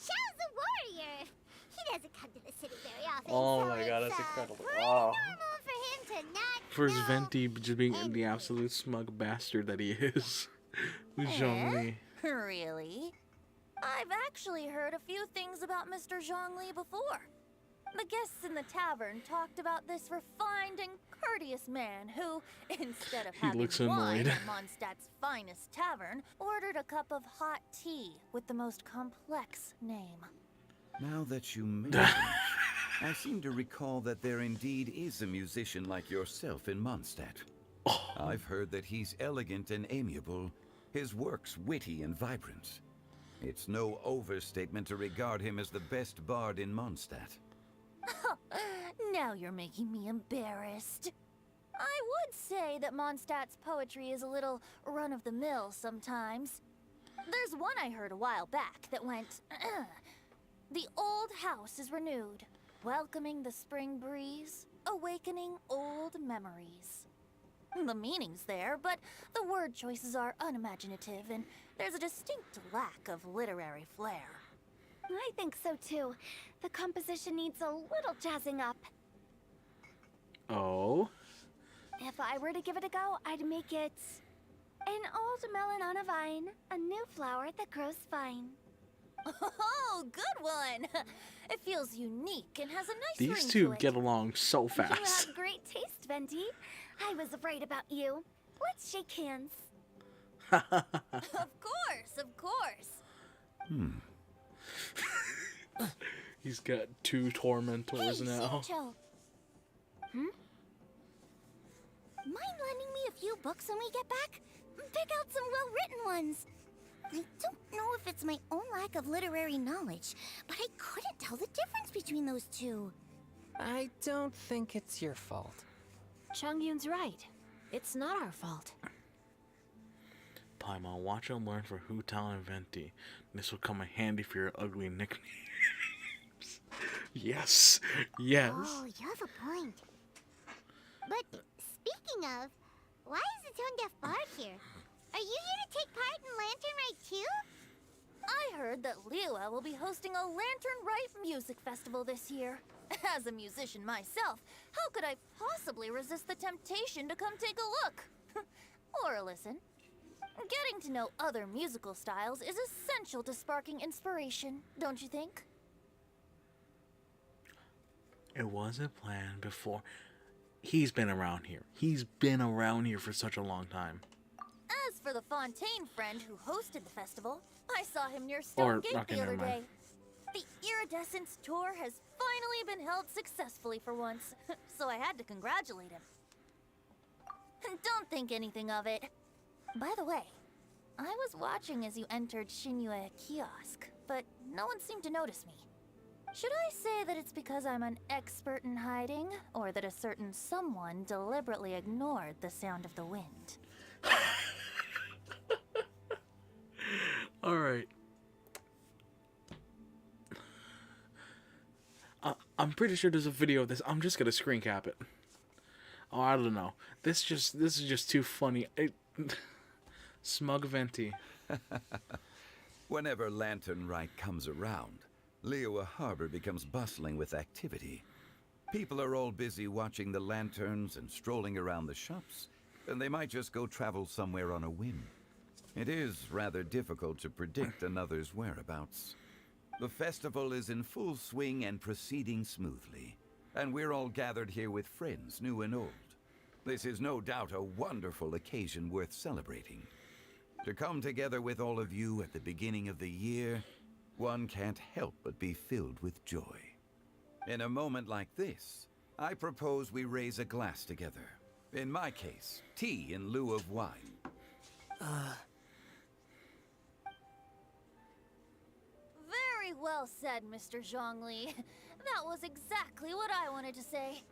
Xiao's a warrior. He doesn't come to the city very often.
Oh
so
my god,
it's,
that's incredible.
pretty
Oh.
normal for him to not
First
know
Venti just being the absolute smug bastard that he is. With Zhongli.
Really? I've actually heard a few things about Mr. Zhongli before. The guests in the tavern talked about this refined and courteous man who, instead of
He
having
looks
wine
annoyed.
at Mondstadt's finest tavern, ordered a cup of hot tea with the most complex name.
Now that you mention it, I seem to recall that there indeed is a musician like yourself in Mondstadt. I've heard that he's elegant and amiable, his works witty and vibrant. It's no overstatement to regard him as the best bard in Mondstadt.
Now you're making me embarrassed. I would say that Mondstadt's poetry is a little run-of-the-mill sometimes. There's one I heard a while back that went, "The old house is renewed, welcoming the spring breeze, awakening old memories." The meaning's there, but the word choices are unimaginative, and there's a distinct lack of literary flair.
I think so too. The composition needs a little jazzing up.
Oh?
If I were to give it a go, I'd make it an old melon on a vine, a new flower that grows fine.
Oh, good one! It feels unique and has a nice
These
ring
two
to it.
get along so
You
fast.
have great taste, Venti. I was right about you. Let's shake hands.
Of course, of course.
He's got two tormentors
Hey,
now.
Xingqiu. Mind lending me a few books when we get back? Pick out some well-written ones.
I don't know if it's my own lack of literary knowledge, but I couldn't tell the difference between those two.
I don't think it's your fault.
Chongyun's right. It's not our fault.
Paimon, watch and learn for Hu Tao and Venti. This will come in handy for your ugly nicknames. Yes. Yes.
Oh, you have a point. But speaking of, why is the Tone Deaf Bard here? Are you here to take part in Lantern Rite too?
I heard that Liyue will be hosting a Lantern Rite music festival this year. As a musician myself, how could I possibly resist the temptation to come take a look? Or listen. Getting to know other musical styles is essential to sparking inspiration, don't you think?
It wasn't planned before. He's been around here. He's been around here for such a long time.
As for the Fontaine friend who hosted the festival, I saw him near Stone Gate
okay,
the other
never
day.
mind.
The Iridescence tour has finally been held successfully for once, so I had to congratulate him. Don't think anything of it. By the way, I was watching as you entered Shinue Kiosk, but no one seemed to notice me. Should I say that it's because I'm an expert in hiding, or that a certain someone deliberately ignored the sound of the wind?
All right. I'm pretty sure there's a video of this. I'm just gonna screen cap it. Oh, I don't know. This is just too funny. Smug Venti.
Whenever Lantern Rite comes around, Liyue Harbor becomes bustling with activity. People are all busy watching the lanterns and strolling around the shops, and they might just go travel somewhere on a whim. It is rather difficult to predict another's whereabouts. The festival is in full swing and proceeding smoothly, and we're all gathered here with friends, new and old. This is no doubt a wonderful occasion worth celebrating. To come together with all of you at the beginning of the year, one can't help but be filled with joy. In a moment like this, I propose we raise a glass together. In my case, tea in lieu of wine.
Very well said, Mr. Zhongli. That was exactly what I wanted to say.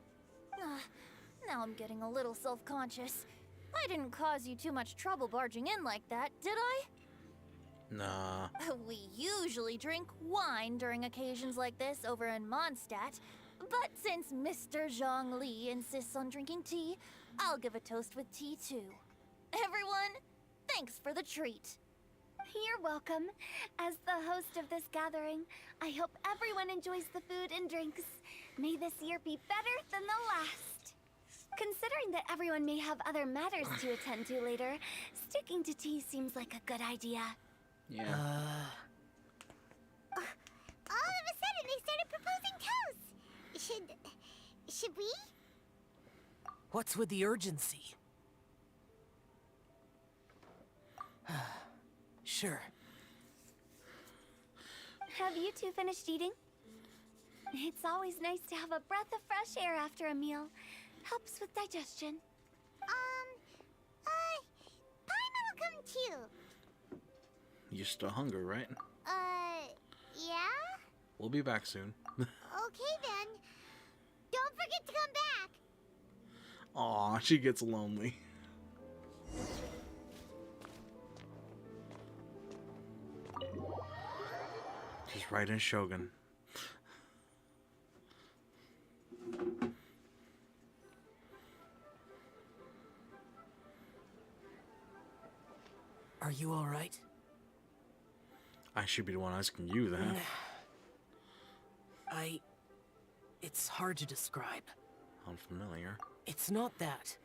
Now I'm getting a little self-conscious. I didn't cause you too much trouble barging in like that, did I?
Nah.
We usually drink wine during occasions like this over in Mondstadt, but since Mr. Zhongli insists on drinking tea, I'll give a toast with tea too. Everyone, thanks for the treat.
You're welcome. As the host of this gathering, I hope everyone enjoys the food and drinks. May this year be better than the last. Considering that everyone may have other matters to attend to later, sticking to tea seems like a good idea.
Yeah.
All of a sudden, they started proposing toasts. Should we?
What's with the urgency? Sure.
Have you two finished eating? It's always nice to have a breath of fresh air after a meal. Helps with digestion.
Paimon will come too.
You're still hungry, right?
Yeah?
We'll be back soon.
Okay then. Don't forget to come back.
Aw, she gets lonely. Just right in Shogun.
Are you all right?
I should be the one asking you that.
It's hard to describe.
Unfamiliar.
It's not that.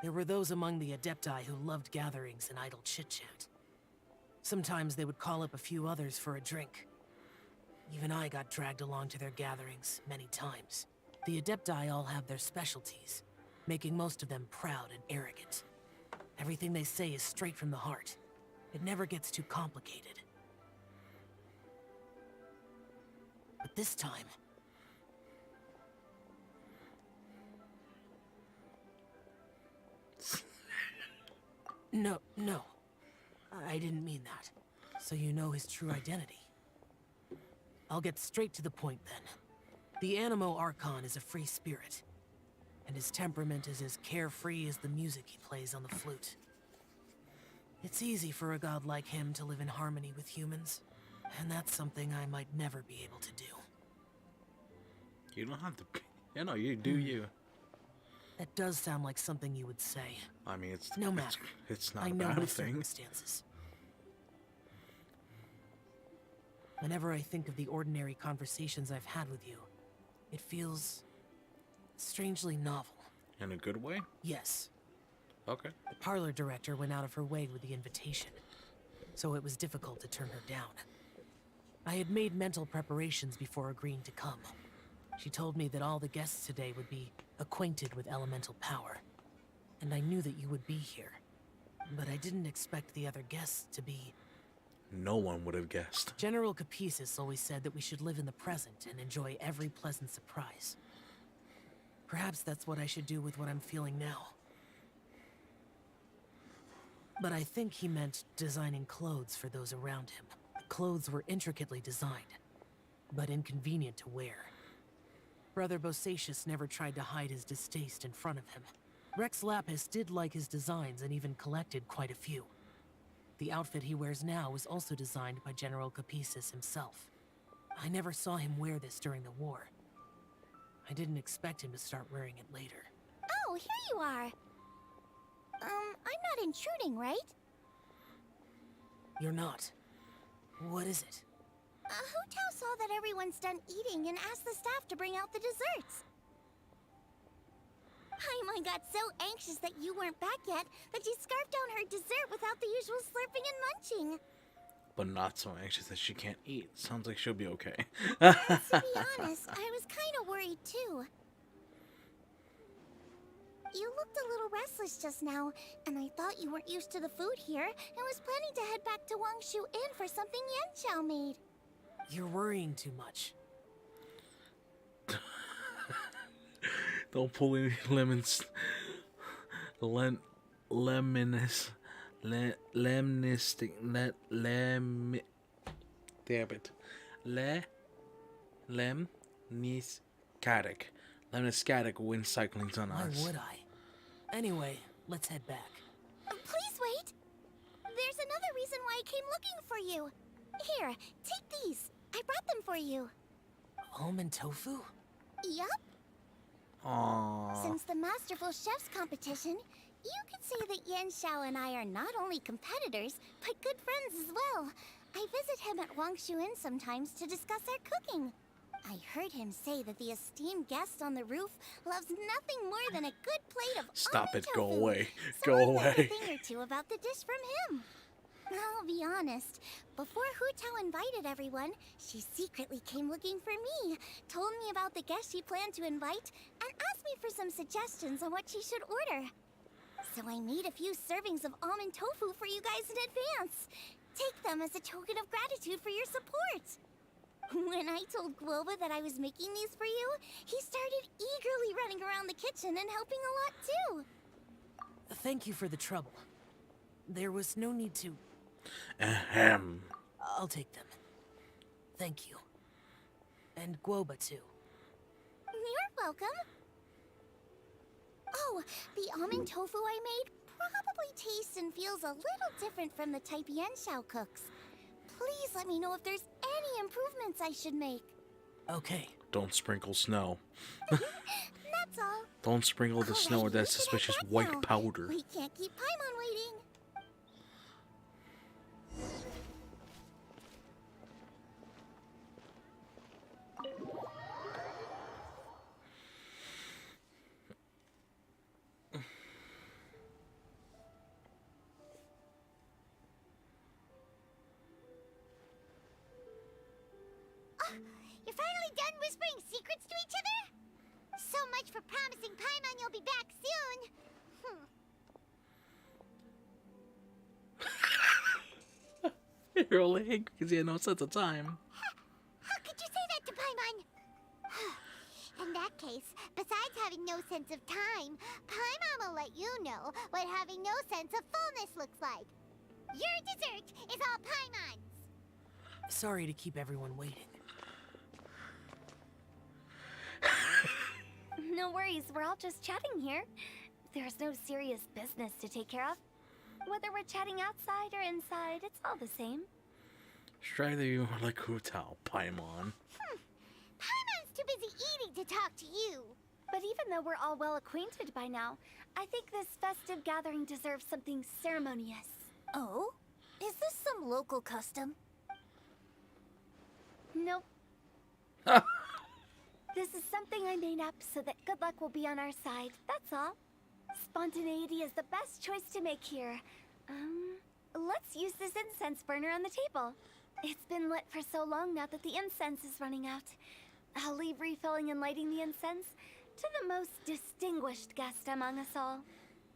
There were those among the Adepti who loved gatherings and idle chit-chat. Sometimes they would call up a few others for a drink. Even I got dragged along to their gatherings many times. The Adepti all have their specialties, making most of them proud and arrogant. Everything they say is straight from the heart. It never gets too complicated. But this time... No. I didn't mean that. So you know his true identity. I'll get straight to the point then. The Animo Archon is a free spirit, and his temperament is as carefree as the music he plays on the flute. It's easy for a god like him to live in harmony with humans, and that's something I might never be able to do.
You don't have to. You know, you do you.
That does sound like something you would say.
I mean, it's
No matter.
It's not
I
a
know
bad
my
thing.
circumstances. Whenever I think of the ordinary conversations I've had with you, it feels strangely novel.
In a good way?
Yes.
Okay.
The parlor director went out of her way with the invitation, so it was difficult to turn her down. I had made mental preparations before agreeing to come. She told me that all the guests today would be acquainted with elemental power, and I knew that you would be here. But I didn't expect the other guests to be...
No one would have guessed.
General Capisis always said that we should live in the present and enjoy every pleasant surprise. Perhaps that's what I should do with what I'm feeling now. But I think he meant designing clothes for those around him. The clothes were intricately designed, but inconvenient to wear. Brother Bosacius never tried to hide his distaste in front of him. Rex Lapis did like his designs and even collected quite a few. The outfit he wears now was also designed by General Capisis himself. I never saw him wear this during the war. I didn't expect him to start wearing it later.
Oh, here you are. I'm not intruding, right?
You're not. What is it?
Hu Tao saw that everyone's done eating and asked the staff to bring out the desserts. Paimon got so anxious that you weren't back yet that she scarfed down her dessert without the usual slurping and munching.
But not so anxious that she can't eat. Sounds like she'll be okay.
To be honest, I was kind of worried too. You looked a little restless just now, and I thought you weren't used to the food here and was planning to head back to Wangshu Inn for something Yanchao made.
You're worrying too much.
Don't pull any lemons. Lemnistic. Damn it. Lemniscatic. Lemniscatic wind cycling's on
Why
us.
would I? Anyway, let's head back.
Please wait. There's another reason why I came looking for you. Here, take these. I brought them for you.
Almond tofu?
Yup.
Aww.
Since the Masterful Chef's competition, you could say that Yanshao and I are not only competitors, but good friends as well. I visit him at Wangshu Inn sometimes to discuss our cooking. I heard him say that the esteemed guest on the roof loves nothing more than a good plate of
Stop
almond
it. Go
tofu.
away.
So
Go
I learned a
away.
thing or two about the dish from him. I'll be honest, before Hu Tao invited everyone, she secretly came looking for me, told me about the guests she planned to invite, and asked me for some suggestions on what she should order. So I made a few servings of almond tofu for you guys in advance. Take them as a token of gratitude for your support. When I told Guoba that I was making these for you, he started eagerly running around the kitchen and helping a lot too.
Thank you for the trouble. There was no need to...
Ahem.
I'll take them. Thank you. And Guoba, too.
You're welcome. Oh, the almond tofu I made probably tastes and feels a little different from the type Yanshao cooks. Please let me know if there's any improvements I should make.
Okay.
Don't sprinkle snow.
That's all.
Don't sprinkle the snow with that suspicious white
now.
powder.
We can't keep Paimon waiting. You're finally done whispering secrets to each other? So much for promising Paimon you'll be back soon.
You're only angry because you had no sense of time.
How could you say that to Paimon? In that case, besides having no sense of time, Paimon will let you know what having no sense of fullness looks like. Your dessert is all Paimon's.
Sorry to keep everyone waiting.
No worries, we're all just chatting here. There's no serious business to take care of. Whether we're chatting outside or inside, it's all the same.
Strider, you are like Hu Tao, Paimon.
Paimon's too busy eating to talk to you.
But even though we're all well acquainted by now, I think this festive gathering deserves something ceremonious.
Oh? Is this some local custom?
Nope. This is something I made up so that good luck will be on our side, that's all. Spontaneity is the best choice to make here. Let's use this incense burner on the table. It's been lit for so long now that the incense is running out. I'll leave refilling and lighting the incense to the most distinguished guest among us all.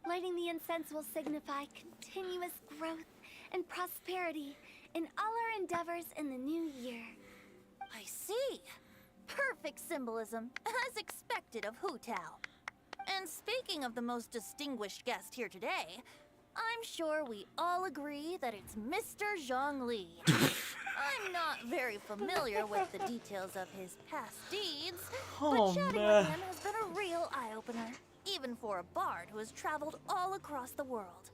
Lighting the incense will signify continuous growth and prosperity in all our endeavors in the new year.
I see. Perfect symbolism, as expected of Hu Tao. And speaking of the most distinguished guest here today, I'm sure we all agree that it's Mr. Zhongli. I'm not very familiar with the details of his past deeds, but chatting with him has been a real eye-opener, even for a bard who has traveled all across the world.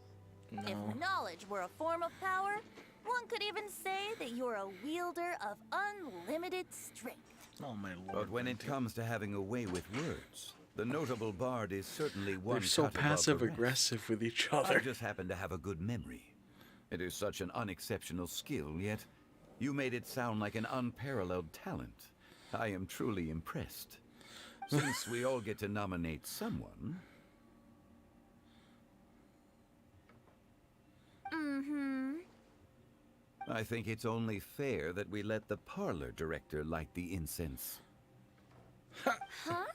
No.
If knowledge were a form of power, one could even say that you're a wielder of unlimited strength.
Oh my lord.
But when it comes to having a way with words, the notable bard is certainly one
They're so
cut above the rest.
passive-aggressive with each other.
I just happen to have a good memory. It is such an unexceptional skill, yet you made it sound like an unparalleled talent. I am truly impressed. Since we all get to nominate someone... I think it's only fair that we let the parlor director light the incense.
Huh?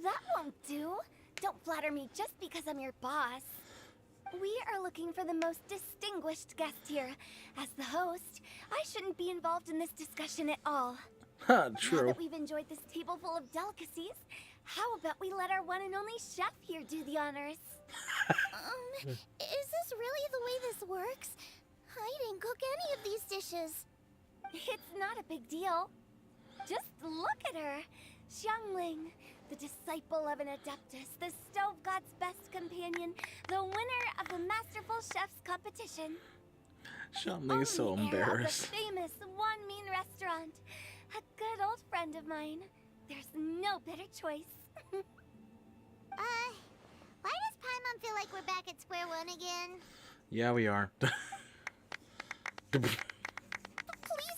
That won't do. Don't flatter me just because I'm your boss. We are looking for the most distinguished guest here. As the host, I shouldn't be involved in this discussion at all.
True.
Now that we've enjoyed this table full of delicacies, how about we let our one and only chef here do the honors?
Is this really the way this works? I didn't cook any of these dishes.
It's not a big deal. Just look at her. Xiangling, the disciple of an adeptus, the stove god's best companion, the winner of the Masterful Chef's competition.
Xiangling is so
Owner of
embarrassed.
the famous One Mean restaurant. A good old friend of mine. There's no better choice.
Why does Paimon feel like we're back at square one again?
Yeah, we are.
Please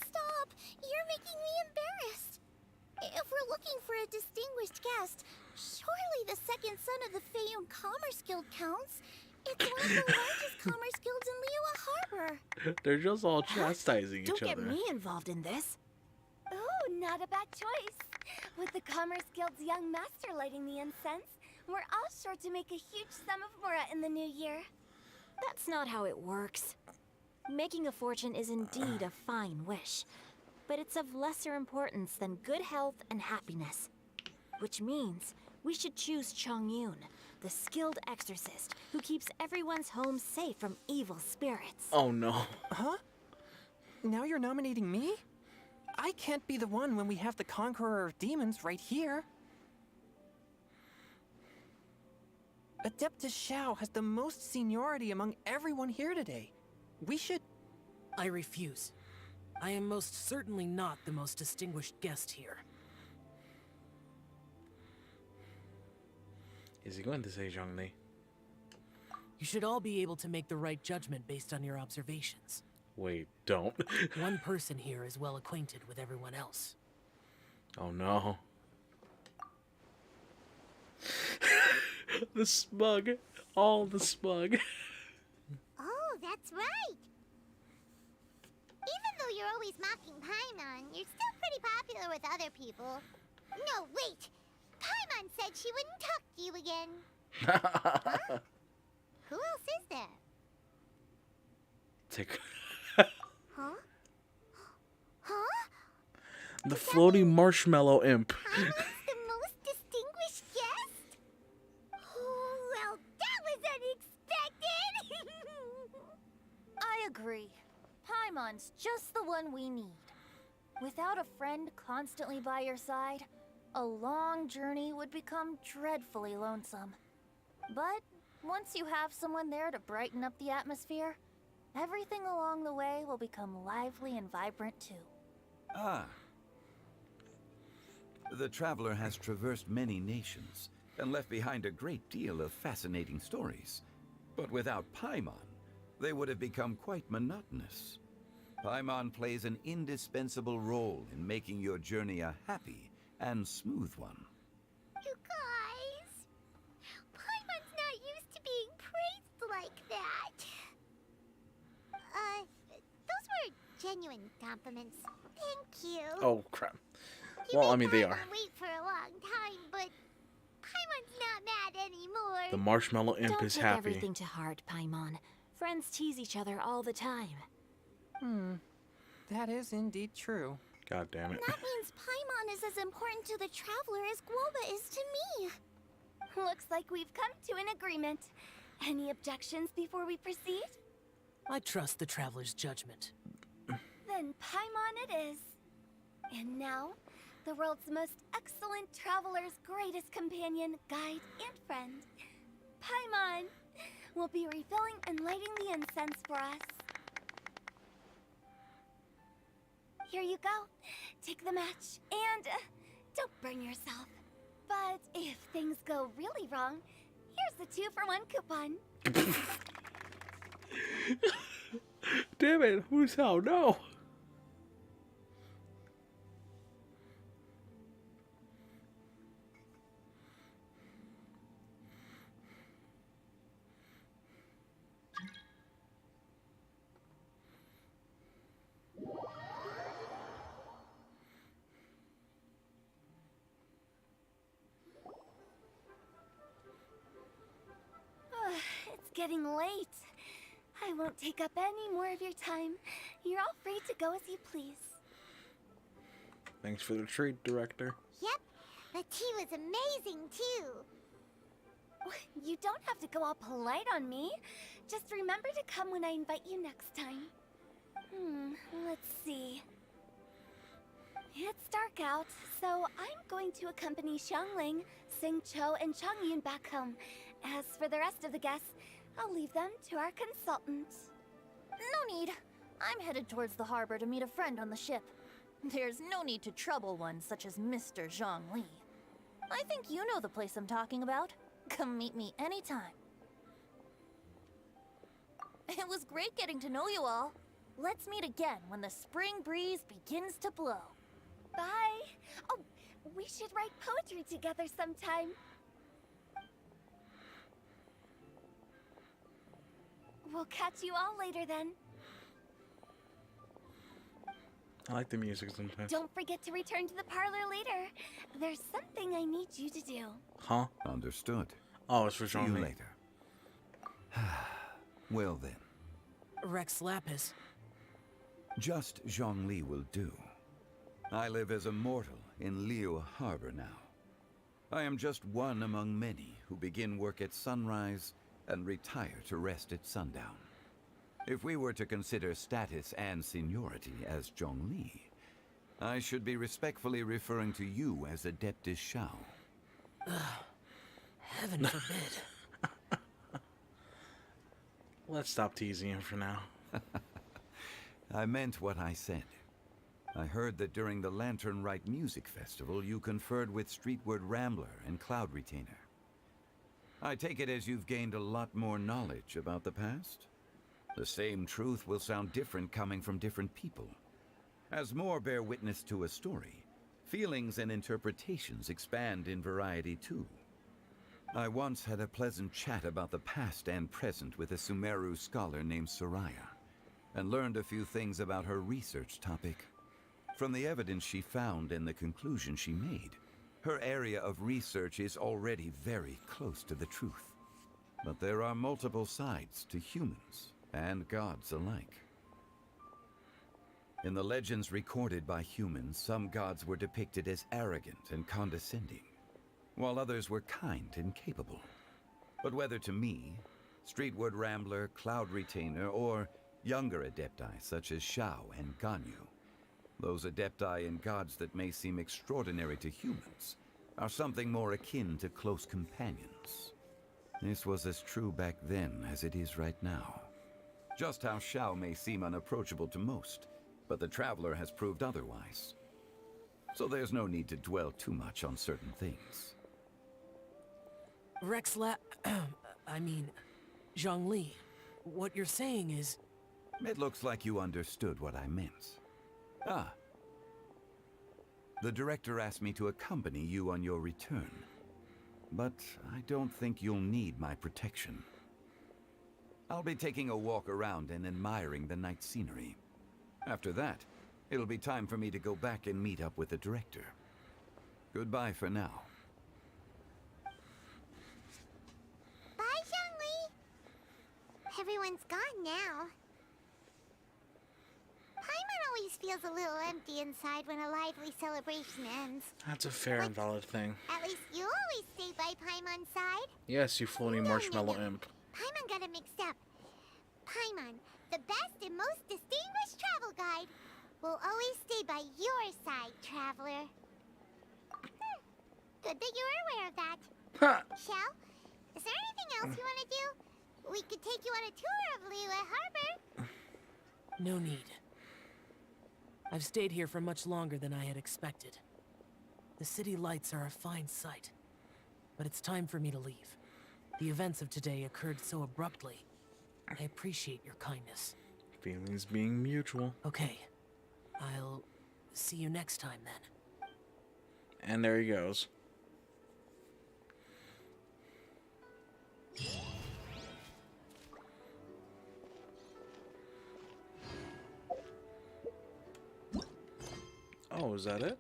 stop! You're making me embarrassed. If we're looking for a distinguished guest, surely the second son of the Feiyun Commerce Guild counts. It's one of the largest commerce guilds in Liyue Harbor.
They're just all chastising each
Don't
other.
get me involved in this. Oh, not a bad choice. With the Commerce Guild's young master lighting the incense, we're all sure to make a huge sum of mora in the new year.
That's not how it works. Making a fortune is indeed a fine wish, but it's of lesser importance than good health and happiness. Which means we should choose Chongyun, the skilled exorcist who keeps everyone's home safe from evil spirits.
Oh no.
Huh? Now you're nominating me? I can't be the one when we have the Conqueror of Demons right here. Adeptus Xiao has the most seniority among everyone here today. We should...
I refuse. I am most certainly not the most distinguished guest here.
Is he going to say Zhongli?
You should all be able to make the right judgment based on your observations.
Wait, don't.
One person here is well acquainted with everyone else.
Oh no. The smug. All the smug.
Oh, that's right. Even though you're always mocking Paimon, you're still pretty popular with other people. No, wait. Paimon said she wouldn't talk to you again. Huh? Who else is there?
Take
Huh? Huh?
the floating marshmallow imp.
Paimon's the most distinguished guest? Oh, well, that was unexpected!
I agree. Paimon's just the one we need. Without a friend constantly by your side, a long journey would become dreadfully lonesome. But once you have someone there to brighten up the atmosphere, everything along the way will become lively and vibrant too.
Ah. The traveler has traversed many nations and left behind a great deal of fascinating stories. But without Paimon, they would have become quite monotonous. Paimon plays an indispensable role in making your journey a happy and smooth one.
You guys, Paimon's not used to being praised like that. Those were genuine compliments. Thank you.
Oh, crap.
You
Well, I
made
mean, they are.
Paimon wait for a long time, but Paimon's not mad anymore.
The marshmallow imp
Don't
is
take
happy.
everything to heart, Paimon. Friends tease each other all the time.
That is indeed true.
God damn it.
That means Paimon is as important to the traveler as Guoba is to me. Looks like we've come to an agreement. Any objections before we proceed?
I trust the traveler's judgment.
Then Paimon it is. And now, the world's most excellent traveler's greatest companion, guide, and friend, Paimon, will be refilling and lighting the incense for us. Here you go. Take the match, and don't burn yourself. But if things go really wrong, here's the 2-for-1 coupon.
Damn it, who's hell? No.
It's getting late. I won't take up any more of your time. You're all free to go as you please.
Thanks for the treat, director.
Yep, the tea was amazing too.
You don't have to go all polite on me. Just remember to come when I invite you next time. Let's see. It's dark out, so I'm going to accompany Xiangling, Xingqiu, and Changyun back home. As for the rest of the guests, I'll leave them to our consultant.
No need. I'm headed towards the harbor to meet a friend on the ship. There's no need to trouble one such as Mr. Zhongli. I think you know the place I'm talking about. Come meet me anytime. It was great getting to know you all. Let's meet again when the spring breeze begins to blow.
Bye. Oh, we should write poetry together sometime. We'll catch you all later then.
I like the music sometimes.
Don't forget to return to the parlor later. There's something I need you to do.
Huh?
Understood.
Oh, it's for
See you
Jean-Mi.
later. Well then.
Rex Lapis.
Just Zhongli will do. I live as a mortal in Liyue Harbor now. I am just one among many who begin work at sunrise and retire to rest at sundown. If we were to consider status and seniority as Zhongli, I should be respectfully referring to you as Adeptus Shao.
Heaven forbid.
Let's stop teasing him for now.
I meant what I said. I heard that during the Lantern Rite Music Festival, you conferred with Streetward Rambler and Cloud Retainer. I take it as you've gained a lot more knowledge about the past? The same truth will sound different coming from different people. As more bear witness to a story, feelings and interpretations expand in variety too. I once had a pleasant chat about the past and present with a Sumeru scholar named Soraya, and learned a few things about her research topic. From the evidence she found and the conclusion she made, her area of research is already very close to the truth. But there are multiple sides to humans and gods alike. In the legends recorded by humans, some gods were depicted as arrogant and condescending, while others were kind and capable. But whether to me, Streetward Rambler, Cloud Retainer, or younger adepti such as Shao and Ganyu, Those adepti and gods that may seem extraordinary to humans are something more akin to close companions. This was as true back then as it is right now. Just how Shao may seem unapproachable to most, but the Traveler has proved otherwise. So there's no need to dwell too much on certain things.
Zhongli, what you're saying is...
It looks like you understood what I meant. Ah. The director asked me to accompany you on your return. But I don't think you'll need my protection. I'll be taking a walk around and admiring the night scenery. After that, it'll be time for me to go back and meet up with the director. Goodbye for now.
Bye, Zhongli. Everyone's gone now. Paimon always feels a little empty inside when a lively celebration ends.
That's a fair and valid thing.
At least you always stay by Paimon's side.
Yes, you floating marshmallow imp.
Paimon got it mixed up. Paimon, the best and most distinguished travel guide, will always stay by your side, traveler. Good that you were aware of that. Shao, is there anything else you want to do? We could take you on a tour of Liyue Harbor.
No need. I've stayed here for much longer than I had expected. The city lights are a fine sight, but it's time for me to leave. The events of today occurred so abruptly. I appreciate your kindness.
Feelings being mutual.
Okay. I'll see you next time then.
And there he goes. Oh, is that it?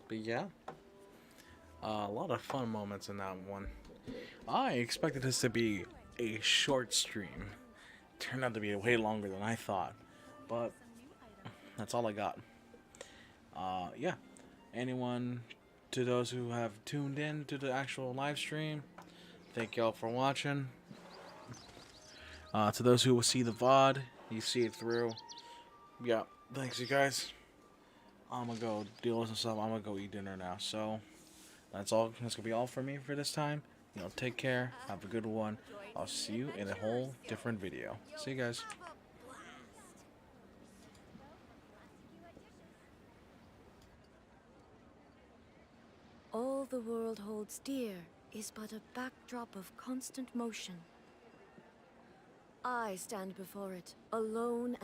But yeah, a lot of fun moments in that one. I expected this to be a short stream. Turned out to be way longer than I thought, but that's all I got. Yeah, to those who have tuned in to the actual live stream, thank y'all for watching. To those who will see the VOD, you see it through. Yeah, thanks you guys. I'm gonna go deal with some stuff. I'm gonna go eat dinner now. So that's all. That's gonna be all for me for this time. Take care. Have a good one. I'll see you in a whole different video. See you guys.
All the world holds dear is but a backdrop of constant motion. I stand before it, alone